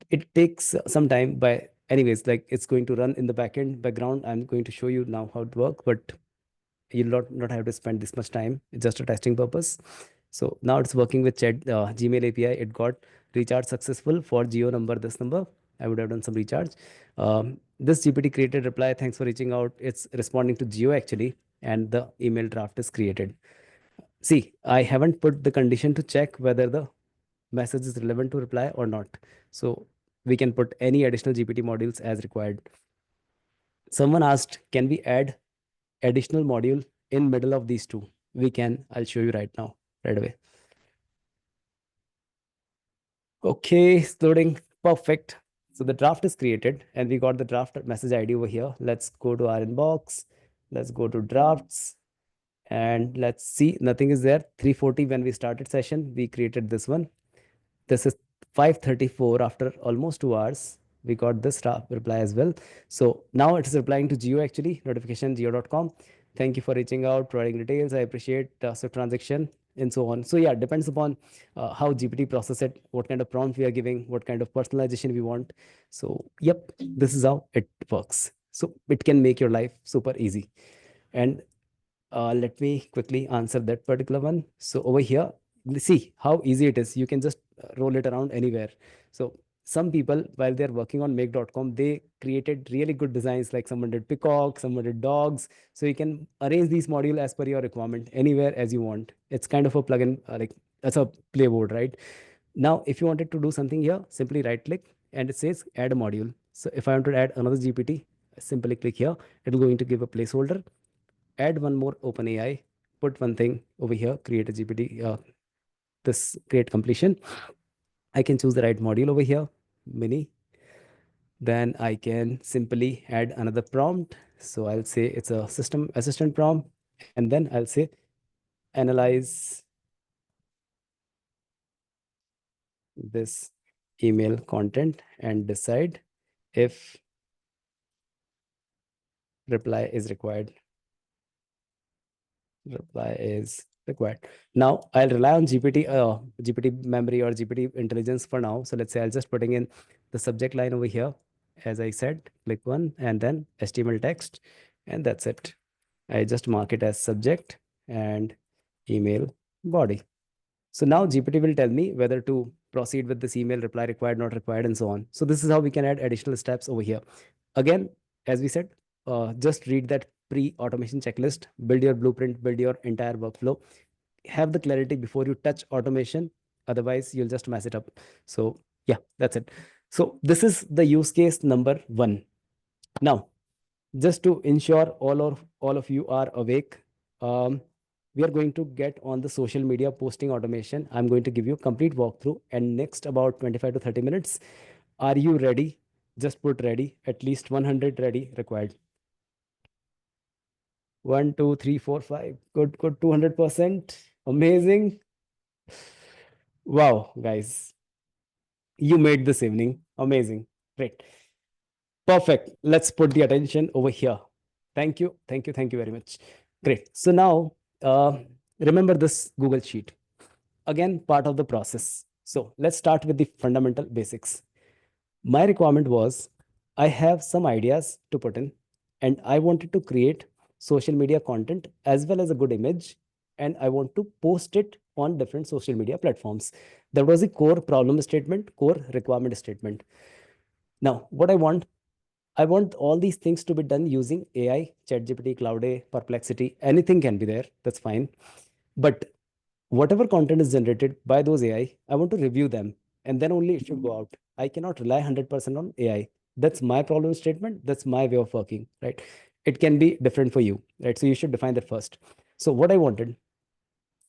it it takes some time, but anyways, like it's going to run in the background. I'm going to show you now how it work, but you'll not have to spend this much time. It's just a testing purpose. So now it's working with chat Gmail API. It got recharge successful for geo number, this number. I would have done some recharge. This GPT created reply, thanks for reaching out. It's responding to geo actually, and the email draft is created. See, I haven't put the condition to check whether the message is relevant to reply or not. So we can put any additional GPT modules as required. Someone asked, can we add additional module in middle of these two? We can. I'll show you right now, right away. Okay, it's loading. Perfect. So the draft is created and we got the draft message ID over here. Let's go to our inbox. Let's go to drafts and let's see. Nothing is there. 3:40 when we started session, we created this one. This is 5:34 after almost 2 hours. We got this reply as well. So now it is replying to Geo actually, notification geo.com. Thank you for reaching out, providing details. I appreciate Swift transaction and so on. So yeah, depends upon how GPT process it, what kind of prompt we are giving, what kind of personalization we want. So yep, this is how it works. So it can make your life super easy. And let me quickly answer that particular one. So over here, see how easy it is. You can just roll it around anywhere. So some people, while they're working on make.com, they created really good designs, like someone did peacock, someone did dogs. So you can arrange these module as per your requirement anywhere as you want. It's kind of a plugin, like that's a playboard, right? Now, if you wanted to do something here, simply right click and it says add a module. So if I want to add another GPT, simply click here. It'll going to give a placeholder, add one more OpenAI, put one thing over here, create a GPT, this create completion. I can choose the right module over here, mini. Then I can simply add another prompt. So I'll say it's a system assistant prompt. And then I'll say analyze this email content and decide if reply is required. Reply is required. Now I'll rely on GPT memory or GPT intelligence for now. So let's say I'll just putting in the subject line over here. As I said, click one and then HTML text, and that's it. I just mark it as subject and email body. So now GPT will tell me whether to proceed with this email, reply required, not required, and so on. So this is how we can add additional steps over here. Again, as we said, just read that pre-automation checklist, build your blueprint, build your entire workflow, have the clarity before you touch automation. Otherwise, you'll just mess it up. So yeah, that's it. So this is the use case number one. Now, just to ensure all of you are awake, um, we are going to get on the social media posting automation. I'm going to give you a complete walkthrough and next about 25 to 30 minutes. Are you ready? Just put ready, at least 100 ready required. 1, 2, 3, 4, 5. Good, good, 200%. Amazing. Wow, guys, you made this evening. Amazing. Great. Perfect. Let's put the attention over here. Thank you. Thank you. Thank you very much. Great. So now, uh, remember this Google Sheet. Again, part of the process. So let's start with the fundamental basics. My requirement was I have some ideas to put in, and I wanted to create social media content as well as a good image, and I want to post it on different social media platforms. That was a core problem statement, core requirement statement. Now, what I want all these things to be done using AI, ChatGPT, Cloud A, Perplexity, anything can be there. That's fine. But whatever content is generated by those AI, I want to review them and then only it should go out. I cannot rely 100% on AI. That's my problem statement. That's my way of working, right? It can be different for you, right? So you should define that first. So what I wanted,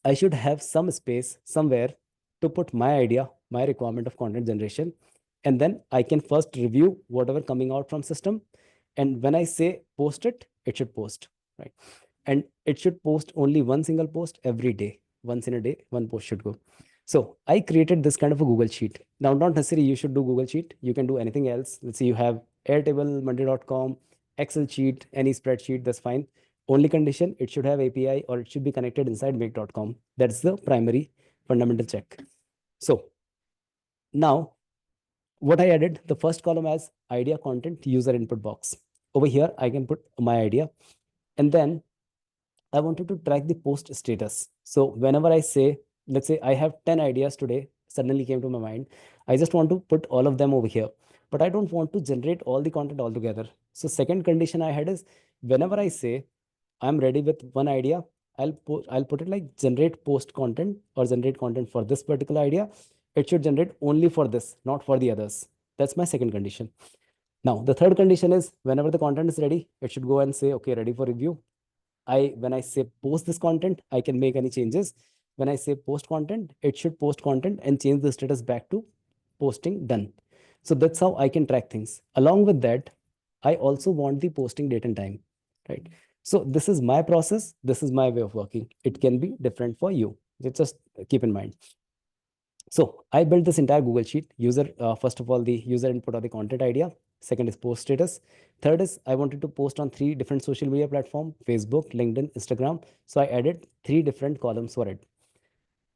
I should have some space somewhere to put my idea, my requirement of content generation, and then I can first review whatever coming out from system. And when I say post it, it should post, right? And it should post only one single post every day. Once in a day, one post should go. So I created this kind of a Google Sheet. Now, not necessarily you should do Google Sheet. You can do anything else. Let's say you have Airtable, Monday.com, Excel sheet, any spreadsheet, that's fine. Only condition, it should have API or it should be connected inside make.com. That's the primary fundamental check. So now what I added, the first column as idea content user input box. Over here, I can put my idea. And then I wanted to track the post status. So whenever I say, let's say I have 10 ideas today, suddenly came to my mind, I just want to put all of them over here. But I don't want to generate all the content altogether. So second condition I had is whenever I say I'm ready with one idea, I'll put it like generate post content or generate content for this particular idea. It should generate only for this, not for the others. That's my second condition. Now, the third condition is whenever the content is ready, it should go and say, okay, ready for review. When I say post this content, I can make any changes. When I say post content, it should post content and change the status back to posting done. So that's how I can track things. Along with that, I also want the posting date and time, right? So this is my process. This is my way of working. It can be different for you. Just keep in mind. So I built this entire Google Sheet. First of all, the user input or the content idea. Second is post status. Third is I wanted to post on three different social media platform: Facebook, LinkedIn, Instagram. So I added three different columns for it.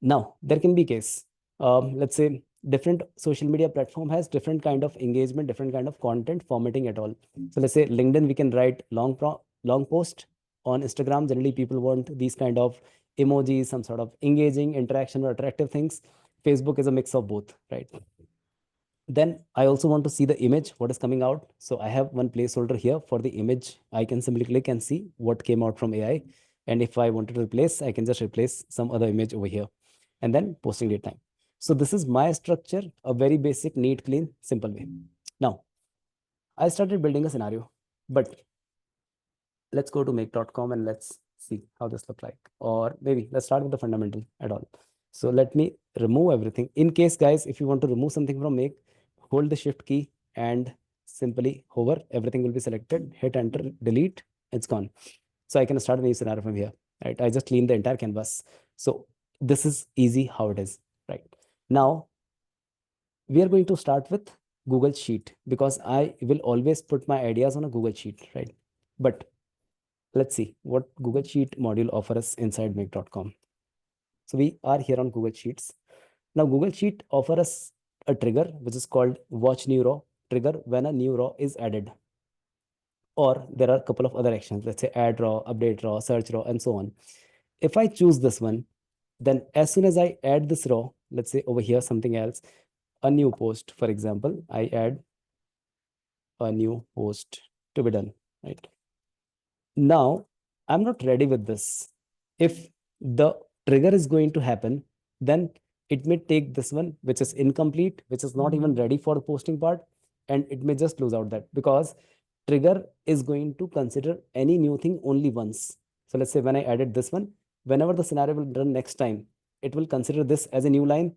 Now, there can be case. Let's say different social media platform has different kind of engagement, different kind of content formatting at all. So let's say LinkedIn, we can write long post. On Instagram, generally people want these kind of emojis, some sort of engaging interaction or attractive things. Facebook is a mix of both, right? Then I also want to see the image, what is coming out. So I have one placeholder here for the image. I can simply click and see what came out from AI. And if I wanted to replace, I can just replace some other image over here and then posting date time. So this is my structure, a very basic, neat, clean, simple way. Now, I started building a scenario, but let's go to make.com and let's see how this look like. Or maybe let's start with the fundamental at all. So let me remove everything. In case, guys, if you want to remove something from make, hold the shift key and simply hover. Everything will be selected. Hit enter, delete. It's gone. So I can start a new scenario from here. Right? I just clean the entire canvas. So this is easy how it is. Right now, we are going to start with Google Sheet because I will always put my ideas on a Google Sheet. Right, but let's see what Google Sheet module offers us inside make.com. So we are here on Google Sheets. Now Google Sheet offers us a trigger which is called watch new raw trigger when a new raw is added. Or there are a couple of other actions, let's say add raw, update raw, search raw, and so on. If I choose this one, then as soon as I add this raw, let's say over here something else, a new post, for example, I add a new post to be done, right? Now, I'm not ready with this. If the trigger is going to happen, then it may take this one, which is incomplete, which is not even ready for the posting part, and it may just lose out that because trigger is going to consider any new thing only once. So let's say when I added this one, whenever the scenario will run next time, it will consider this as a new line.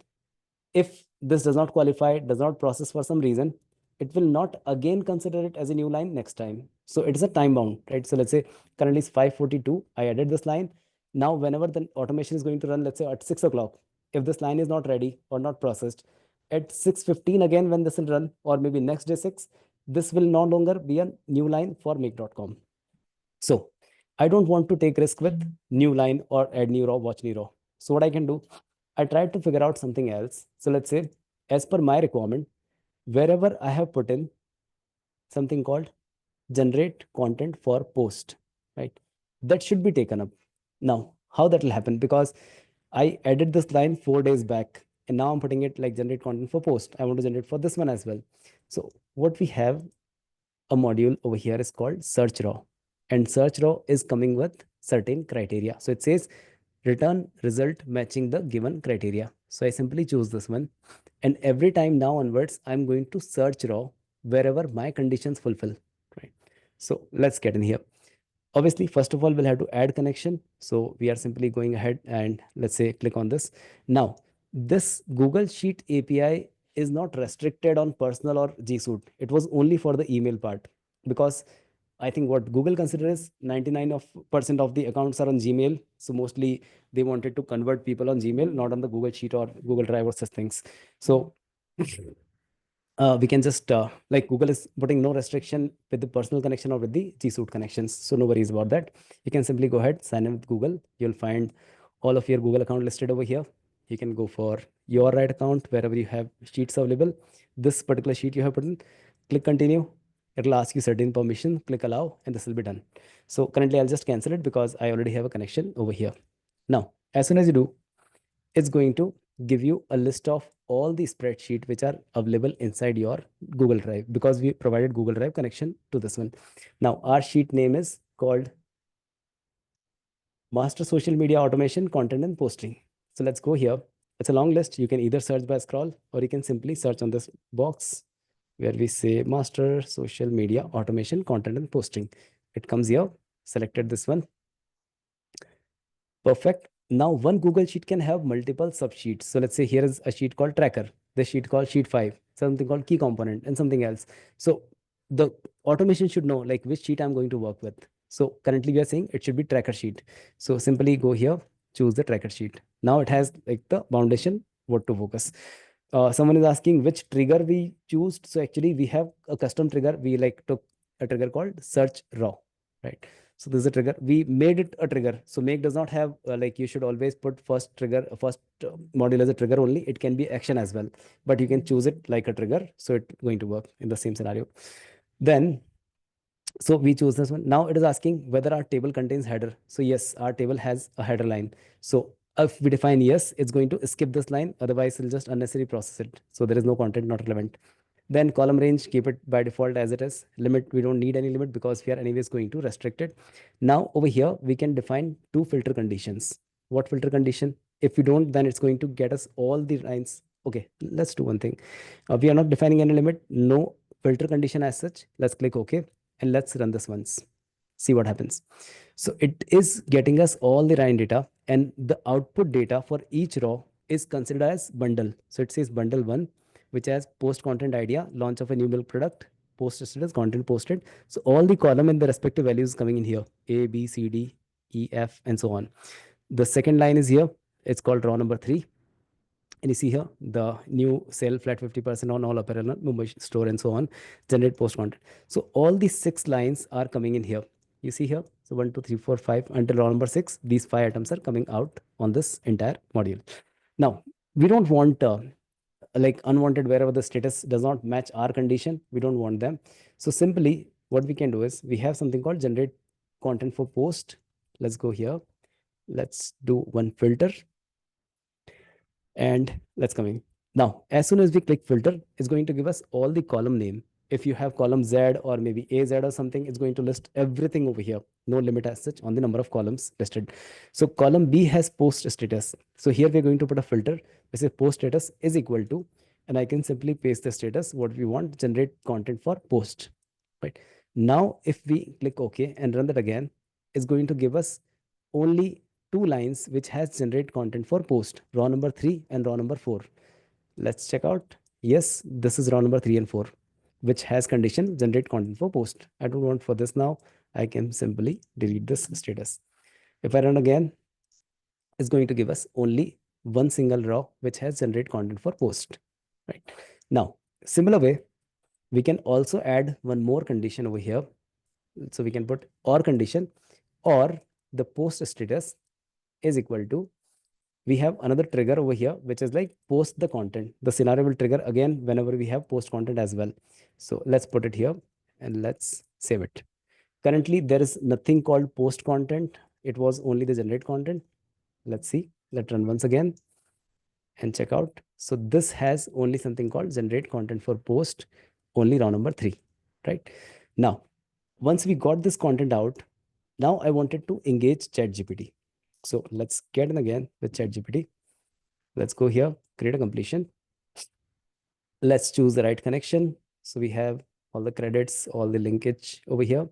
If this does not qualify, does not process for some reason, it will not again consider it as a new line next time. So it is a time bound, right? So let's say currently it's 5:42. I added this line. Now, whenever the automation is going to run, let's say at 6 o'clock, if this line is not ready or not processed, at 6:15 again, when this will run, or maybe next day 6, this will no longer be a new line for make.com. So I don't want to take risk with new line or add new raw, watch new raw. So what I can do, I tried to figure out something else. So let's say, as per my requirement, wherever I have put in something called generate content for post, right? That should be taken up. Now, how that will happen? Because I added this line 4 days back, and now I'm putting it like generate content for post. I want to generate for this one as well. So what we have a module over here is called search raw, and search raw is coming with certain criteria. So it says return result matching the given criteria. So I simply choose this one, and every time now onwards I'm going to search raw wherever my conditions fulfill, right? So let's get in here. Obviously, first of all, we'll have to add connection. So we are simply going ahead and let's say click on this. Now, this Google Sheet API is not restricted on personal or G Suite. It was only for the email part because I think what Google considers 99% of the accounts are on Gmail. So mostly they wanted to convert people on Gmail, not on the Google Sheet or Google Drive or such things. So we can just like Google is putting no restriction with the personal connection or with the G Suite connections. So no worries about that. You can simply go ahead, sign in with Google. You'll find all of your Google account listed over here. You can go for your right account wherever you have sheets available. This particular sheet you have put in, click continue. It'll ask you certain permission, click allow, and this will be done. So currently I'll just cancel it because I already have a connection over here. Now, as soon as you do, it's going to give you a list of all the spreadsheet which are available inside your Google Drive because we provided Google Drive connection to this one. Now, our sheet name is called Master social media automation, content and posting. So let's go here. It's a long list. You can either search by scroll or you can simply search on this box where we say master social media automation, content and posting. It comes here. Selected this one. Perfect. Now one Google Sheet can have multiple subsheets. So let's say here is a sheet called tracker, the sheet called sheet 5, something called key component and something else. So the automation should know like which sheet I'm going to work with. So currently we are saying it should be tracker sheet. So simply go here, choose the tracker sheet. Now it has like the foundation, what to focus. Someone is asking which trigger we choose. So actually we have a custom trigger. We like took a trigger called search raw, right? So this is a trigger. We made it a trigger. So make does not have like you should always put first trigger, first module as a trigger only. It can be action as well, but you can choose it like a trigger. So it's going to work in the same scenario. Then, so we choose this one. Now it is asking whether our table contains header. So yes, our table has a header line. So if we define yes, it's going to skip this line. Otherwise, it'll just unnecessarily process it. So there is no content not relevant. Then column range, keep it by default as it is. Limit, we don't need any limit because we are anyways going to restrict it. Now over here, we can define two filter conditions. What filter condition? If we don't, then it's going to get us all the lines. Okay, let's do one thing. We are not defining any limit, no filter condition as such. Let's click OK and let's run this once. See what happens. So it is getting us all the line data and the output data for each row is considered as bundle. So it says bundle 1, which has post content idea, launch of a new milk product, post status, content posted. So all the column and the respective values coming in here, A, B, C, D, E, F, and so on. The second line is here. It's called row number 3. And you see here the new sale flat 50% on all apparel on Mumbai store and so on, generate post content. So all these 6 lines are coming in here. You see here. So 1, 2, 3, 4, 5 until row number 6. These 5 items are coming out on this entire module. Now we don't want like unwanted wherever the status does not match our condition. We don't want them. So simply what we can do is we have something called generate content for post. Let's go here. Let's do one filter and let's come in. Now, as soon as we click filter, it's going to give us all the column name. If you have column Z or maybe AZ or something, it's going to list everything over here. No limit as such on the number of columns listed. So column B has post status. So here we're going to put a filter. We say post status is equal to, and I can simply paste the status, what we want, generate content for post. Right. Now, if we click OK and run that again, it's going to give us only 2 lines which has generate content for post, row number 3 and row number 4. Let's check out. Yes, this is row number 3 and 4, which has condition generate content for post. I don't want for this now. I can simply delete this status. If I run again, it's going to give us only one single row which has generate content for post. Right. Now, similar way, we can also add one more condition over here. So we can put or condition or the post status is equal to, we have another trigger over here which is like post the content. The scenario will trigger again whenever we have post content as well. So let's put it here and let's save it. Currently there is nothing called post content. It was only the generate content. Let's see. Let's run once again and check out. So this has only something called generate content for post, only row number 3, right? Now once we got this content out, now I wanted to engage ChatGPT. So let's get in again with ChatGPT. Let's go here, create a completion. Let's choose the right connection. So we have all the credits, all the linkage over here.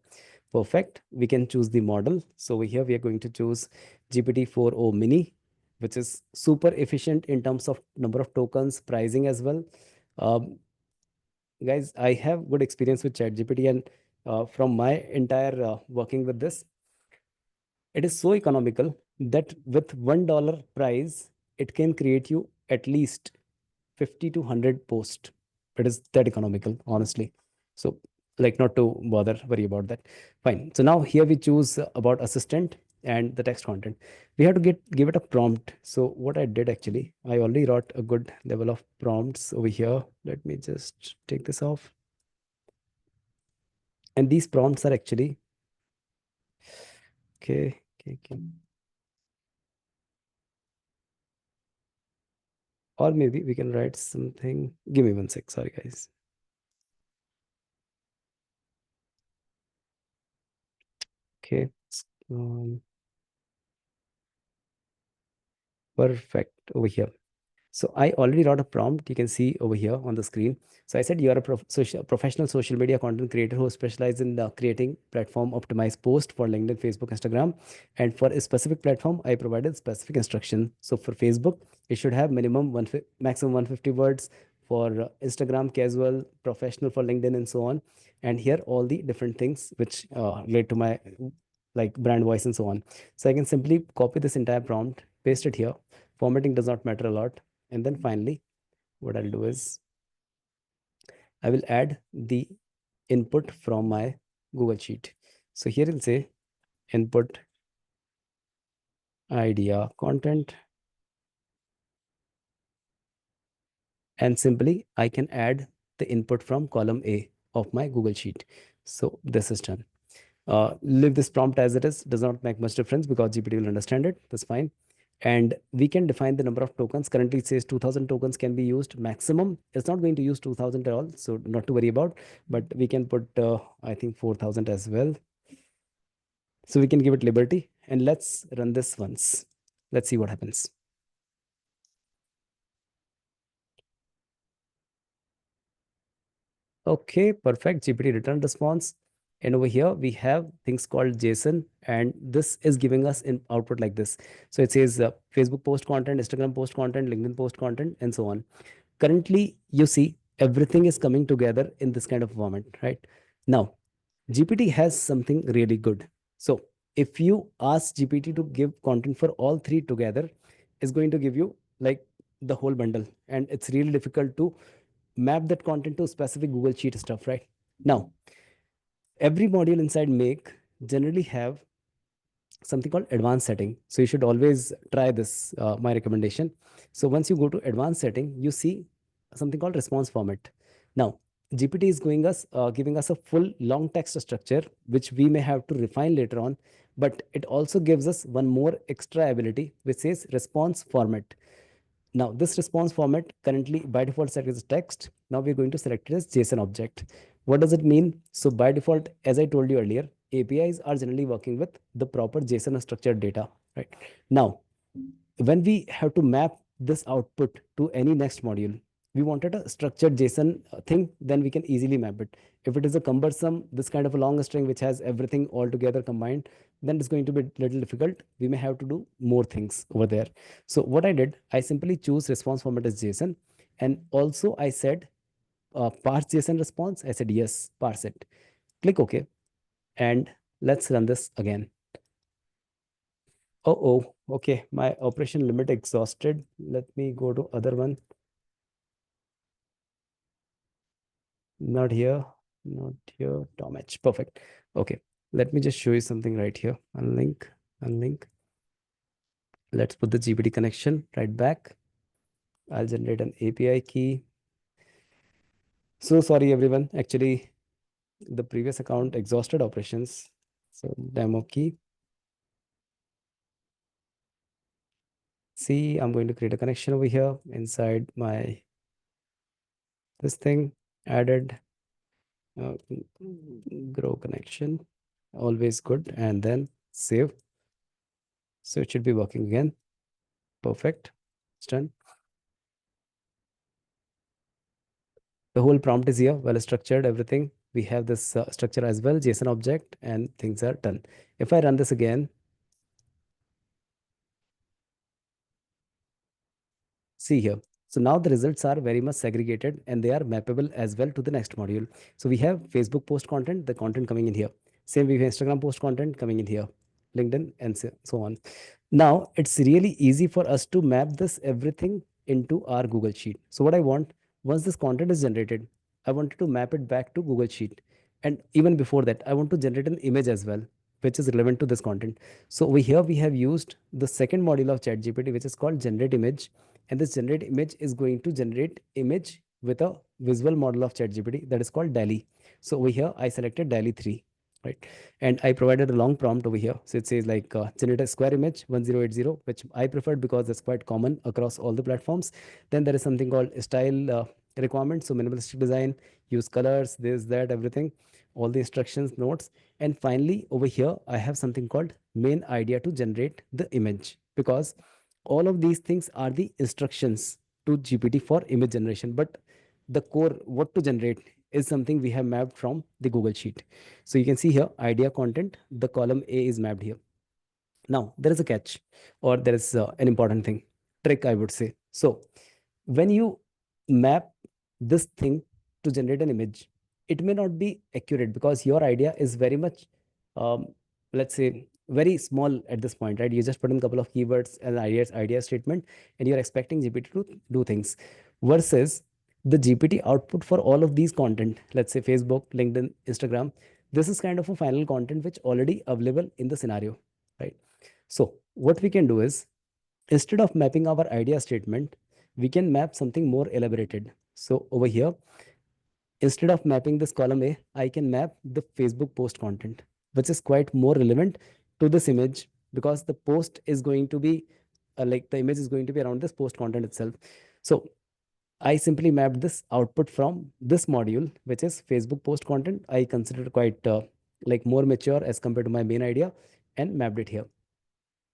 Perfect. We can choose the model. So over here, we are going to choose GPT-4o mini, which is super efficient in terms of number of tokens, pricing as well. Um, Guys, I have good experience with ChatGPT, and from my entire working with this, it is so economical that with $1 price, it can create you at least 50 to 100 posts. It is that economical, honestly. So, like, not to bother, worry about that. Fine. So now here we choose about assistant and the text content. We have to give it a prompt. So what I did actually, I already wrote a good level of prompts over here. Let me just take this off. And these prompts are actually okay. Okay, okay. Or maybe we can write something. Give me one sec. Sorry, guys. Okay. Um, Perfect over here. So I already wrote a prompt. You can see over here on the screen. So I said you are a professional social media content creator who specializes in creating platform optimized post for LinkedIn, Facebook, Instagram, and for a specific platform, I provided specific instruction. So for Facebook, it should have minimum maximum 150 words. For Instagram, casual, professional for LinkedIn, and so on. And here all the different things which relate to my like brand voice and so on. So I can simply copy this entire prompt, paste it here. Formatting does not matter a lot. And then finally, what I'll do is I will add the input from my Google Sheet. So here it'll say input idea content, and simply I can add the input from column A of my Google Sheet. So this is done. Leave this prompt as it is, does not make much difference because GPT will understand it. That's fine. And we can define the number of tokens. Currently it says 2000 tokens can be used maximum. It's not going to use 2000 at all, so not to worry about, but we can put I think 4000 as well. So we can give it liberty, and let's run this once. Let's see what happens. Okay, perfect. GPT return response. And over here we have things called JSON, and this is giving us an output like this. So it says Facebook post content, Instagram post content, LinkedIn post content, and so on. Currently, you see everything is coming together in this kind of format, right? Now, GPT has something really good. So if you ask GPT to give content for all three together, it's going to give you like the whole bundle, and it's really difficult to map that content to specific Google Sheet stuff, right? Now, every module inside Make generally have something called advanced setting. So you should always try this, my recommendation. So once you go to advanced setting, you see something called response format. Now, GPT is giving us a full long text structure, which we may have to refine later on, but it also gives us one more extra ability, which says response format. Now, this response format currently by default set is text. Now we're going to select it as JSON object. What does it mean? So by default, as I told you earlier, APIs are generally working with the proper JSON structured data, right? Now, when we have to map this output to any next module, we wanted a structured JSON thing, then we can easily map it. If it is a cumbersome, this kind of a long string which has everything all together combined, then it's going to be a little difficult. We may have to do more things over there. So what I did, I simply choose response format as JSON, and also I said parse JSON response. I said yes, parse it. Click OK, and let's run this again. Oh, okay. My operation limit exhausted. Let me go to other one. Not here. Not here. Tom H. Perfect. Okay. Let me just show you something right here. Unlink. Unlink. Let's put the GPT connection right back. I'll generate an API key. So sorry, everyone. Actually, the previous account exhausted operations. So demo key. See, I'm going to create a connection over here inside my this thing. Added uh, grow connection, always good, and then save. So it should be working again. Perfect. It's done. The whole prompt is here, well structured, everything. We have this structure as well, JSON object, and things are done. If I run this again, see here. So now the results are very much segregated, and they are mappable as well to the next module. So we have Facebook post content, the content coming in here. Same we have Instagram post content coming in here, LinkedIn, and so on. Now it's really easy for us to map this everything into our Google Sheet. So what I want, once this content is generated, I wanted to map it back to Google Sheet. And even before that, I want to generate an image as well, which is relevant to this content. So over here, we have used the second module of ChatGPT, which is called generate image. And this generate image is going to generate image with a visual model of ChatGPT that is called DALI. So over here, I selected DALI 3, right? And I provided a long prompt over here. So it says like generate a square image 1080, which I preferred because it's quite common across all the platforms. Then there is something called style requirements. So minimalistic design, use colors, this, that, everything, all the instructions, notes. And finally, over here, I have something called main idea to generate the image, because All of these things are the instructions to GPT for image generation. But the core, what to generate, is something we have mapped from the Google Sheet. So you can see here, idea content, the column A is mapped here. Now, there is a catch, or there is an important thing, trick, I would say. So, when you map this thing to generate an image, it may not be accurate because your idea is very much, um, let's say, very small at this point, right? You just put in a couple of keywords and idea statement, and you're expecting GPT to do things. Versus the GPT output for all of these content, let's say Facebook, LinkedIn, Instagram, this is kind of a final content which already available in the scenario, right? So what we can do is, instead of mapping our idea statement, we can map something more elaborated. So over here, instead of mapping this column A, I can map the Facebook post content, which is quite more relevant to this image, because the post is going to be like the image is going to be around this post content itself. So I simply mapped this output from this module, which is Facebook post content. I consider quite like more mature as compared to my main idea, and mapped it here.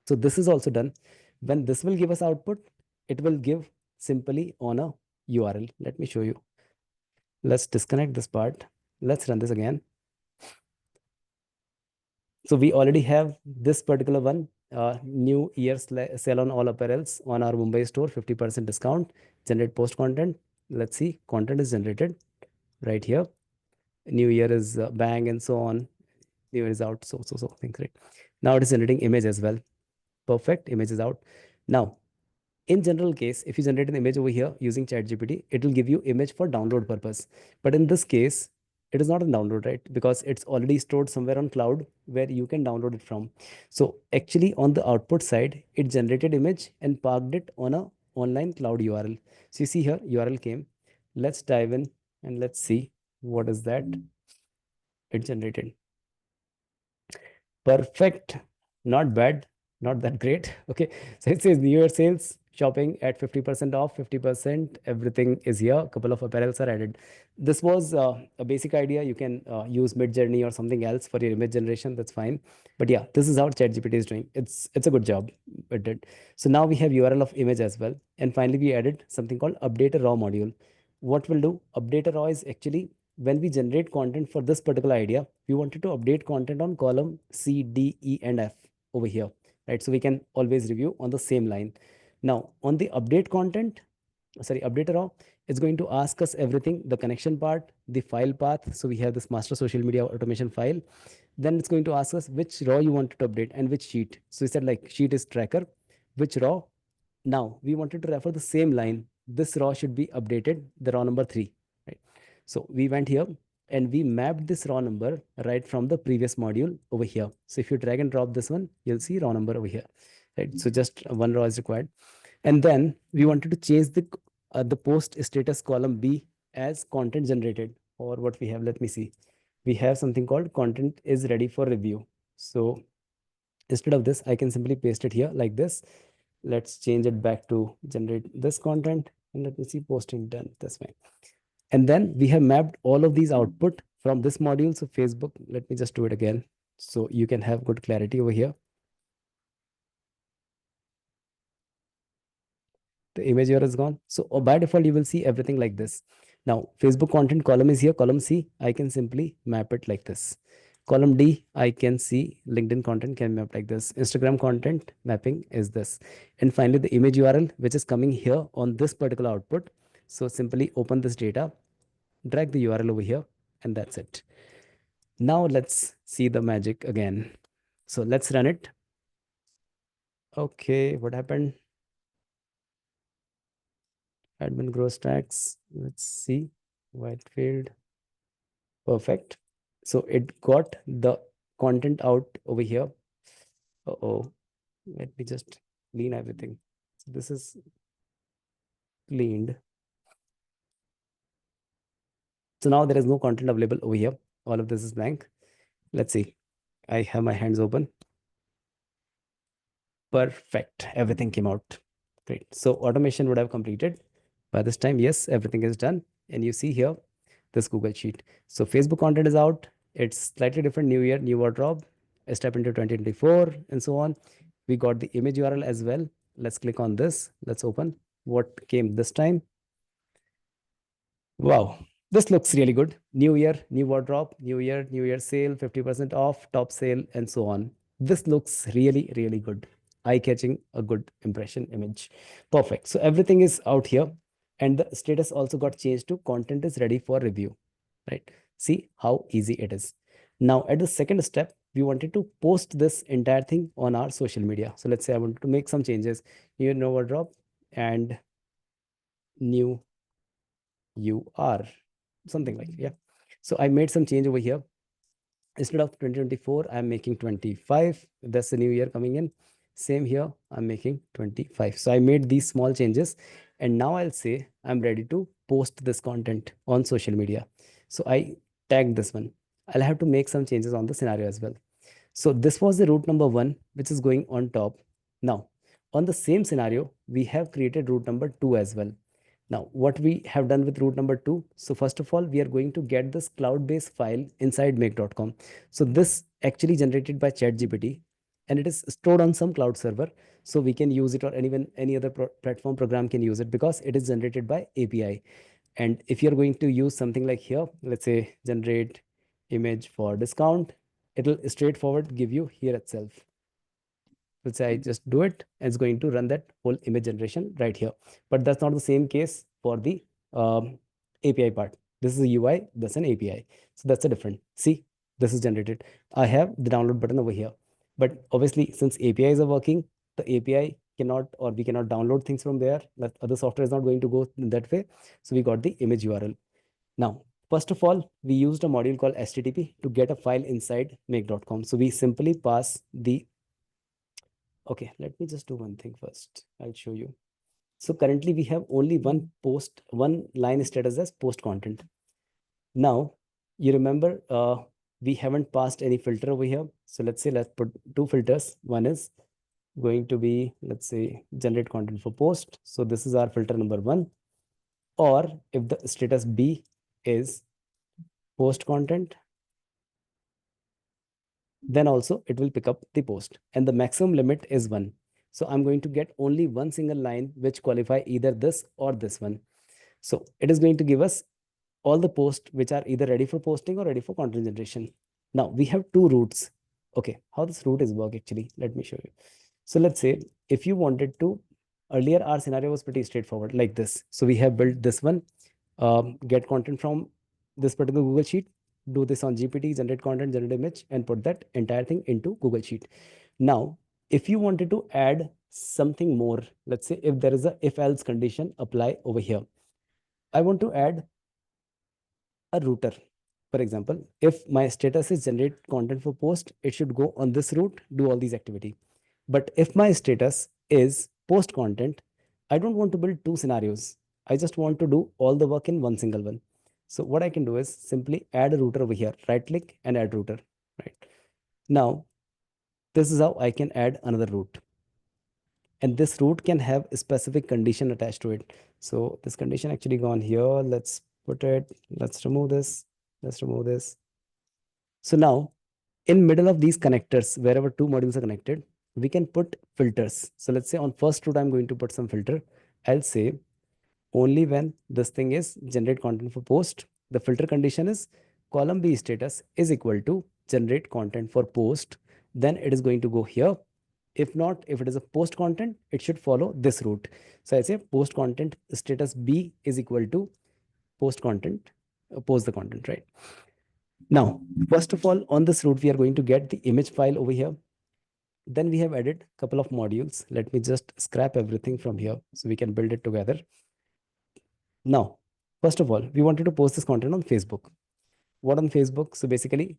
So this is also done. When this will give us output, it will give simply on a URL. Let me show you. Let's disconnect this part. Let's run this again. So we already have this particular one, new year sale on all apparels on our Mumbai store, 50% discount, generate post content. Let's see, content is generated right here. New year is bang and so on. New year is out, so things, right? Now it is generating image as well. Perfect, image is out. Now, in general case, if you generate an image over here using ChatGPT, it will give you image for download purpose. But in this case, it is not a download, right? Because it's already stored somewhere on cloud where you can download it from. So actually on the output side, it generated image and parked it on a online cloud URL. So you see here, URL came. Let's dive in and let's see what is that it generated. Perfect. Not bad. Not that great. Okay. So it says New Year sales shopping at 50% off, 50%. Everything is here. A couple of apparels are added. This was a basic idea. You can use Mid Journey or something else for your image generation. That's fine. But yeah, this is how ChatGPT is doing. It's a good job. It did. So now we have URL of image as well. And finally, we added something called update a raw module. What we'll do? Update a raw is actually when we generate content for this particular idea, we wanted to update content on column C, D, E, and F over here, right? So we can always review on the same line. Now, on the update content, sorry, update raw, it's going to ask us everything, the connection part, the file path. So we have this master social media automation file. Then it's going to ask us which raw you wanted to update and which sheet. So we said like sheet is tracker, which raw. Now we wanted to refer the same line. This raw should be updated, the raw number 3, right? So we went here and we mapped this raw number right from the previous module over here. So if you drag and drop this one, you'll see raw number over here, right? So just one raw is required. And then we wanted to change the post status column B as content generated, or what we have. Let me see. We have something called content is ready for review. So instead of this, I can simply paste it here like this. Let's change it back to generate this content, and let me see, posting done this way. And then we have mapped all of these output from this module. So Facebook, let me just do it again so you can have good clarity over here. The image here is gone. So by default, you will see everything like this. Now, Facebook content column is here. Column C, I can simply map it like this. Column D, I can see LinkedIn content can map like this. Instagram content mapping is this. And finally, the image URL, which is coming here on this particular output. So simply open this data, drag the URL over here, and that's it. Now let's see the magic again. So let's run it. Okay, what happened? Admin grow stacks. Let's see. Whitefield. Perfect. So it got the content out over here. Uh-oh. Let me just clean everything. So this is cleaned. So now there is no content available over here. All of this is blank. Let's see. I have my hands open. Perfect. Everything came out. Great. So automation would have completed by this time. Yes, everything is done. And you see here this Google Sheet. So Facebook content is out. It's slightly different. New year, new wardrobe. A step into 2024 and so on. We got the image URL as well. Let's click on this. Let's open what came this time. Wow, this looks really good. New year, new wardrobe, new year sale, 50% off, top sale, and so on. This looks really, really good. Eye-catching, a good impression image. Perfect. So everything is out here, and the status also got changed to content is ready for review. Right? See how easy it is. Now, at the second step, we wanted to post this entire thing on our social media. So let's say I want to make some changes. New wardrobe and new you are something like, yeah. So I made some change over here. Instead of 2024, I'm making 25. That's the new year coming in. Same here, I'm making 25. So I made these small changes, and now I'll say I'm ready to post this content on social media. So I tag this one. I'll have to make some changes on the scenario as well. So this was the route number one, which is going on top. Now, on the same scenario, we have created route number two as well. Now, what we have done with route number two, so first of all, we are going to get this cloud-based file inside make.com. So this actually generated by ChatGPT, and it is stored on some cloud server. So we can use it, or anyone, any other platform program can use it, because it is generated by API. And if you're going to use something like here, let's say generate image for discount, it'll straightforward give you here itself. Let's say I just do it, and it's going to run that whole image generation right here. But that's not the same case for the API part. This is a UI, that's an API. So that's a different. See, this is generated. I have the download button over here. But obviously, since APIs are working, the API cannot, or we cannot download things from there. That other software is not going to go in that way. So we got the image URL. Now, first of all, we used a module called HTTP to get a file inside make.com. So we simply pass the, okay, let me just do one thing first. I'll show you. So currently we have only one post, one line status as post content. Now, you remember we haven't passed any filter over here. So let's say let's put two filters. One is going to be, let's say, generate content for post. So this is our filter number one. Or if the status B is post content, then also it will pick up the post, and the maximum limit is 1. So I'm going to get only one single line which qualify either this or this one. So it is going to give us all the posts which are either ready for posting or ready for content generation. Now we have two routes. Okay, how this route is work actually, let me show you. So let's say if you wanted to, earlier our scenario was pretty straightforward like this. So we have built this one, get content from this particular Google Sheet, do this on GPT, generate content, generate image, and put that entire thing into Google Sheet. Now, if you wanted to add something more, let's say if there is a if else condition apply over here, I want to add a router. For example, if my status is generate content for post, it should go on this route, do all these activity. But if my status is post content, I don't want to build two scenarios. I just want to do all the work in one single one. So what I can do is simply add a router over here, right click and add router, right? Now, this is how I can add another route. And this route can have a specific condition attached to it. So this condition actually gone here. Let's put it, let's remove this, let's remove this. So now in middle of these connectors, wherever two modules are connected, we can put filters. So let's say on first route, I'm going to put some filter. I'll say only when this thing is generate content for post, the filter condition is column B status is equal to generate content for post, then it is going to go here. If not, if it is a post content, it should follow this route. So I say post content status B is equal to post content, post the content, right? Now, first of all, on this route, we are going to get the image file over here. Then we have added a couple of modules. Let me just scrap everything from here so we can build it together. Now, first of all, we wanted to post this content on Facebook. What on Facebook? So basically,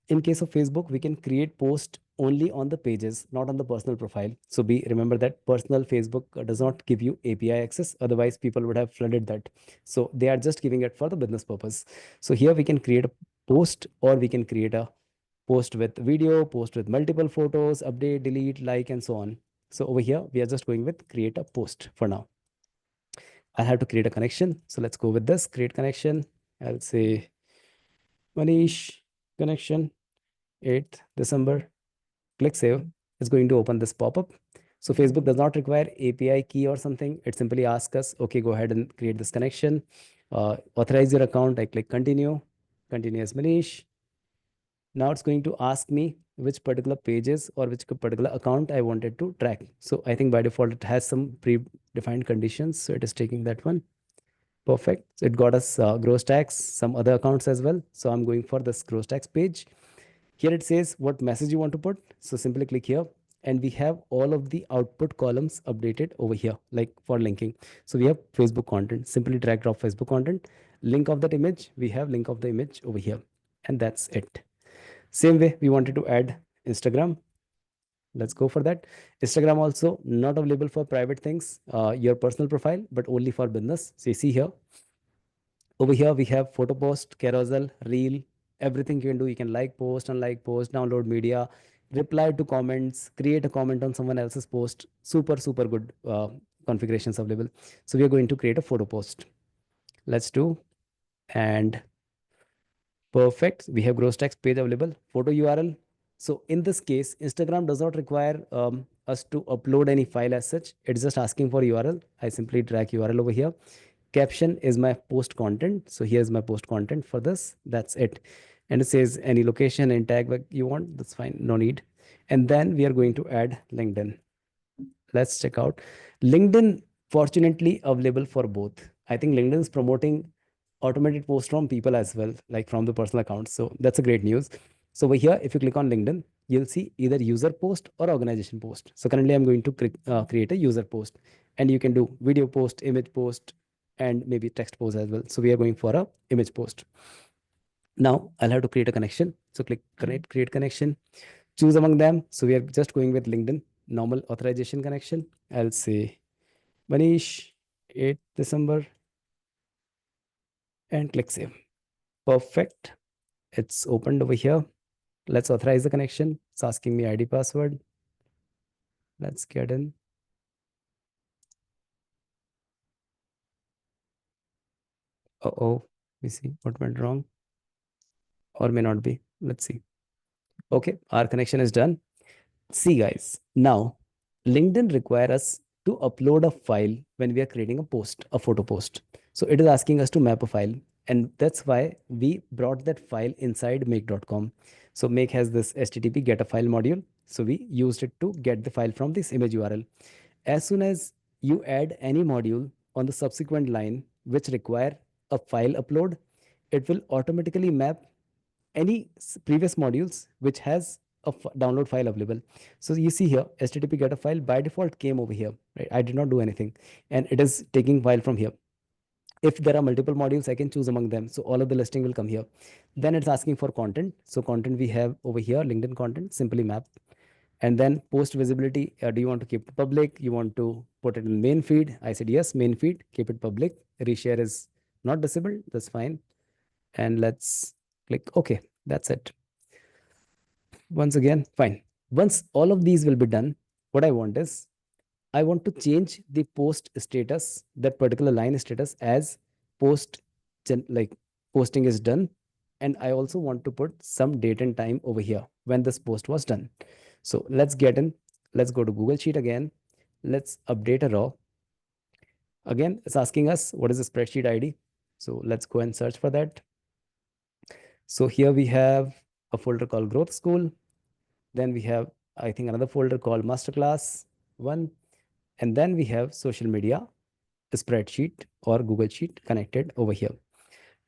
in case of Facebook, we can create post only on the pages, not on the personal profile. So be remember that personal Facebook does not give you API access. Otherwise, people would have flooded that. So they are just giving it for the business purpose. So here we can create a post, or we can create a post with video, post with multiple photos, update, delete, like, and so on. So over here, we are just going with create a post for now. I have to create a connection. So let's go with this, create connection. I'll say Manish connection, 8th December. Click save. It's going to open this pop-up. So Facebook does not require API key or something. It simply asks us, okay, go ahead and create this connection. Authorize your account. I click continue. Continue as Manish. Now it's going to ask me which particular pages or which particular account I wanted to track. So I think by default it has some predefined conditions. So it is taking that one. Perfect. So it got us gross tax, some other accounts as well. So I'm going for this gross tax page. Here it says what message you want to put. So simply click here and we have all of the output columns updated over here, like for linking. So we have Facebook content, simply drag drop Facebook content, link of that image. We have link of the image over here and that's it. Same way we wanted to add Instagram. Let's go for that. Instagram also not available for private things, your personal profile, but only for business. So you see here, over here we have photo post, carousel, reel, everything you can do. You can like post, unlike post, download media, reply to comments, create a comment on someone else's post. Super good configurations available. So we are going to create a photo post. Let's do. And perfect. We have gross tax page available, photo URL. So in this case, Instagram does not require us to upload any file as such. It's just asking for URL. I simply drag URL over here. Caption is my post content. So here's my post content for this. That's it. And it says any location and tag that you want. That's fine. No need. And then we are going to add LinkedIn. Let's check out LinkedIn. Fortunately available for both. I think LinkedIn is promoting automated posts from people as well, like from the personal accounts. So that's a great news. So over here, if you click on LinkedIn, you'll see either user post or organization post. So currently I'm going to create a user post, and you can do video post, image post, and maybe text post as well. So we are going for a image post. Now I'll have to create a connection. So click connect, create connection, choose among them. So we are just going with LinkedIn, normal authorization connection. I'll say Manish, 8th December, and click save. Perfect. It's opened over here. Let's authorize the connection. It's asking me ID password. Let's get in. Uh-oh. Let me see what went wrong or may not be. Let's see. Okay, our connection is done. See, guys, now LinkedIn requires us to upload a file when we are creating a post, a photo post. So it is asking us to map a file, and that's why we brought that file inside make.com. So make has this HTTP get a file module. So we used it to get the file from this image URL. As soon as you add any module on the subsequent line which require a file upload, it will automatically map any previous modules which has a download file available. So you see here, HTTP get a file by default came over here, right? I did not do anything, and it is taking file from here. If there are multiple modules, I can choose among them. So all of the listing will come here. Then it's asking for content. So content we have over here, LinkedIn content, simply map. And then post visibility, do you want to keep it public? You want to put it in main feed? I said yes, main feed, keep it public. Reshare is not disabled, that's fine. And let's click OK. That's it. Once again, fine. Once all of these will be done, what I want is I want to change the post status, that particular line status, as post like posting is done. And I also want to put some date and time over here when this post was done. So let's get in. Let's go to Google Sheet again. Let's update a raw. Again, it's asking us what is the spreadsheet ID. So let's go and search for that. So here we have a folder called Growth School. Then we have, I think, another folder called Masterclass 1. And then we have social media, spreadsheet or Google Sheet connected over here.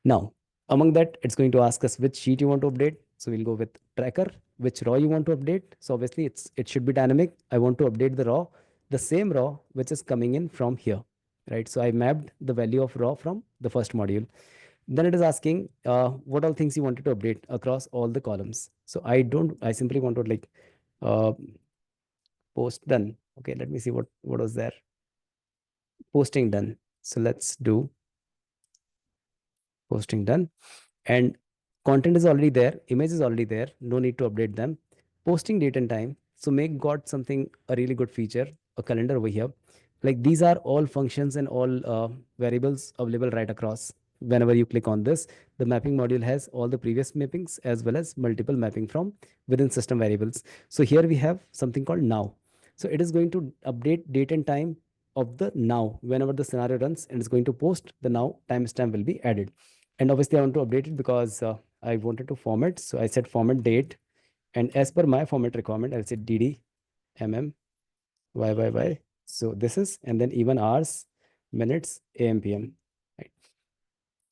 Now, among that, it's going to ask us which sheet you want to update. So we'll go with tracker, which raw you want to update. So obviously it should be dynamic. I want to update the raw, the same raw which is coming in from here, right? So I mapped the value of raw from the first module. Then it is asking what all things you wanted to update across all the columns. So I simply want to like uh, post done. Okay, let me see what was there. Posting done. So let's do posting done. And content is already there, image is already there, no need to update them. Posting date and time. So make got something, a really good feature, a calendar over here. Like these are all functions and all variables available right across. Whenever you click on this, the mapping module has all the previous mappings as well as multiple mapping from within system variables. So here we have something called now. So it is going to update date and time of the now whenever the scenario runs, and it's going to post the now timestamp will be added. And obviously I want to update it because I wanted to format. So I said format date, and as per my format requirement, I'll say dd mm YYY. So this is, and then even hours, minutes, AM, PM. Right.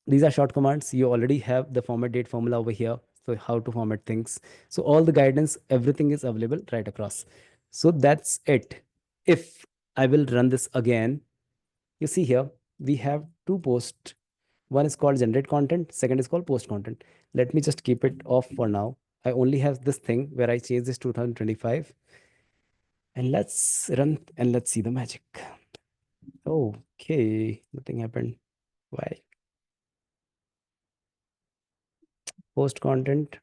These are short commands. You already have the format date formula over here. So how to format things. So all the guidance, everything is available right across. So that's it. If I will run this again, you see here, we have two posts. One is called generate content. Second is called post content. Let me just keep it off for now. I only have this thing where I change this 2025, and let's run and let's see the magic. Okay, nothing happened. Why? Post content,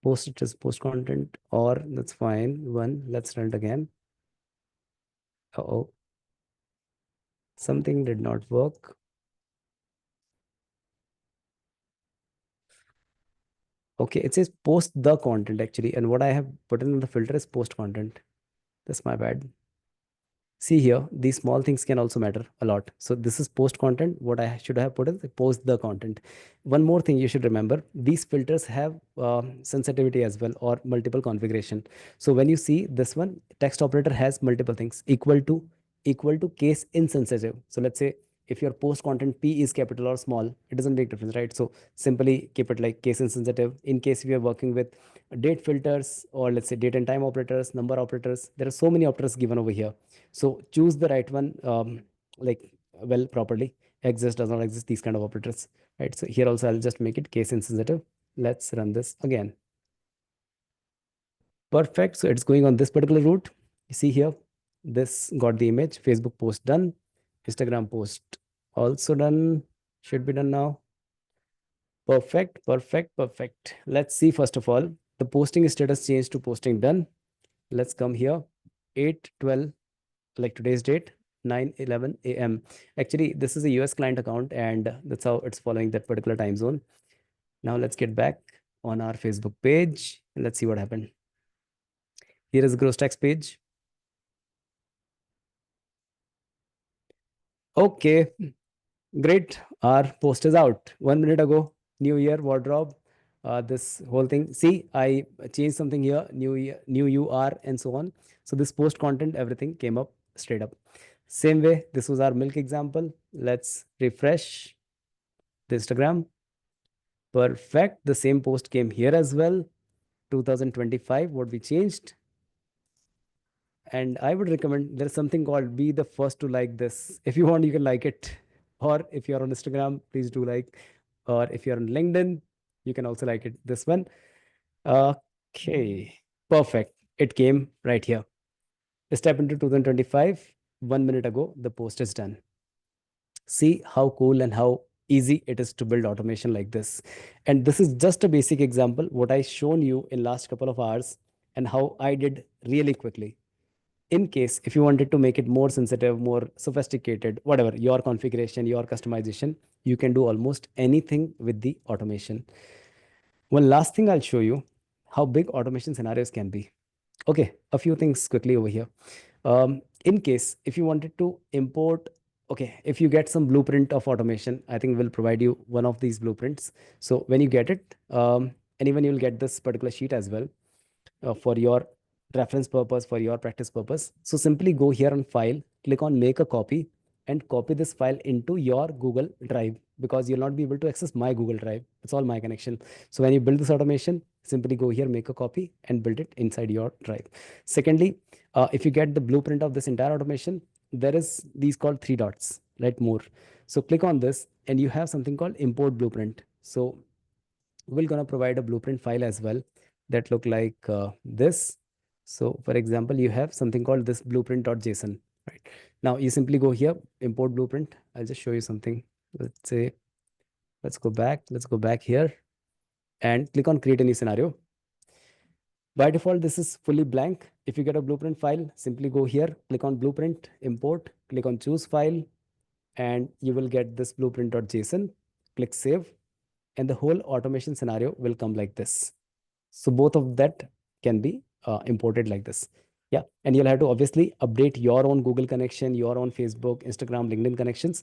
post it as post content, or that's fine. One, let's run it again. Oh, something did not work. Okay, it says post the content actually, and what I have put in the filter is post content. That's my bad. See here, these small things can also matter a lot. So this is post content. What I should have put is post the content. One more thing you should remember, these filters have sensitivity as well, or multiple configuration. So when you see this one, text operator has multiple things, equal to case insensitive. So let's say if your post content P is capital or small, it doesn't make difference, right? So simply keep it like case insensitive. In case we are working with date filters, or let's say date and time operators, number operators, there are so many operators given over here. So choose the right one, like well properly. Exist, does not exist, these kind of operators, right? So here also I'll just make it case insensitive. Let's run this again. Perfect. So it's going on this particular route. You see here, this got the image. Facebook post done. Instagram post also done. Should be done now. Perfect, perfect, perfect. Let's see first of all, the posting status changed to posting done. Let's come here. 8:12, like today's date, 9:11 a.m. Actually, this is a US client account, and that's how it's following that particular time zone. Now let's get back on our Facebook page and let's see what happened. Here is the gross tax page. Okay, great. Our post is out 1 minute ago. New year wardrobe. This whole thing. See, I changed something here. New year, new UR, and so on. So this post content, everything came up straight up. Same way, this was our milk example. Let's refresh the Instagram. Perfect. The same post came here as well. 2025, what we changed. And I would recommend there's something called be the first to like this. If you want, you can like it. Or if you're on Instagram, please do like. Or if you're on LinkedIn, you can also like it. This one. Okay. Perfect. It came right here. Step into 2025. 1 minute ago, the post is done. See how cool and how easy it is to build automation like this. And this is just a basic example, what I shown you in last couple of hours and how I did really quickly. In case if you wanted to make it more sensitive, more sophisticated, whatever, your configuration, your customization, you can do almost anything with the automation. One last thing I'll show you how big automation scenarios can be. Okay, a few things quickly over here. In case if you wanted to import, okay, if you get some blueprint of automation, I think we'll provide you one of these blueprints. So when you get it, and even you'll get this particular sheet as well, for your reference purpose, for your practice purpose. So simply go here on file, click on make a copy, and copy this file into your Google Drive, because you'll not be able to access my Google Drive. It's all my connection. So when you build this automation, simply go here, make a copy, and build it inside your Drive. Secondly, if you get the blueprint of this entire automation, there is these called three dots, right? More. So click on this, and you have something called import blueprint. So we're going to provide a blueprint file as well that look like this. So for example, you have something called this blueprint.json, right? Now you simply go here, import blueprint. I'll just show you something. Let's say, let's go back here and click on create a new scenario. By default, this is fully blank. If you get a blueprint file, simply go here, click on blueprint, import, click on choose file, and you will get this blueprint.json. Click save, and the whole automation scenario will come like this. So both of that can be imported like this. Yeah, and you'll have to obviously update your own Google connection, your own Facebook, Instagram, LinkedIn connections.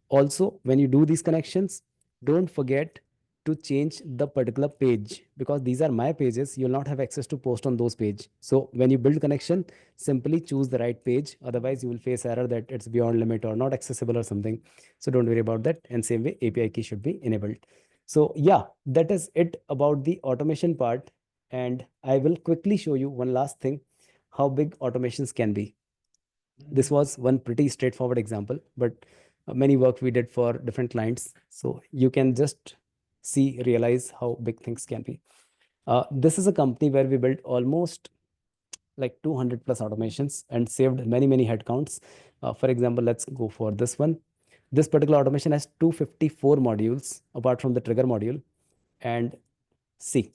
Also, when you do these connections, don't forget to change the particular page, because these are my pages. You'll not have access to post on those page. So when you build connection, simply choose the right page. Otherwise, you will face error that it's beyond limit or not accessible or something. So don't worry about that. And same way, API key should be enabled. So yeah, that is it about the automation part. And I will quickly show you one last thing, how big automations can be. This was one pretty straightforward example, but many work we did for different clients. So you can just see, realize how big things can be. This is a company where we built almost like 200 plus automations and saved many, many headcounts. For example, let's go for this one. This particular automation has 254 modules apart from the trigger module. And see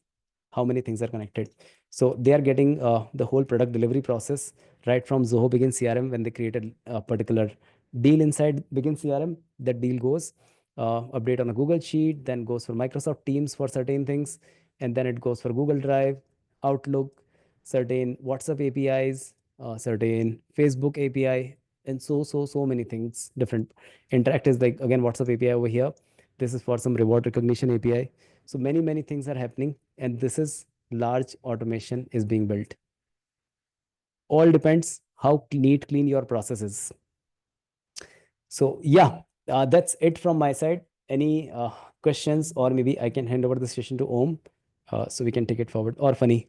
how many things are connected. So they are getting the whole product delivery process right from Zoho Begin CRM. When they create a particular deal inside Begin CRM, that deal goes update on a Google Sheet, then goes for Microsoft Teams for certain things, and then it goes for Google Drive, Outlook, certain WhatsApp APIs, certain Facebook API, and so many things. Different Interact is like again WhatsApp API over here. This is for some reward recognition API. So many things are happening, and this is large automation is being built. All depends how neat, clean your process is. So yeah, that's it from my side. Any questions, or maybe I can hand over the session to Om, so we can take it forward. Or Funny.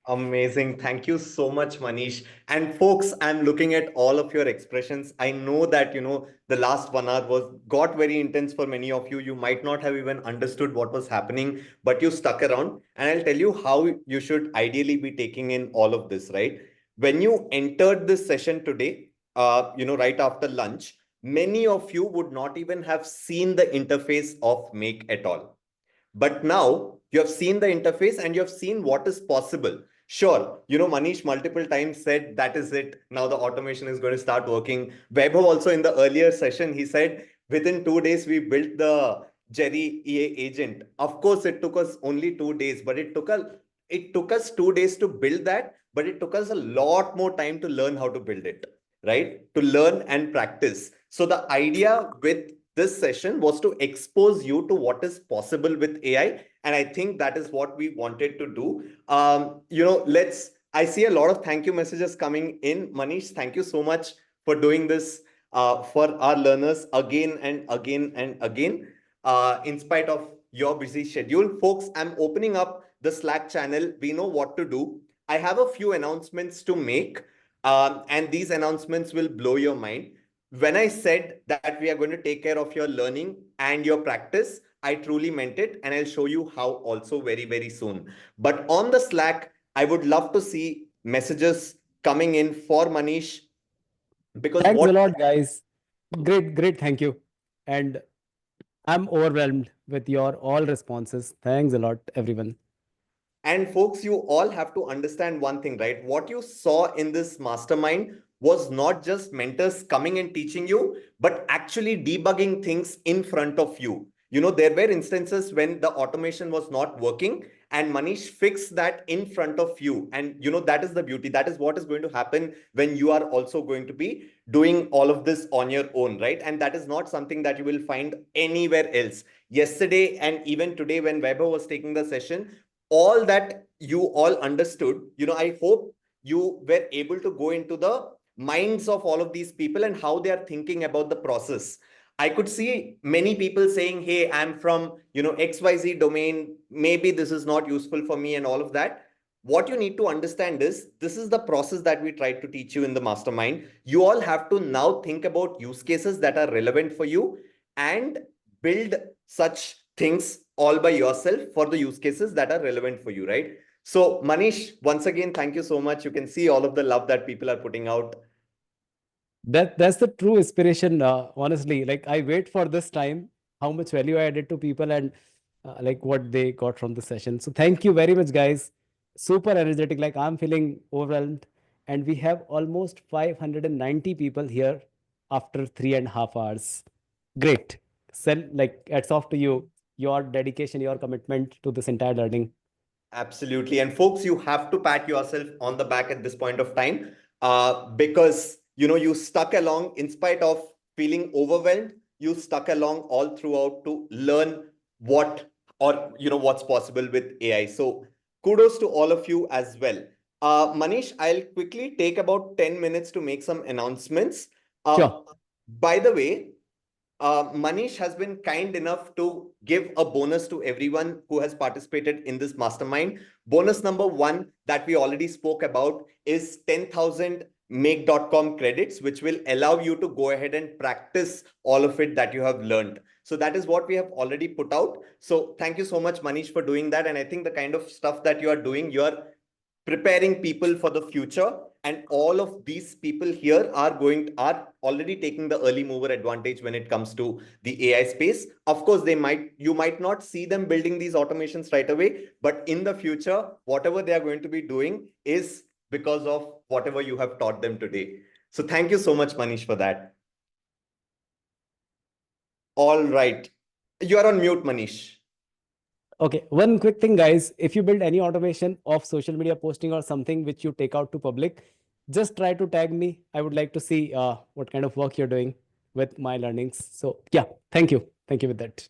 Amazing. Thank you so much, Manish. And folks, I'm looking at all of your expressions. I know that, the last 1 hour got very intense for many of you. You might not have even understood what was happening, but you stuck around. And I'll tell you how you should ideally be taking in all of this, right? When you entered this session today, right after lunch, many of you would not even have seen the interface of Make at all. But now you have seen the interface and you have seen what is possible. Sure, Manish multiple times said that is it. Now the automation is going to start working. Vaibhav also in the earlier session, he said within 2 days we built the Jerry EA agent. Of course, it took us only 2 days, but it took us 2 days to build that, but it took us a lot more time to learn how to build it, right? To learn and practice. So the idea with this session was to expose you to what is possible with AI. And I think that is what we wanted to do. I see a lot of thank you messages coming in. Manish, thank you so much for doing this for our learners again and again and again, in spite of your busy schedule. Folks, I'm opening up the Slack channel. We know what to do. I have a few announcements to make, and these announcements will blow your mind. When I said that we are going to take care of your learning and your practice, I truly meant it. And I'll show you how also very, very soon. But on the Slack, I would love to see messages coming in for Manish, because Thanks what a lot, guys. Great, thank you. And I'm overwhelmed with your all responses. Thanks a lot, everyone. And folks, you all have to understand one thing, right? What you saw in this mastermind was not just mentors coming and teaching you, but actually debugging things in front of you. There were instances when the automation was not working, and Manish fixed that in front of you. And that is the beauty. That is what is going to happen when you are also going to be doing all of this on your own, right? And that is not something that you will find anywhere else. Yesterday and even today, when Weber was taking the session, all that you all understood, I hope you were able to go into the minds of all of these people and how they are thinking about the process. I could see many people saying, hey, I'm from XYZ domain, maybe this is not useful for me, and all of that. What you need to understand is this is the process that we tried to teach you in the mastermind. You all have to now think about use cases that are relevant for you and build such things all by yourself for the use cases that are relevant for you, right? So, Manish, once again, thank you so much. You can see all of the love that people are putting out. That's the true inspiration, honestly. Like I wait for this time, how much value I added to people, and like what they got from the session. So thank you very much, guys. Super energetic. Like I'm feeling overwhelmed, and we have almost 590 people here after 3.5 hours. Great. Like hats off to you, your dedication, your commitment to this entire learning. Absolutely. And folks, you have to pat yourself on the back at this point of time, because you stuck along in spite of feeling overwhelmed. You stuck along all throughout to learn what or what's possible with AI. So kudos to all of you as well. Manish, I'll quickly take about 10 minutes to make some announcements. Uh, Sure. by the way, Manish has been kind enough to give a bonus to everyone who has participated in this mastermind. Bonus number one that we already spoke about is 10,000 make.com credits, which will allow you to go ahead and practice all of it that you have learned. So that is what we have already put out. So thank you so much, Manish, for doing that. And I think the kind of stuff that you are doing, you're preparing people for the future, and all of these people here are already taking the early mover advantage when it comes to the AI space. Of course, you might not see them building these automations right away, but in the future, whatever they are going to be doing is because of whatever you have taught them today. So thank you so much, Manish, for that. All right, you are on mute, Manish. Okay, one quick thing, guys. If you build any automation of social media posting or something which you take out to public, just try to tag me. I would like to see what kind of work you're doing with my learnings. So yeah, thank you. Thank you with that.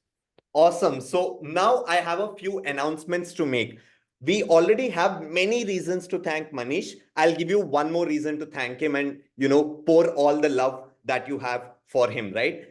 Awesome. So now I have a few announcements to make. We already have many reasons to thank Manish. I'll give you one more reason to thank him and, pour all the love that you have for him, right?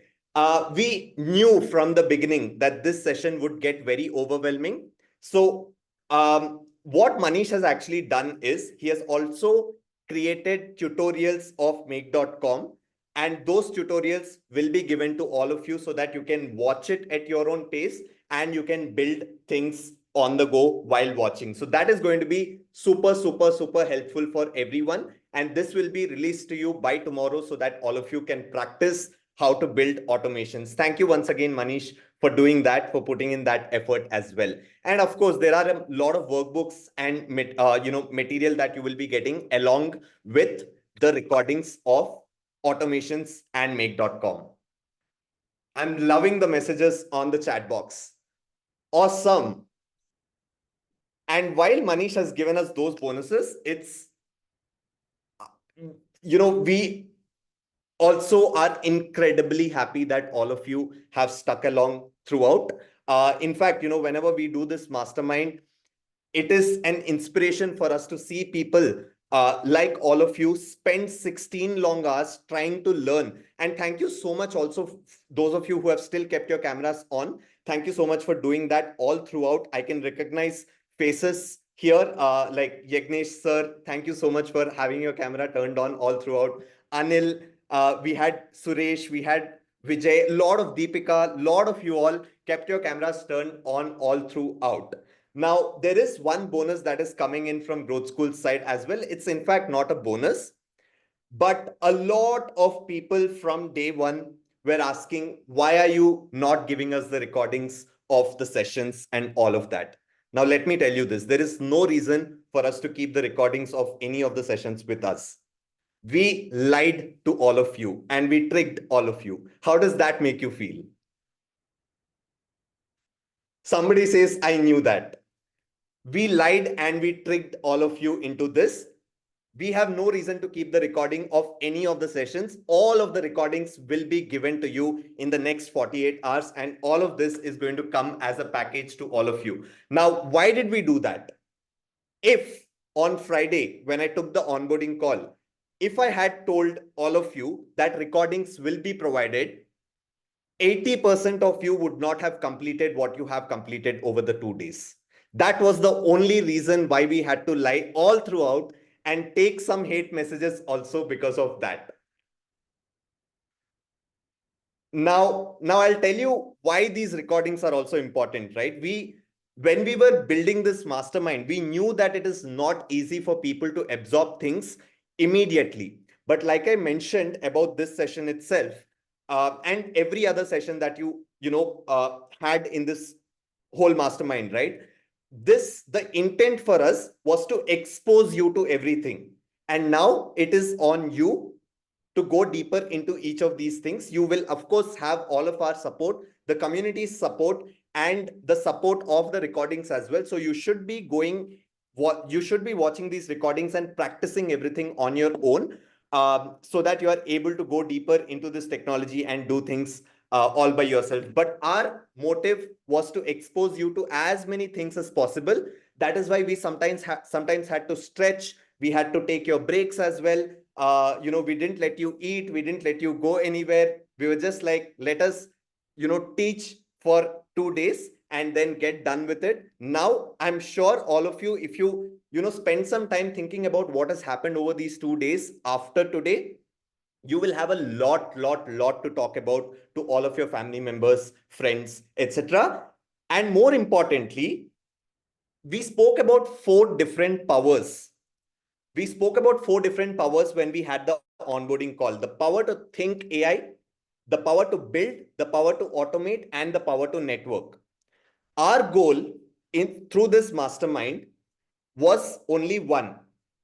We knew from the beginning that this session would get very overwhelming. So, what Manish has actually done is he has also created tutorials of make.com, and those tutorials will be given to all of you so that you can watch it at your own pace and you can build things on the go while watching. So that is going to be super, super, super helpful for everyone. And this will be released to you by tomorrow so that all of you can practice how to build automations. Thank you once again, Manish, for doing that, for putting in that effort as well. And of course, there are a lot of workbooks and material that you will be getting along with the recordings of automations and make.com. I'm loving the messages on the chat box. Awesome. And while Manish has given us those bonuses, we also are incredibly happy that all of you have stuck along throughout. In fact, whenever we do this mastermind, it is an inspiration for us to see people like all of you spend 16 long hours trying to learn. And thank you so much also, those of you who have still kept your cameras on. Thank you so much for doing that all throughout. I can recognize faces here, like Yagnesh sir. Thank you so much for having your camera turned on all throughout. Anil, we had Suresh, we had Vijay, lot of Deepika, lot of you all kept your cameras turned on all throughout. Now, there is one bonus that is coming in from Growth School's side as well. It's in fact not a bonus, but a lot of people from day one were asking, why are you not giving us the recordings of the sessions and all of that? Now, let me tell you this. There is no reason for us to keep the recordings of any of the sessions with us. We lied to all of you and we tricked all of you. How does that make you feel? Somebody says, I knew that. We lied and we tricked all of you into this. We have no reason to keep the recording of any of the sessions. All of the recordings will be given to you in the next 48 hours, and all of this is going to come as a package to all of you. Now, why did we do that? If on Friday, when I took the onboarding call, if I had told all of you that recordings will be provided, 80% of you would not have completed what you have completed over the 2 days. That was the only reason why we had to lie all throughout and take some hate messages also because of that. Now I'll tell you why these recordings are also important, right? When we were building this mastermind, we knew that it is not easy for people to absorb things immediately. But like I mentioned about this session itself, and every other session that you had in this whole mastermind, right? The intent for us was to expose you to everything. And now it is on you to go deeper into each of these things. You will, of course, have all of our support, the community's support, and the support of the recordings as well. So you should be going, what you should be watching these recordings and practicing everything on your own, so that you are able to go deeper into this technology and do things all by yourself. But our motive was to expose you to as many things as possible. That is why we sometimes had to stretch. We had to take your breaks as well. We didn't let you eat. We didn't let you go anywhere. We were just like, let us, teach for 2 days and then get done with it. Now, I'm sure all of you, if you spend some time thinking about what has happened over these 2 days after today, you will have a lot to talk about to all of your family members, friends, etc. And more importantly, we spoke about four different powers. We spoke about four different powers when we had the onboarding call: the power to think AI, the power to build, the power to automate, and the power to network. Our goal in through this mastermind was only one: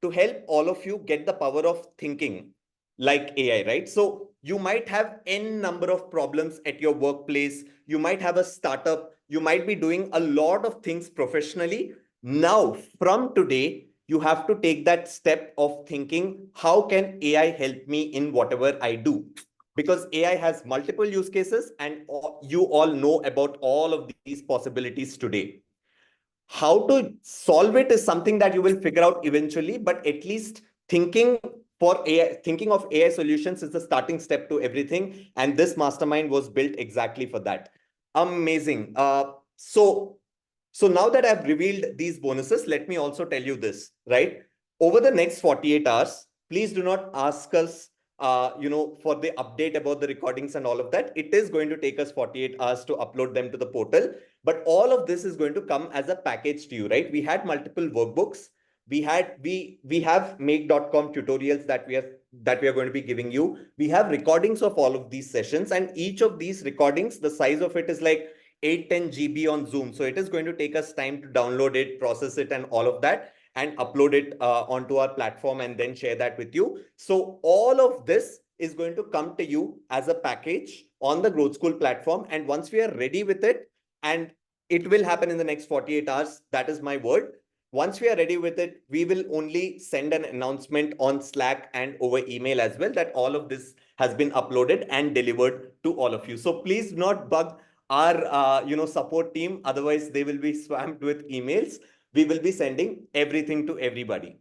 to help all of you get the power of thinking like AI, right? So you might have n number of problems at your workplace. You might have a startup. You might be doing a lot of things professionally. Now, from today, you have to take that step of thinking, how can AI help me in whatever I do? Because AI has multiple use cases, and you all know about all of these possibilities today. How to solve it is something that you will figure out eventually, but at least thinking of AI solutions is the starting step to everything, and this mastermind was built exactly for that. Amazing. So now that I've revealed these bonuses, let me also tell you this, right? Over the next 48 hours, please do not ask us for the update about the recordings and all of that. It is going to take us 48 hours to upload them to the portal, but all of this is going to come as a package to you, right? We had multiple workbooks. We have make.com tutorials that we are going to be giving you. We have recordings of all of these sessions, and each of these recordings, the size of it is like 8-10 GB on Zoom. So it is going to take us time to download it, process it, and all of that, and upload it onto our platform and then share that with you. So all of this is going to come to you as a package on the Growth School platform. And once we are ready with it, and it will happen in the next 48 hours, that is my word. Once we are ready with it, we will only send an announcement on Slack and over email as well that all of this has been uploaded and delivered to all of you. So please do not bug our support team, otherwise they will be swamped with emails. We will be sending everything to everybody.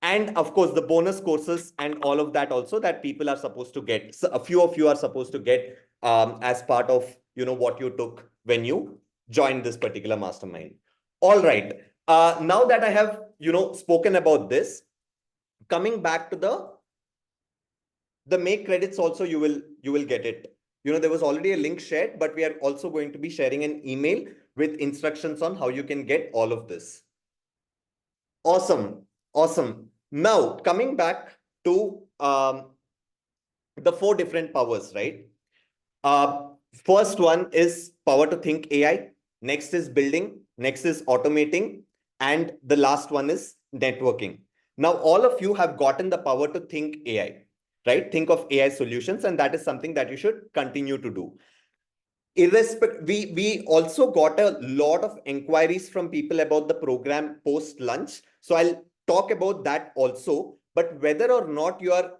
And of course, the bonus courses and all of that also that people are supposed to get. So a few of you are supposed to get as part of what you took when you joined this particular mastermind. All right. Now that I have spoken about this, coming back to the make credits also, you will get it. There was already a link shared, but we are also going to be sharing an email with instructions on how you can get all of this. Awesome. Now, coming back to the four different powers, right? First one is power to think AI. Next is building. Next is automating. And the last one is networking. Now, all of you have gotten the power to think AI, right? Think of AI solutions, and that is something that you should continue to do. We also got a lot of inquiries from people about the program post lunch, so I'll talk about that also. But whether or not you are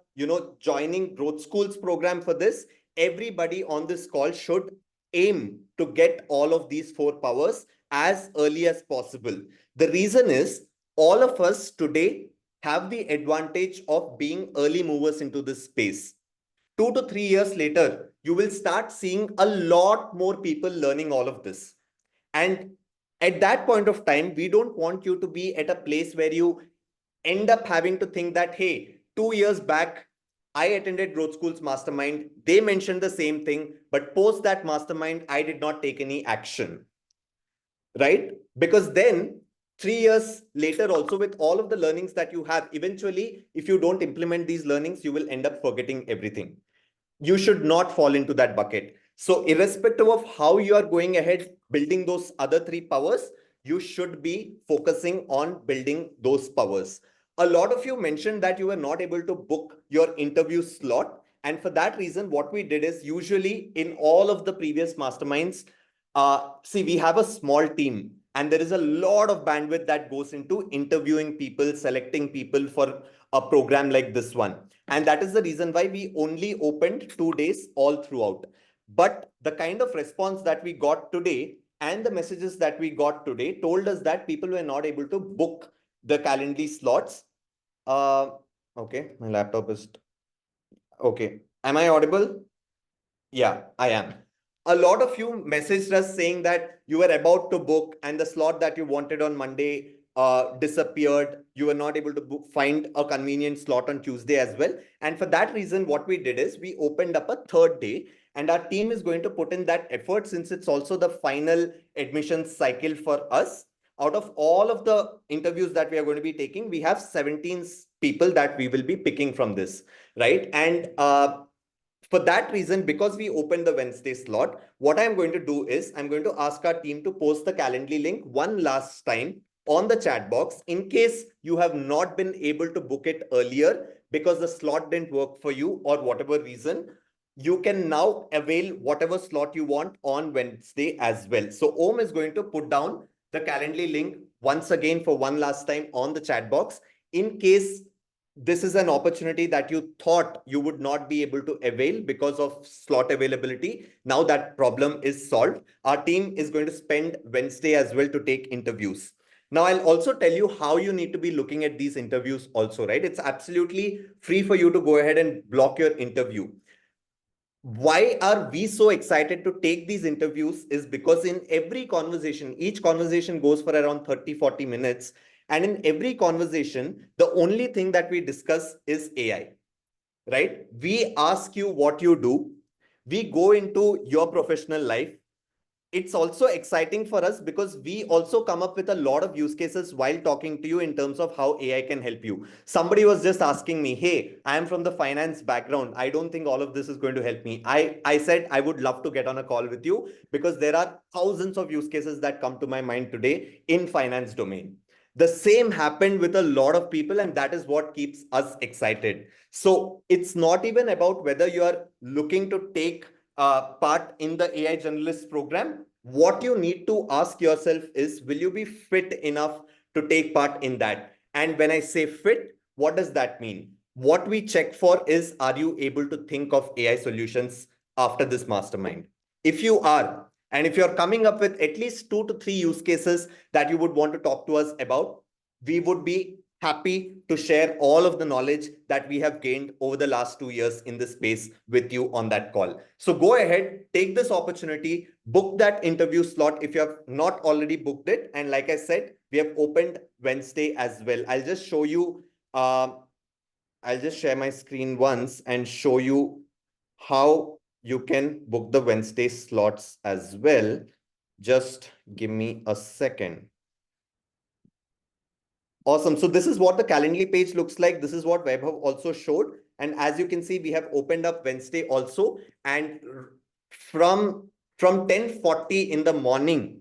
joining Growth School's program for this, everybody on this call should aim to get all of these four powers as early as possible. The reason is, all of us today have the advantage of being early movers into this space. 2 to 3 years later, you will start seeing a lot more people learning all of this. And at that point of time, we don't want you to be at a place where you end up having to think that, hey, 2 years back, I attended Growth School's mastermind. They mentioned the same thing, but post that mastermind, I did not take any action. Right? Because then 3 years later, also with all of the learnings that you have, eventually, if you don't implement these learnings, you will end up forgetting everything. You should not fall into that bucket. So irrespective of how you are going ahead building those other three powers, you should be focusing on building those powers. A lot of you mentioned that you were not able to book your interview slot. And for that reason, what we did is, usually in all of the previous masterminds, see, we have a small team, and there is a lot of bandwidth that goes into interviewing people, selecting people for a program like this one. And that is the reason why we only opened 2 days all throughout. But the kind of response that we got today and the messages that we got today told us that people were not able to book the Calendly slots. Uh, okay, my laptop is okay. Am I audible? Yeah, I am. A lot of you messaged us saying that you were about to book and the slot that you wanted on Monday disappeared. You were not able to find a convenient slot on Tuesday as well. And for that reason, what we did is we opened up a third day, and our team is going to put in that effort since it's also the final admissions cycle for us. Out of all of the interviews that we are going to be taking, we have 17 people that we will be picking from this, right? And for that reason, because we opened the Wednesday slot, what I'm going to do is I'm going to ask our team to post the Calendly link one last time on the chat box in case you have not been able to book it earlier because the slot didn't work for you or whatever reason. You can now avail whatever slot you want on Wednesday as well. So Om is going to put down the Calendly link once again for one last time on the chat box in case this is an opportunity that you thought you would not be able to avail because of slot availability. Now that problem is solved. Our team is going to spend Wednesday as well to take interviews. Now, I'll also tell you how you need to be looking at these interviews also, right? It's absolutely free for you to go ahead and block your interview. Why are we so excited to take these interviews is because in every conversation, each conversation goes for around 30-40 minutes. And in every conversation, the only thing that we discuss is AI, right? We ask you what you do. We go into your professional life. It's also exciting for us because we also come up with a lot of use cases while talking to you in terms of how AI can help you. Somebody was just asking me, hey, I am from the finance background. I don't think all of this is going to help me. I said I would love to get on a call with you because there are thousands of use cases that come to my mind today in finance domain. The same happened with a lot of people, and that is what keeps us excited. So it's not even about whether you are looking to take part in the AI Generalist program. What you need to ask yourself is, will you be fit enough to take part in that? And when I say fit, what does that mean? What we check for is, are you able to think of AI solutions after this mastermind? If you are, and if you're coming up with at least 2 to 3 use cases that you would want to talk to us about, we would be happy to share all of the knowledge that we have gained over the last 2 years in this space with you on that call. So go ahead, take this opportunity, book that interview slot if you have not already booked it. And like I said, we have opened Wednesday as well. I'll just show you, I'll just share my screen once and show you how you can book the Wednesday slots as well. Just give me a second. Awesome. So this is what the Calendly page looks like. This is what Vaibhav also showed. And as you can see, we have opened up Wednesday also. And from 10:40 in the morning,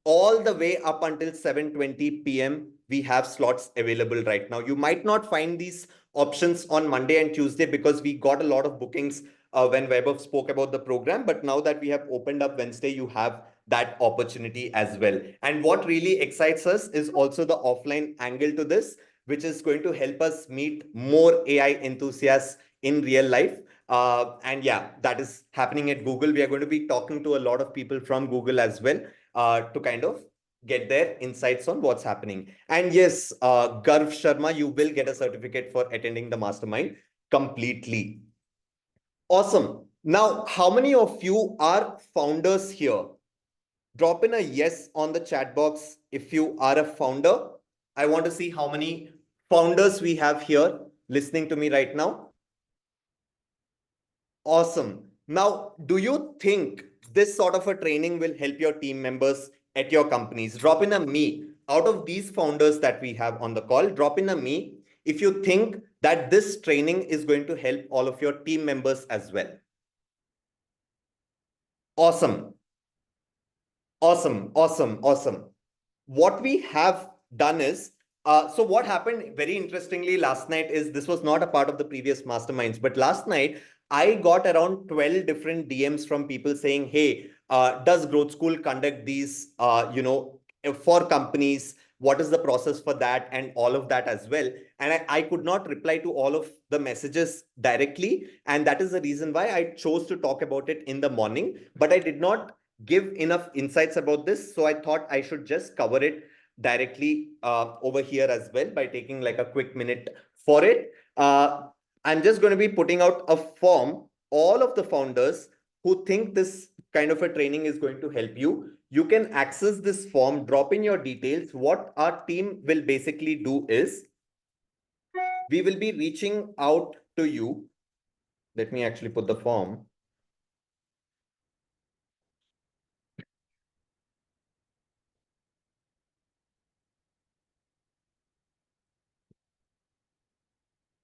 all the way up until 7:20 p.m., we have slots available right now. You might not find these options on Monday and Tuesday because we got a lot of bookings when Vaibhav spoke about the program. But now that we have opened up Wednesday, you have that opportunity as well. And what really excites us is also the offline angle to this, which is going to help us meet more AI enthusiasts in real life. And yeah, that is happening at Google. We are going to be talking to a lot of people from Google as well to kind of get their insights on what's happening. And yes, Garv Sharma, you will get a certificate for attending the mastermind completely. Awesome. Now, how many of you are founders here? Drop in a yes on the chat box if you are a founder. I want to see how many founders we have here listening to me right now. Awesome. Now, do you think this sort of a training will help your team members at your companies? Drop in a me. Out of these founders that we have on the call, drop in a me if you think that this training is going to help all of your team members as well. Awesome. Awesome. Awesome. Awesome. What we have done is, so what happened very interestingly last night is, this was not a part of the previous masterminds, but last night I got around 12 different DMs from people saying, hey, does Growth School conduct these, for companies? What is the process for that? And all of that as well. And I could not reply to all of the messages directly. And that is the reason why I chose to talk about it in the morning. But I did not give enough insights about this. So I thought I should just cover it directly over here as well by taking like a quick minute for it. I'm just going to be putting out a form. All of the founders who think this kind of a training is going to help you, you can access this form, drop in your details. What our team will basically do is we will be reaching out to you. Let me actually put the form.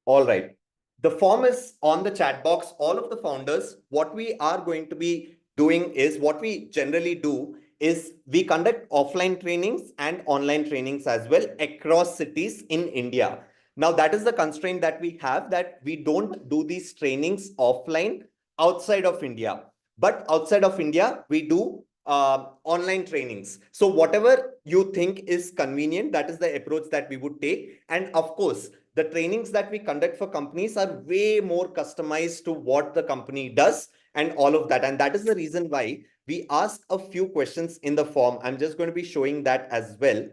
All right. The form is on the chat box. All of the founders, what we are going to be doing is what we generally do is we conduct offline trainings and online trainings as well across cities in India. Now, that is the constraint that we have, that we don't do these trainings offline outside of India. But outside of India, we do online trainings. So whatever you think is convenient, that is the approach that we would take. And of course, the trainings that we conduct for companies are way more customized to what the company does and all of that. And that is the reason why we ask a few questions in the form. I'm just going to be showing that as well.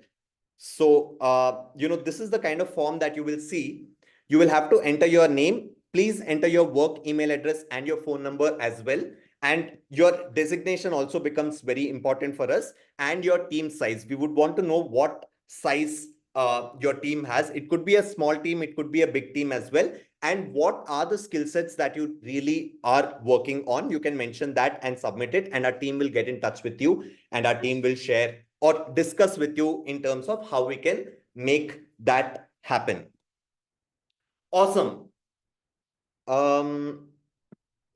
So, this is the kind of form that you will see. You will have to enter your name. Please enter your work email address and your phone number as well. And your designation also becomes very important for us, and your team size. We would want to know what size your team has. It could be a small team, it could be a big team as well. And what are the skill sets that you really are working on? You can mention that and submit it, and our team will get in touch with you, and our team will share or discuss with you in terms of how we can make that happen. Awesome.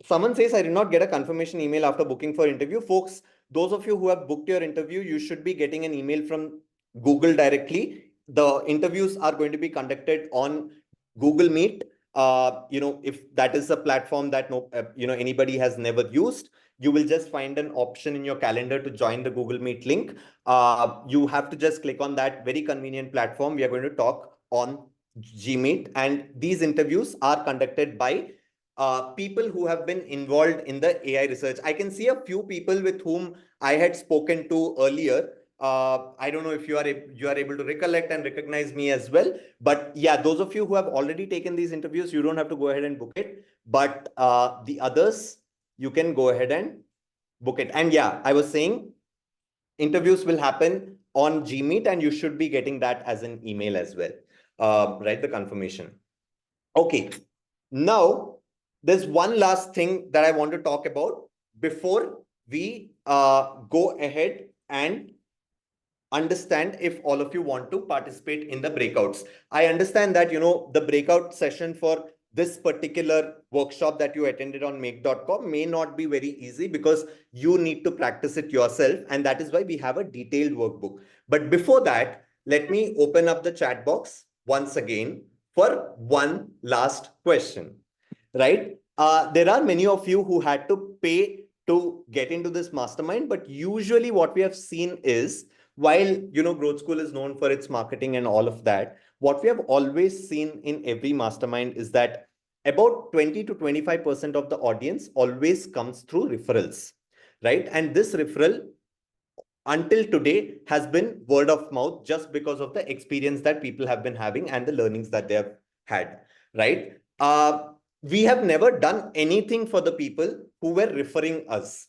Someone says, I did not get a confirmation email after booking for interview. Folks, those of you who have booked your interview, you should be getting an email from Google directly. The interviews are going to be conducted on Google Meet. If that is a platform that anybody has never used, you will just find an option in your calendar to join the Google Meet link. You have to just click on that very convenient platform. We are going to talk on Gmeet, and these interviews are conducted by people who have been involved in the AI research. I can see a few people with whom I had spoken to earlier. I don't know if you are able to recollect and recognize me as well. But yeah, those of you who have already taken these interviews, you don't have to go ahead and book it. But the others, you can go ahead and book it. And yeah, I was saying interviews will happen on Gmeet, and you should be getting that as an email as well. Right, the confirmation. Okay. Now, there's one last thing that I want to talk about before we go ahead and understand if all of you want to participate in the breakouts. I understand that, the breakout session for this particular workshop that you attended on make.com may not be very easy because you need to practice it yourself. And that is why we have a detailed workbook. But before that, let me open up the chat box once again for one last question, right? There are many of you who had to pay to get into this mastermind, but usually what we have seen is, while Growth School is known for its marketing and all of that, what we have always seen in every mastermind is that about 20 to 25% of the audience always comes through referrals, right? And this referral until today has been word of mouth, just because of the experience that people have been having and the learnings that they have had, right? We have never done anything for the people who were referring us.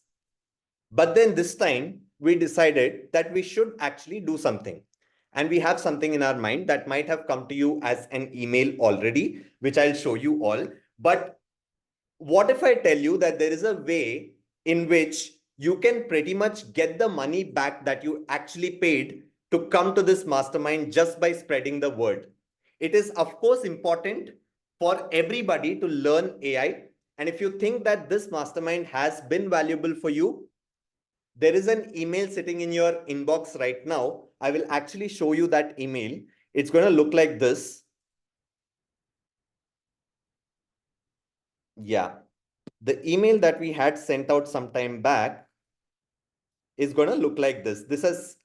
But then this time we decided that we should actually do something. And we have something in our mind that might have come to you as an email already, which I'll show you all. But what if I tell you that there is a way in which you can pretty much get the money back that you actually paid to come to this mastermind just by spreading the word? It is, of course, important for everybody to learn AI. And if you think that this mastermind has been valuable for you, there is an email sitting in your inbox right now. I will actually show you that email. It's going to look like this. Yeah. the email that we had sent out some time back is going to look like this. This has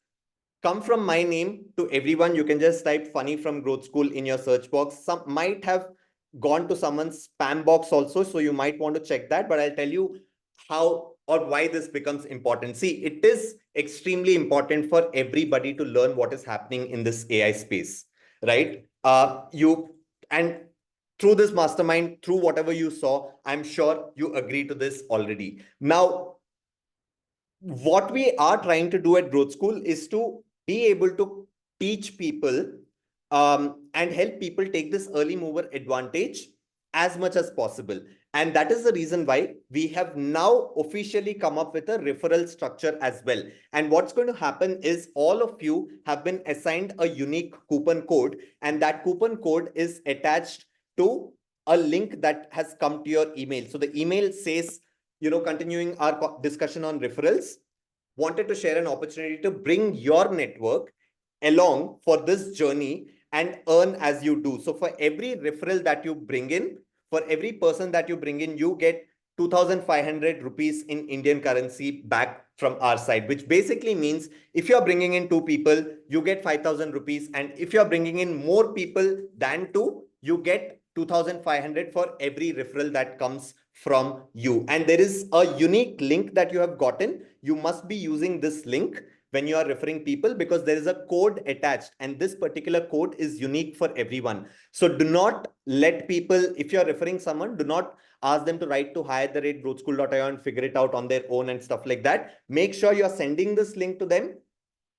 come from my name to everyone. You can just type funny from growth school in your search box. Some might have gone to someone's spam box also, so you might want to check that, but I'll tell you how or why this becomes important. See, it is extremely important for everybody to learn what is happening in this AI space, right? You and through this mastermind, through whatever you saw, I'm sure you agree to this already. Now, what we are trying to do at Growth School is to be able to teach people and help people take this early mover advantage as much as possible. And that is the reason why we have now officially come up with a referral structure as well. And what's going to happen is all of you have been assigned a unique coupon code, and that coupon code is attached to a link that has come to your email. So the email says, continuing our discussion on referrals, wanted to share an opportunity to bring your network along for this journey and earn as you do. So for every referral that you bring in, for every person that you bring in, you get 2,500 rupees in Indian currency back from our side, which basically means if you're bringing in two people, you get 5,000 rupees. And if you're bringing in more people than two, you get 2,500 for every referral that comes from you. And there is a unique link that you have gotten. You must be using this link when you are referring people, because there is a code attached, and this particular code is unique for everyone. So do not let people, if you're referring someone, do not ask them to write to hi@growthschool.io and figure it out on their own and stuff like that. Make sure you're sending this link to them.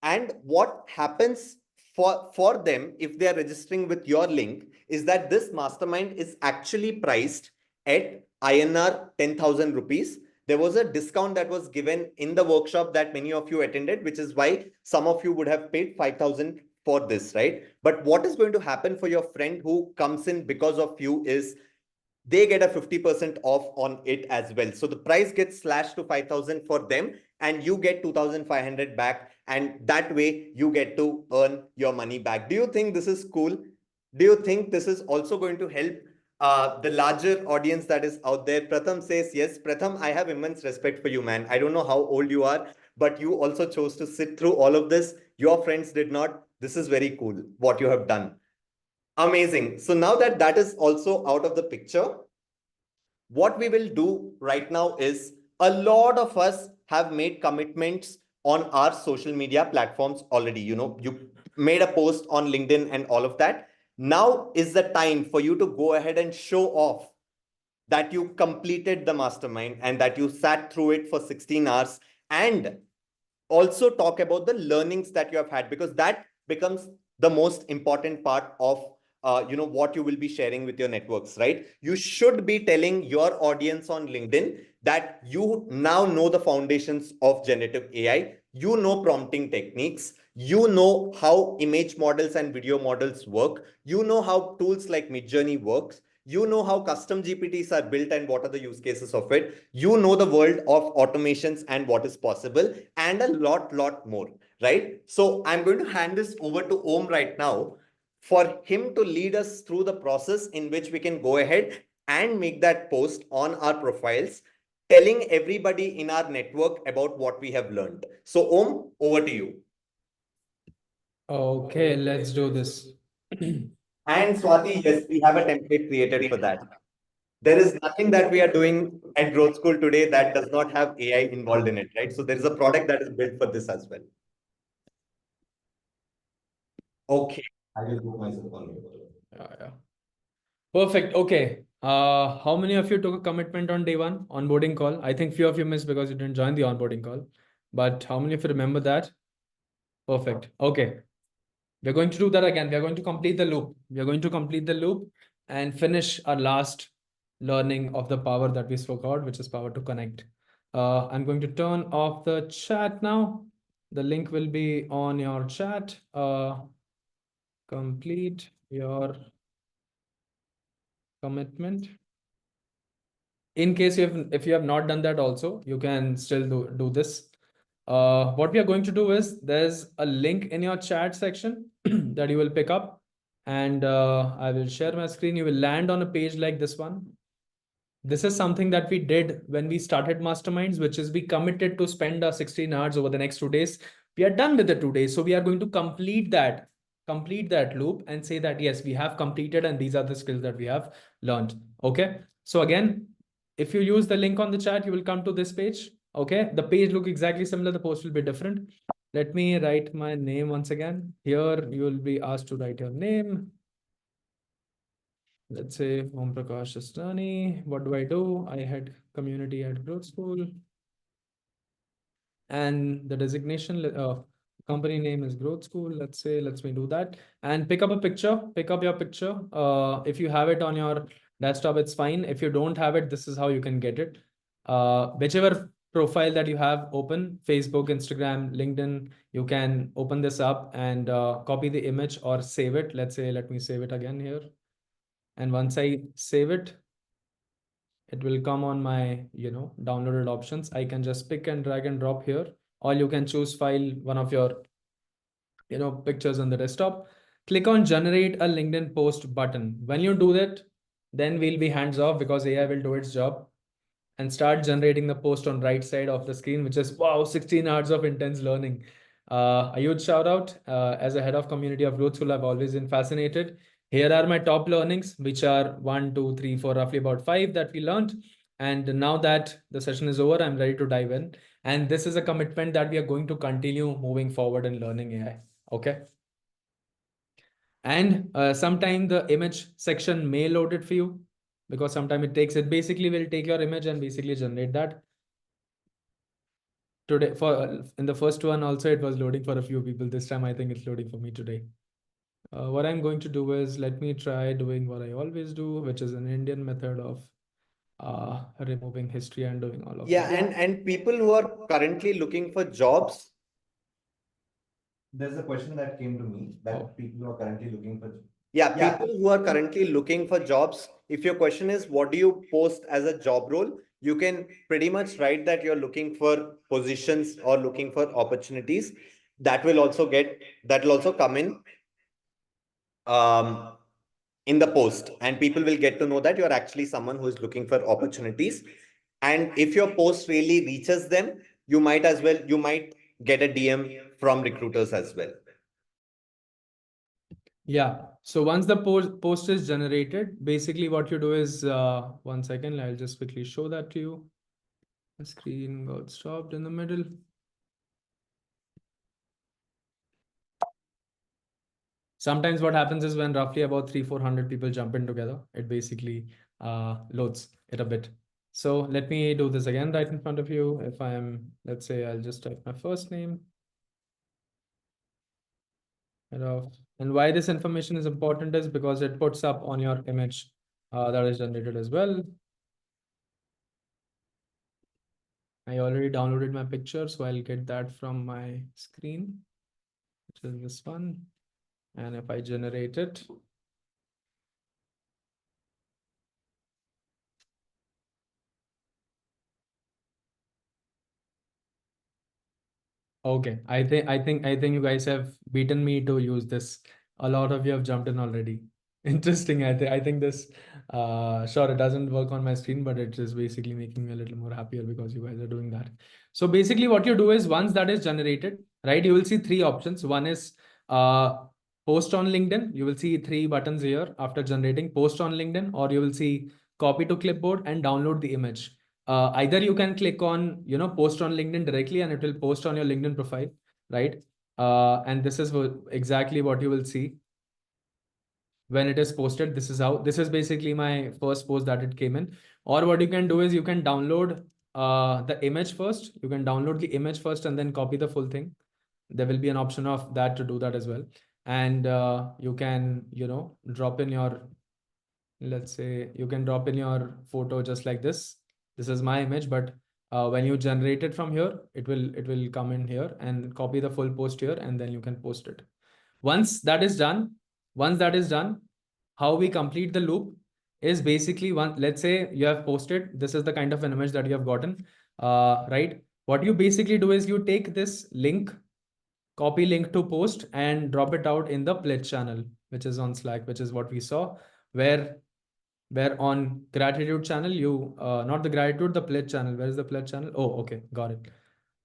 And what happens for them if they are registering with your link is that this mastermind is actually priced at INR 10,000 rupees. There was a discount that was given in the workshop that many of you attended, which is why some of you would have paid 5,000 for this, right? But what is going to happen for your friend who comes in because of you is they get a 50% off on it as well. So the price gets slashed to 5,000 for them, and you get 2,500 back. And that way you get to earn your money back. Do you think this is cool? Do you think this is also going to help the larger audience that is out there? Pratham says yes. Pratham, I have immense respect for you, man. I don't know how old you are, but you also chose to sit through all of this. Your friends did not. This is very cool what you have done. Amazing. So now that that is also out of the picture, what we will do right now is a lot of us have made commitments on our social media platforms already. You made a post on LinkedIn and all of that. Now is the time for you to go ahead and show off that you completed the mastermind and that you sat through it for 16 hours, and also talk about the learnings that you have had, because that becomes the most important part of what you will be sharing with your networks, right? You should be telling your audience on LinkedIn that you now know the foundations of generative AI, you know prompting techniques, you know how image models and video models work, you know how tools like Midjourney works, you know how custom GPTs are built and what are the use cases of it, you know the world of automations and what is possible, and a lot more, right? So I'm going to hand this over to Om right now for him to lead us through the process in which we can go ahead and make that post on our profiles, telling everybody in our network about what we have learned. So Om, over to you. Okay, let's do this. And Swati, yes, we have a template created for that. There is nothing that we are doing at Growth School today that does not have AI involved in it, right? So there is a product that is built for this as well. Okay. I will put myself on mute. Yeah. Perfect. Okay. How many of you took a commitment on day one onboarding call? I think few of you missed because you didn't join the onboarding call. But how many of you remember that? Perfect. Okay. We're going to do that again. We're going to complete the loop. We're going to complete the loop and finish our last learning of the power that we spoke about, which is power to connect. I'm going to turn off the chat now. The link will be on your chat. Complete your commitment. In case if you have not done that also, you can still do this. What we are going to do is there's a link in your chat section that you will pick up, and I will share my screen. You will land on a page like this one. this is something that we did when we started masterminds, which is we committed to spend 16 hours over the next 2 days. We are done with the 2 days. So we are going to complete that loop and say that, yes, we have completed and these are the skills that we have learned. Okay. So again, if you use the link on the chat, you will come to this page. Okay. The page look exactly similar. The post will be different. Let me write my name once again. Here you will be asked to write your name. Let's say Om Prakash Astani. What do? I had community at growth school. And the designation, company name is growth school. Let's me do that. And pick up your picture. If you have it on your desktop, it's fine. If you don't have it, this is how you can get it. Whichever profile that you have open, Facebook, Instagram, LinkedIn, you can open this up and copy the image or save it. Let's say, let me save it again here. And once I save it, it will come on my, downloaded options. I can just pick and drag and drop here, or you can choose file one of your, pictures on the desktop. Click on generate a LinkedIn post button. When you do that, then we'll be hands off because AI will do its job and start generating the post on right side of the screen, which is wow, 16 hours of intense learning. A huge shout out. As a head of community of growth school, I've always been fascinated. Here are my top learnings, which are 1, 2, 3, 4, roughly about 5 that we learned. And now that the session is over, I'm ready to dive in. And this is a commitment that we are going to continue moving forward in learning AI. Okay. And sometime the image section may load it for you, because sometimes it basically will take your image and basically generate that. Today, for in the first one also, it was loading for a few people. This time I think it's loading for me today. What I'm going to do is, let me try doing what I always do, which is an Indian method of removing history and doing all of Yeah, that. and people who are currently looking for jobs, there's a question that came to me that people who are currently looking for. Yeah, people who are currently looking for jobs, if your question is what do you post as a job role, you can pretty much write that you're looking for positions or looking for opportunities. That will also come um, in the post, and people will get to know that you're actually someone who is looking for opportunities. And if your post really reaches them, you might get a DM from recruiters as well. Yeah. So once the post is generated, basically what you do is, 1 second, I'll just quickly show that to you. The screen got stopped in the middle. Sometimes what happens is when roughly about 300-400 people jump in together, it basically loads it a bit. So let me do this again right in front of you. If I'm, let's say I'll just type my first name. And why this information is important is because it puts up on your image that is generated as well. I already downloaded my picture, so I'll get that from my screen, which is this one. And if I generate it, okay, I think you guys have beaten me to use this. A lot of you have jumped in already. Interesting. I think this sure, it doesn't work on my screen, but it is basically making me a little more happier because you guys are doing that. So basically what you do is, once that is generated, right, you will see three options. One is post on LinkedIn. You will see three buttons here after generating post on LinkedIn, or you will see copy to clipboard and download the image. Either you can click on, post on LinkedIn directly and it will post on your LinkedIn profile, right? And this is exactly what you will see when it is posted. This is basically my first post that it came in. Or what you can do is you can download the image first. You can download the image first and then copy the full thing. There will be an option of that to do that as well. And you can, drop in your, let's say you can drop in your photo just like this. This is my image, but when you generate it from here, it will come in here and copy the full post here, and then you can post it. Once that is done, how we complete the loop is basically, let's say you have posted, this is the kind of an image that you have gotten, right? What you basically do is you take this link, copy link to post, and drop it out in the pledge channel, which is on Slack, which is what we saw, where where on gratitude channel, you, not the gratitude, the pledge channel. Where is the pledge channel? Oh, okay, got it.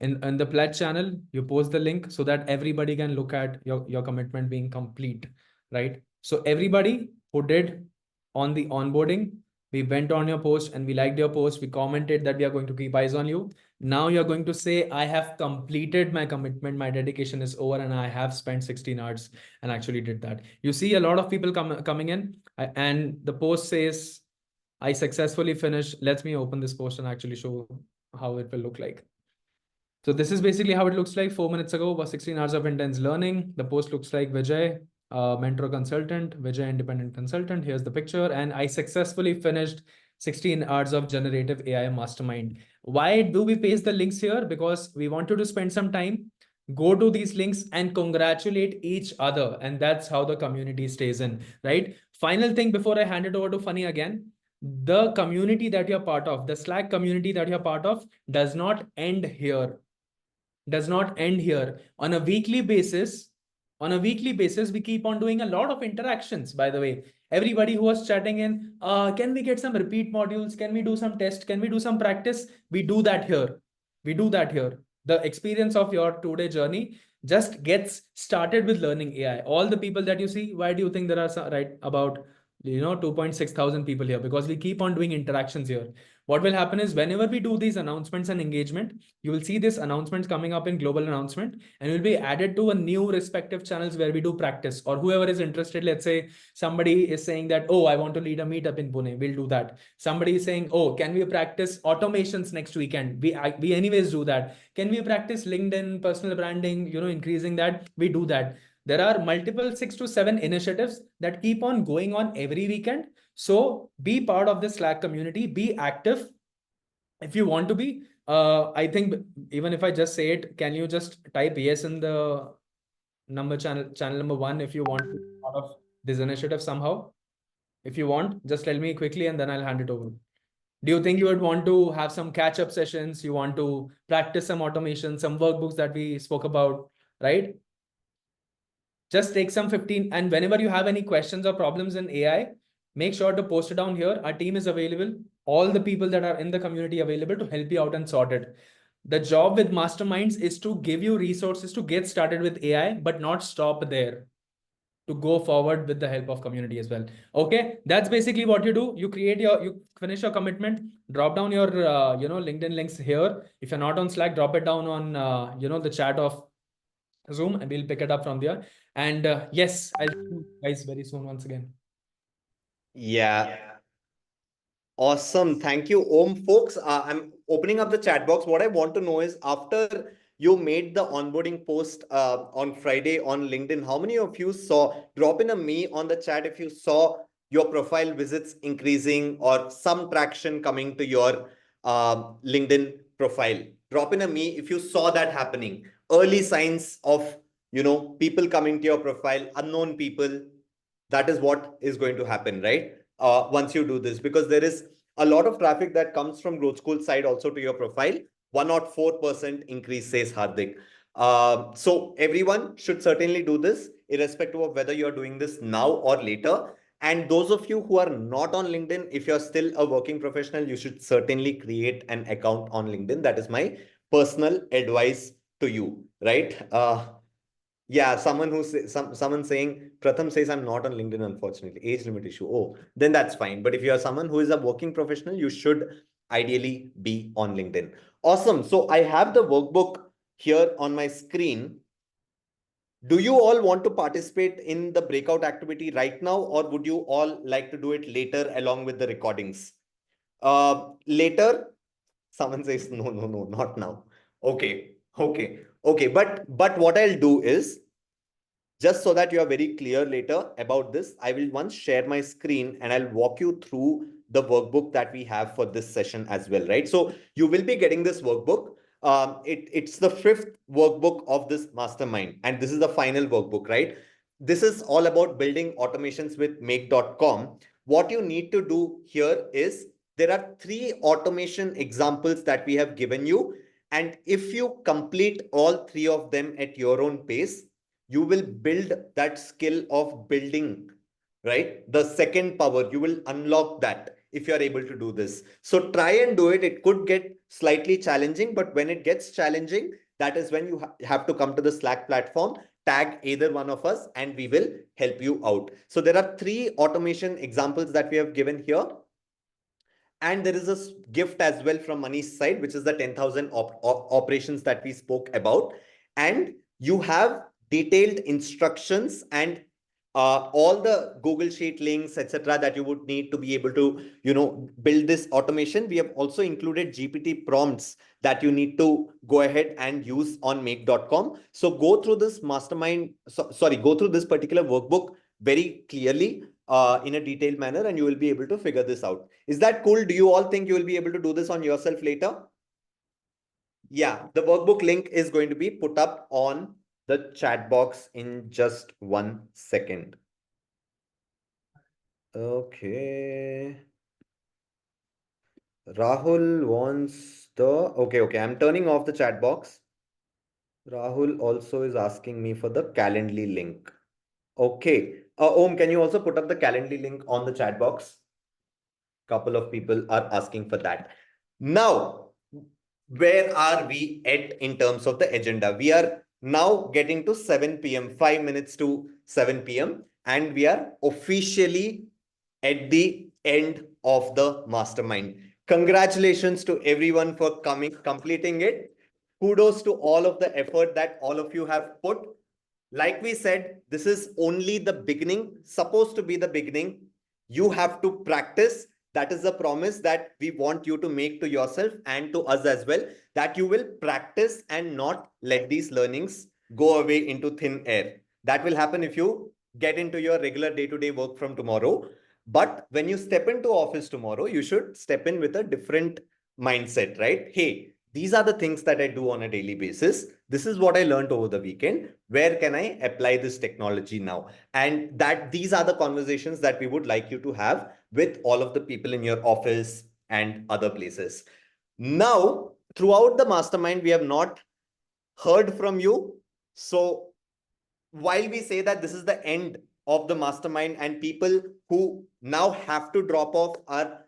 In the pledge channel, you post the link so that everybody can look at your commitment being complete, right? So everybody who did on the onboarding, we went on your post and we liked your post, we commented that we are going to keep eyes on you. Now you're going to say, I have completed my commitment, my dedication is over, and I have spent 16 hours and actually did that. You see a lot of people coming in, and the post says, I successfully finished. Let me open this post and actually show how it will look like. So this is basically how it looks like. 4 minutes ago was 16 hours of intense learning. The post looks like Vijay, mentor consultant, Vijay, independent consultant. Here's the picture. And I successfully finished 16 hours of generative AI mastermind. Why do we paste the links here? Because we wanted to spend some time, go to these links and congratulate each other. And that's how the community stays in, right? Final thing before I hand it over to Funny again. The community that you're part of, the Slack community that you're part of, does not end here. Does not end here. On a weekly basis, we keep on doing a lot of interactions. By the way, everybody who was chatting in, can we get some repeat modules, can we do some test, can we do some practice, we do that here. The experience of your 2-day journey just gets started with learning AI. All the people that you see, why do you think there are right about 2.6 thousand people here? Because we keep on doing interactions here. What will happen is, whenever we do these announcements and engagement, you will see this announcements coming up in global announcement, and will be added to a new respective channels where we do practice, or whoever is interested. Let's say somebody is saying that, oh, I want to lead a meetup in Pune, we'll do that. Somebody is saying, oh, can we practice automations next weekend? We anyways do that. Can we practice LinkedIn personal branding, increasing that? We do that. There are multiple 6 to 7 initiatives that keep on going on every weekend. So be part of the Slack community, be active if you want to be. I think even if I just say it, can you just type yes in the channel number 1 if you want to be part of this initiative somehow? If you want, just tell me quickly and then I'll hand it over. Do you think you would want to have some catch-up sessions? You want to practice some automation, some workbooks that we spoke about, right? Just take some 15, and whenever you have any questions or problems in AI, make sure to post it down here. Our team is available. All the people that are in the community available to help you out and sort it. The job with masterminds is to give you resources to get started with AI, but not stop there, to go forward with the help of community as well. Okay, that's basically what you do. You finish your commitment, drop down your LinkedIn links here. If you're not on Slack, drop it down on the chat of Zoom, and we'll pick it up from there. And yes, I'll see you guys very soon once again. Yeah. Awesome. Thank you, Om. Folks, I'm opening up the chat box. What I want to know is, after you made the onboarding post on Friday on LinkedIn, how many of you saw, drop in a me on the chat if you saw your profile visits increasing or some traction coming to your LinkedIn profile. Drop in a me if you saw that happening. Early signs of, people coming to your profile, unknown people. That is what is going to happen, right? Once you do this, because there is a lot of traffic that comes from growth school side also to your profile. 104% increase, says Hardik. So everyone should certainly do this, irrespective of whether you're doing this now or later. And those of you who are not on LinkedIn, if you're still a working professional, you should certainly create an account on LinkedIn. That is my personal advice to you, right? Yeah, someone saying, Pratham says, I'm not on LinkedIn, unfortunately. Age limit issue. Oh, then that's fine. But if you are someone who is a working professional, you should ideally be on LinkedIn. Awesome. So I have the workbook here on my screen. Do you all want to participate in the breakout activity right now, or would you all like to do it later along with the recordings? Later, someone says, no, no, no, not now. Okay. But what I'll do is, just so that you are very clear later about this, I will once share my screen and I'll walk you through the workbook that we have for this session as well, right? So you will be getting this workbook. It's the 5th workbook of this mastermind, and this is the final workbook, right? This is all about building automations with make.com. What you need to do here is, there are 3 automation examples that we have given you. And if you complete all 3 of them at your own pace, you will build that skill of building right? The second power, you will unlock that if you are able to do this. So try and do it. It could get slightly challenging, but when it gets challenging, that is when you have to come to the Slack platform, tag either one of us, and we will help you out. So there are 3 automation examples that we have given here. And there is a gift as well from Manish's side, which is the 10,000 operations that we spoke about. And you have detailed instructions and all the Google Sheet links, etc., that you would need to be able to, build this automation. We have also included GPT prompts that you need to go ahead and use on make.com. So go through this go through this particular workbook very clearly in a detailed manner, and you will be able to figure this out. Is that cool? Do you all think you will be able to do this on yourself later? Yeah, the workbook link is going to be put up on the chat box in just 1 second. Okay. Rahul wants the... Okay. I'm turning off the chat box. Rahul also is asking me for the Calendly link. Okay. Om, can you also put up the Calendly link on the chat box? Couple of people are asking for that. Now, where are we at in terms of the agenda? We are now getting to 7 p.m., 5 minutes to 7 p.m., and we are officially at the end of the mastermind. Congratulations to everyone for completing it. Kudos to all of the effort that all of you have put. Like we said, this is only the beginning, supposed to be the beginning. You have to practice. That is the promise that we want you to make to yourself and to us as well, that you will practice and not let these learnings go away into thin air. That will happen if you get into your regular day-to-day work from tomorrow. But when you step into office tomorrow, you should step in with a different mindset, right? Hey, these are the things that I do on a daily basis. This is what I learned over the weekend. Where can I apply this technology now? And that these are the conversations that we would like you to have with all of the people in your office and other places. Now, throughout the mastermind, we have not heard from you. So while we say that this is the end of the mastermind and people who now have to drop off are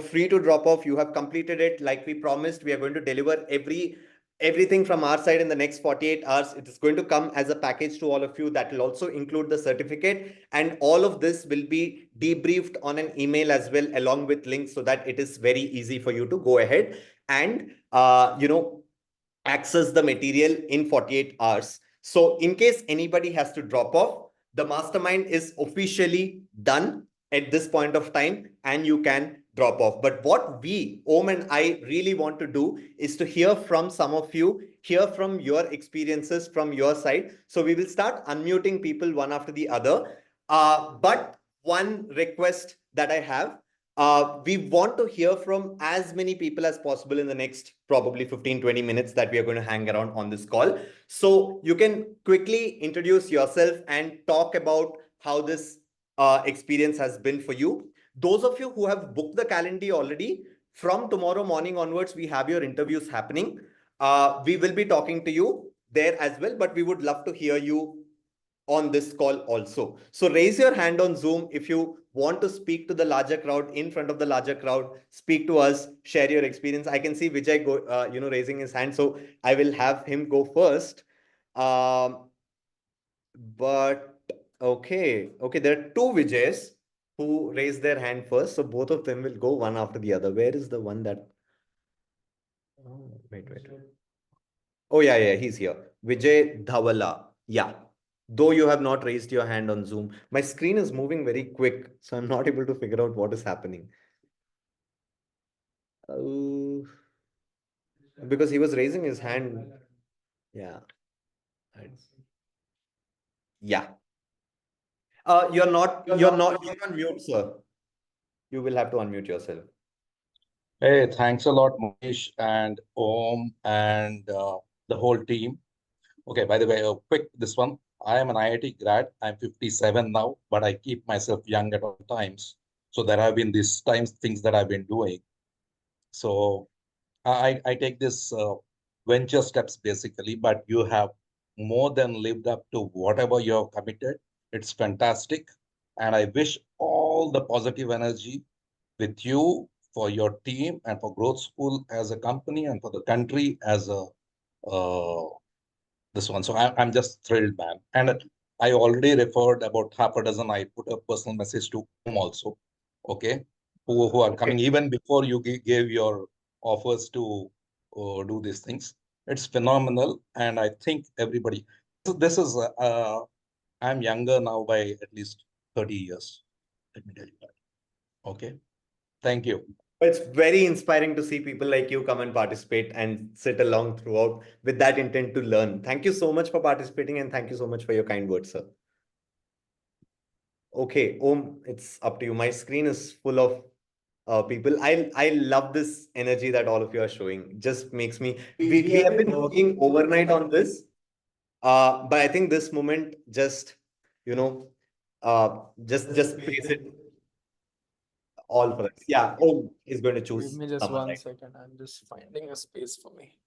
free to drop off, you have completed it like we promised. We are going to deliver everything from our side in the next 48 hours. It is going to come as a package to all of you that will also include the certificate, and all of this will be debriefed on an email as well, along with links, so that it is very easy for you to go ahead and access the material in 48 hours. So in case anybody has to drop off, the mastermind is officially done at this point of time, and you can drop off. But what we, Om and I, really want to do is to hear from some of you, hear from your experiences from your side. So we will start unmuting people one after the other. But one request that I have, we want to hear from as many people as possible in the next probably 15-20 minutes that we are going to hang around on this call. So you can quickly introduce yourself and talk about how this experience has been for you. Those of you who have booked the calendar already, from tomorrow morning onwards, we have your interviews happening. We will be talking to you there as well, but we would love to hear you on this call also. So raise your hand on Zoom if you want to speak to the larger crowd, in front of the larger crowd. Speak to us, share your experience. I can see Vijay raising his hand, so I will have him go first. But okay, there are two Vijays who raised their hand first, so both of them will go one after the other. Where is the one that... Oh, wait. Oh, yeah, he's here. Vijay Dhawala. Yeah. Though you have not raised your hand on Zoom, my screen is moving very quick, so I'm not able to figure out what is happening. Because he was raising his hand. Yeah. Yeah. You're on mute, sir. You will have to unmute yourself. Hey, thanks a lot, Manish and Om and the whole team. Okay, by the way, quick this one. I am an IIT grad. I'm 57 now, but I keep myself young at all times. So there have been these times things that I've been doing. So I take this venture steps basically, but you have more than lived up to whatever you have committed. It's fantastic. And I wish all the positive energy with you for your team and for Growth School as a company and for the country as a uh, this one. So I'm just thrilled, man. And I already referred about half a dozen. I put a personal message to Om also, okay, who are coming Okay. even before you gave your offers to do these things. It's phenomenal, and I think everybody. This is I'm younger now by at least 30 years. Let me tell you that. Okay. Thank you. It's very inspiring to see people like you come and participate and sit along throughout with that intent to learn. Thank you so much for participating and thank you so much for your kind words, sir. Okay, Om, it's up to you. My screen is full of people. I love this energy that all of you are showing. Just makes me. We have been working overnight on this, but I think this moment just you know just face it all for us. Yeah, Om is going to Give choose me just someone one right. second. I'm just finding a space for me.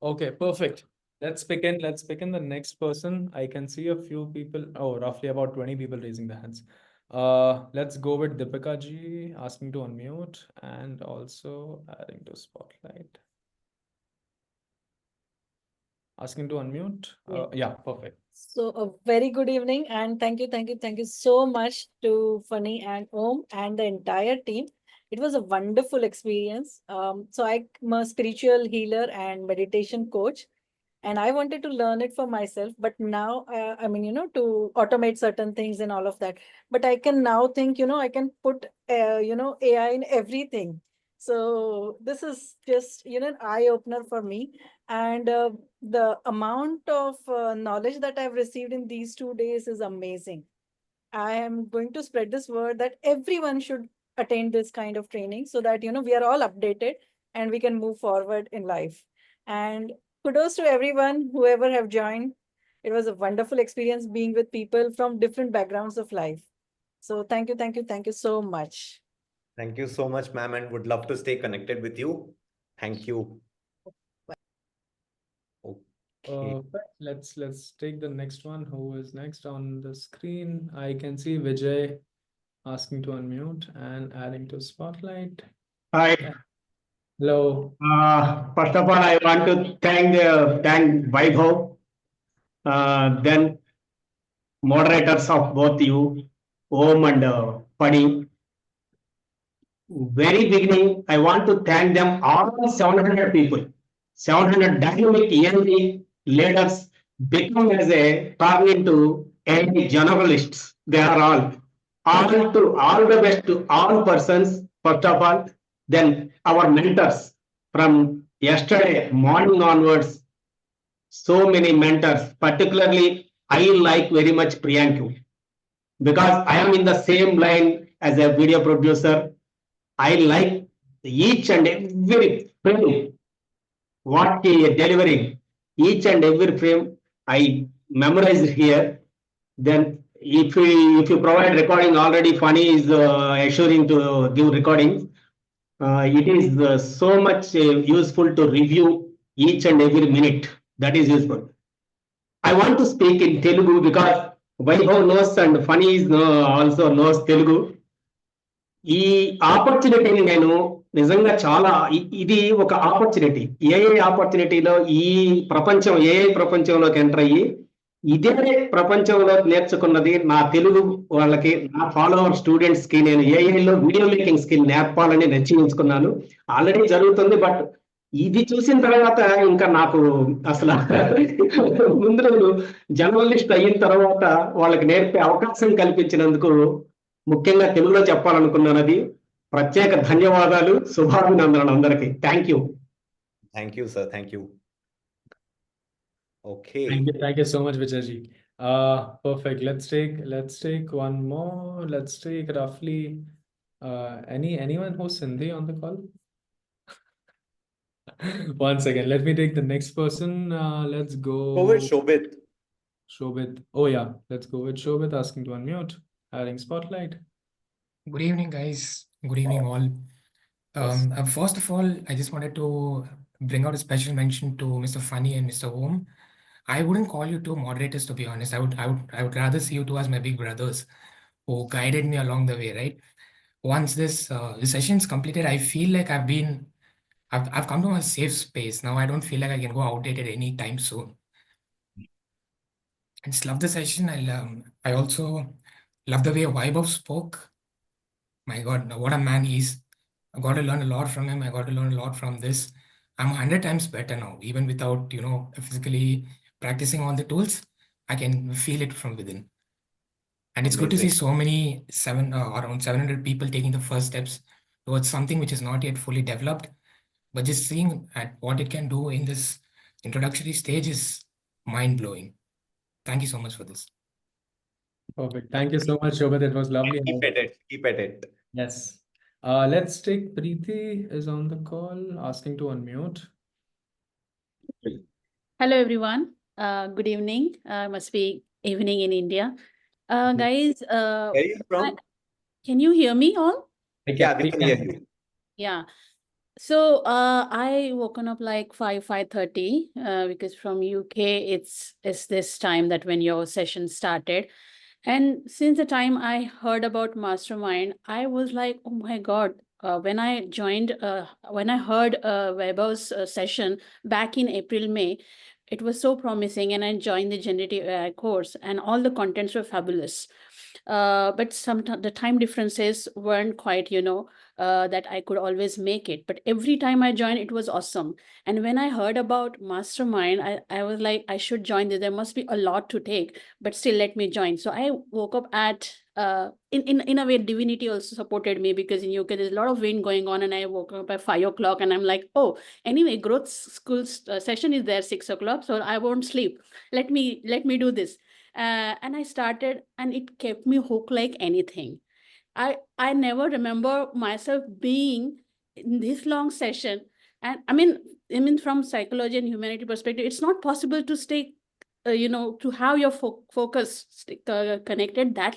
Okay, perfect. Let's begin. Let's begin the next person. I can see a few people. Oh, roughly about 20 people raising their hands. Let's go with Deepika ji asking to unmute and also adding to spotlight. Asking to unmute. Yeah. Yeah, perfect. So a very good evening and thank you so much to Funny and Om and the entire team. It was a wonderful experience. So I'm a spiritual healer and meditation coach, and I wanted to learn it for myself. But now, I mean, to automate certain things and all of that. But I can now think, I can put, AI in everything. So this is just, an eye opener for me. And the amount of knowledge that I've received in these 2 days is amazing. I am going to spread this word that everyone should attend this kind of training so that we are all updated and we can move forward in life. And kudos to everyone whoever have joined. It was a wonderful experience being with people from different backgrounds of life. So thank you so much. Thank you so much, ma'am, and would love to stay connected with you. Thank you. Okay. Let's take the next one. Who is next on the screen? I can see Vijay asking to unmute and adding to spotlight. Hi. Hello. First of all, I want to thank Vaibhav, then moderators of both you, Om and Pani. Very beginning, I want to thank them all 700 people, 700 dynamic young leaders become as a turn into any generalists. They are all the best to all persons. First of all, then our mentors from yesterday morning onwards. So many mentors, particularly I like very much Priyanku because I am in the same line as a video producer. I like each and every frame what he is delivering. Each and every frame I memorize here. Then if you provide recording already, Funny is assuring to give recordings. It is so much useful to review each and every minute. That is useful. I want to speak in Telugu because Vaibhav knows and Funny is also knows Telugu. ఈ ఆపర్చునిటీని నేను నిజంగా చాలా ఇది ఒక opportunity. AI ఆపర్చునిటీలో ఈ ప్రపంచం AI ప్రపంచంలోకి enter అయ్యి ఇదే ప్రపంచంలో నేర్చుకున్నది నా తెలుగు వాళ్ళకి నా ఫాలోవర్ స్టూడెంట్స్ కి నేను ఏఐలో వీడియో మేకింగ్ స్కిల్ నేర్పాలని నిశ్చయించుకున్నాను. ఆల్రెడీ జరుగుతుంది. బట్ ఇది చూసిన తర్వాత ఇంకా నాకు అసలు ముందు జర్నలిస్ట్ అయిన తర్వాత వాళ్ళకి నేర్పే అవకాశం కల్పించినందుకు ముఖ్యంగా తెలుగులో చెప్పాలనుకున్నది. ప్రత్యేక ధన్యవాదాలు, శుభాభినందనలు అందరికీ. Thank you. Thank you, sir. Thank you. Okay. Thank you so much, Vijayji. Perfect. Let's take one more. Let's take roughly anyone who's Sindhi on the call? One second. Let me take the next person. Let's go. Go with Shobit. Shobit. Oh yeah, let's go with Shobit asking to unmute, adding spotlight. Good evening, guys. Good evening, all. First of all, I just wanted to bring out a special mention to Mr. Funny and Mr. Om. I wouldn't call you two moderators, to be honest. I would rather see you two as my big brothers. who guided me along the way, right? Once this session is completed, I feel like I've come to a safe space. Now I don't feel like I can go outdated anytime soon. I just love the session. I also love the way Vaibhav spoke. My God, what a man he's. I got to learn a lot from him. I got to learn a lot from this. I'm 100 times better now, even without, physically practicing all the tools. I can feel it from within. And it's good to see Amazing. so many around 700 people taking the first steps towards something which is not yet fully developed. But just seeing at what it can do in this introductory stage is mind blowing. Thank you so much for this. Perfect. Thank you so much, Shobit. It was lovely. Keep at it. Keep at it. Yes. Let's take Preeti is on the call, asking to unmute. Hello, everyone. Good evening. Must be evening in India. Guys, Where are you from? can you hear me all? Yeah, we can hear you. Yeah. So I woken up like 5:30 because from UK it's this time that when your session started. And since the time I heard about Mastermind, I was like, oh my God. When I joined, when I heard Weber's session back in April, May, it was so promising, and I joined the Generative AI course, and all the contents were fabulous. But sometimes the time differences weren't quite, that I could always make it. But every time I joined, it was awesome. And when I heard about Mastermind, I was like, I should join this. There must be a lot to take, but still let me join. So I woke up at in a way, divinity also supported me, because in UK there's a lot of wind going on, and I woke up at 5 o'clock, and I'm like, oh, anyway, growth school session is there 6 o'clock, so I won't sleep. Let me do this. And I started, and it kept me hooked like anything. I never remember myself being in this long session. And I mean from psychology and humanity perspective, it's not possible to stay to have your focus connected that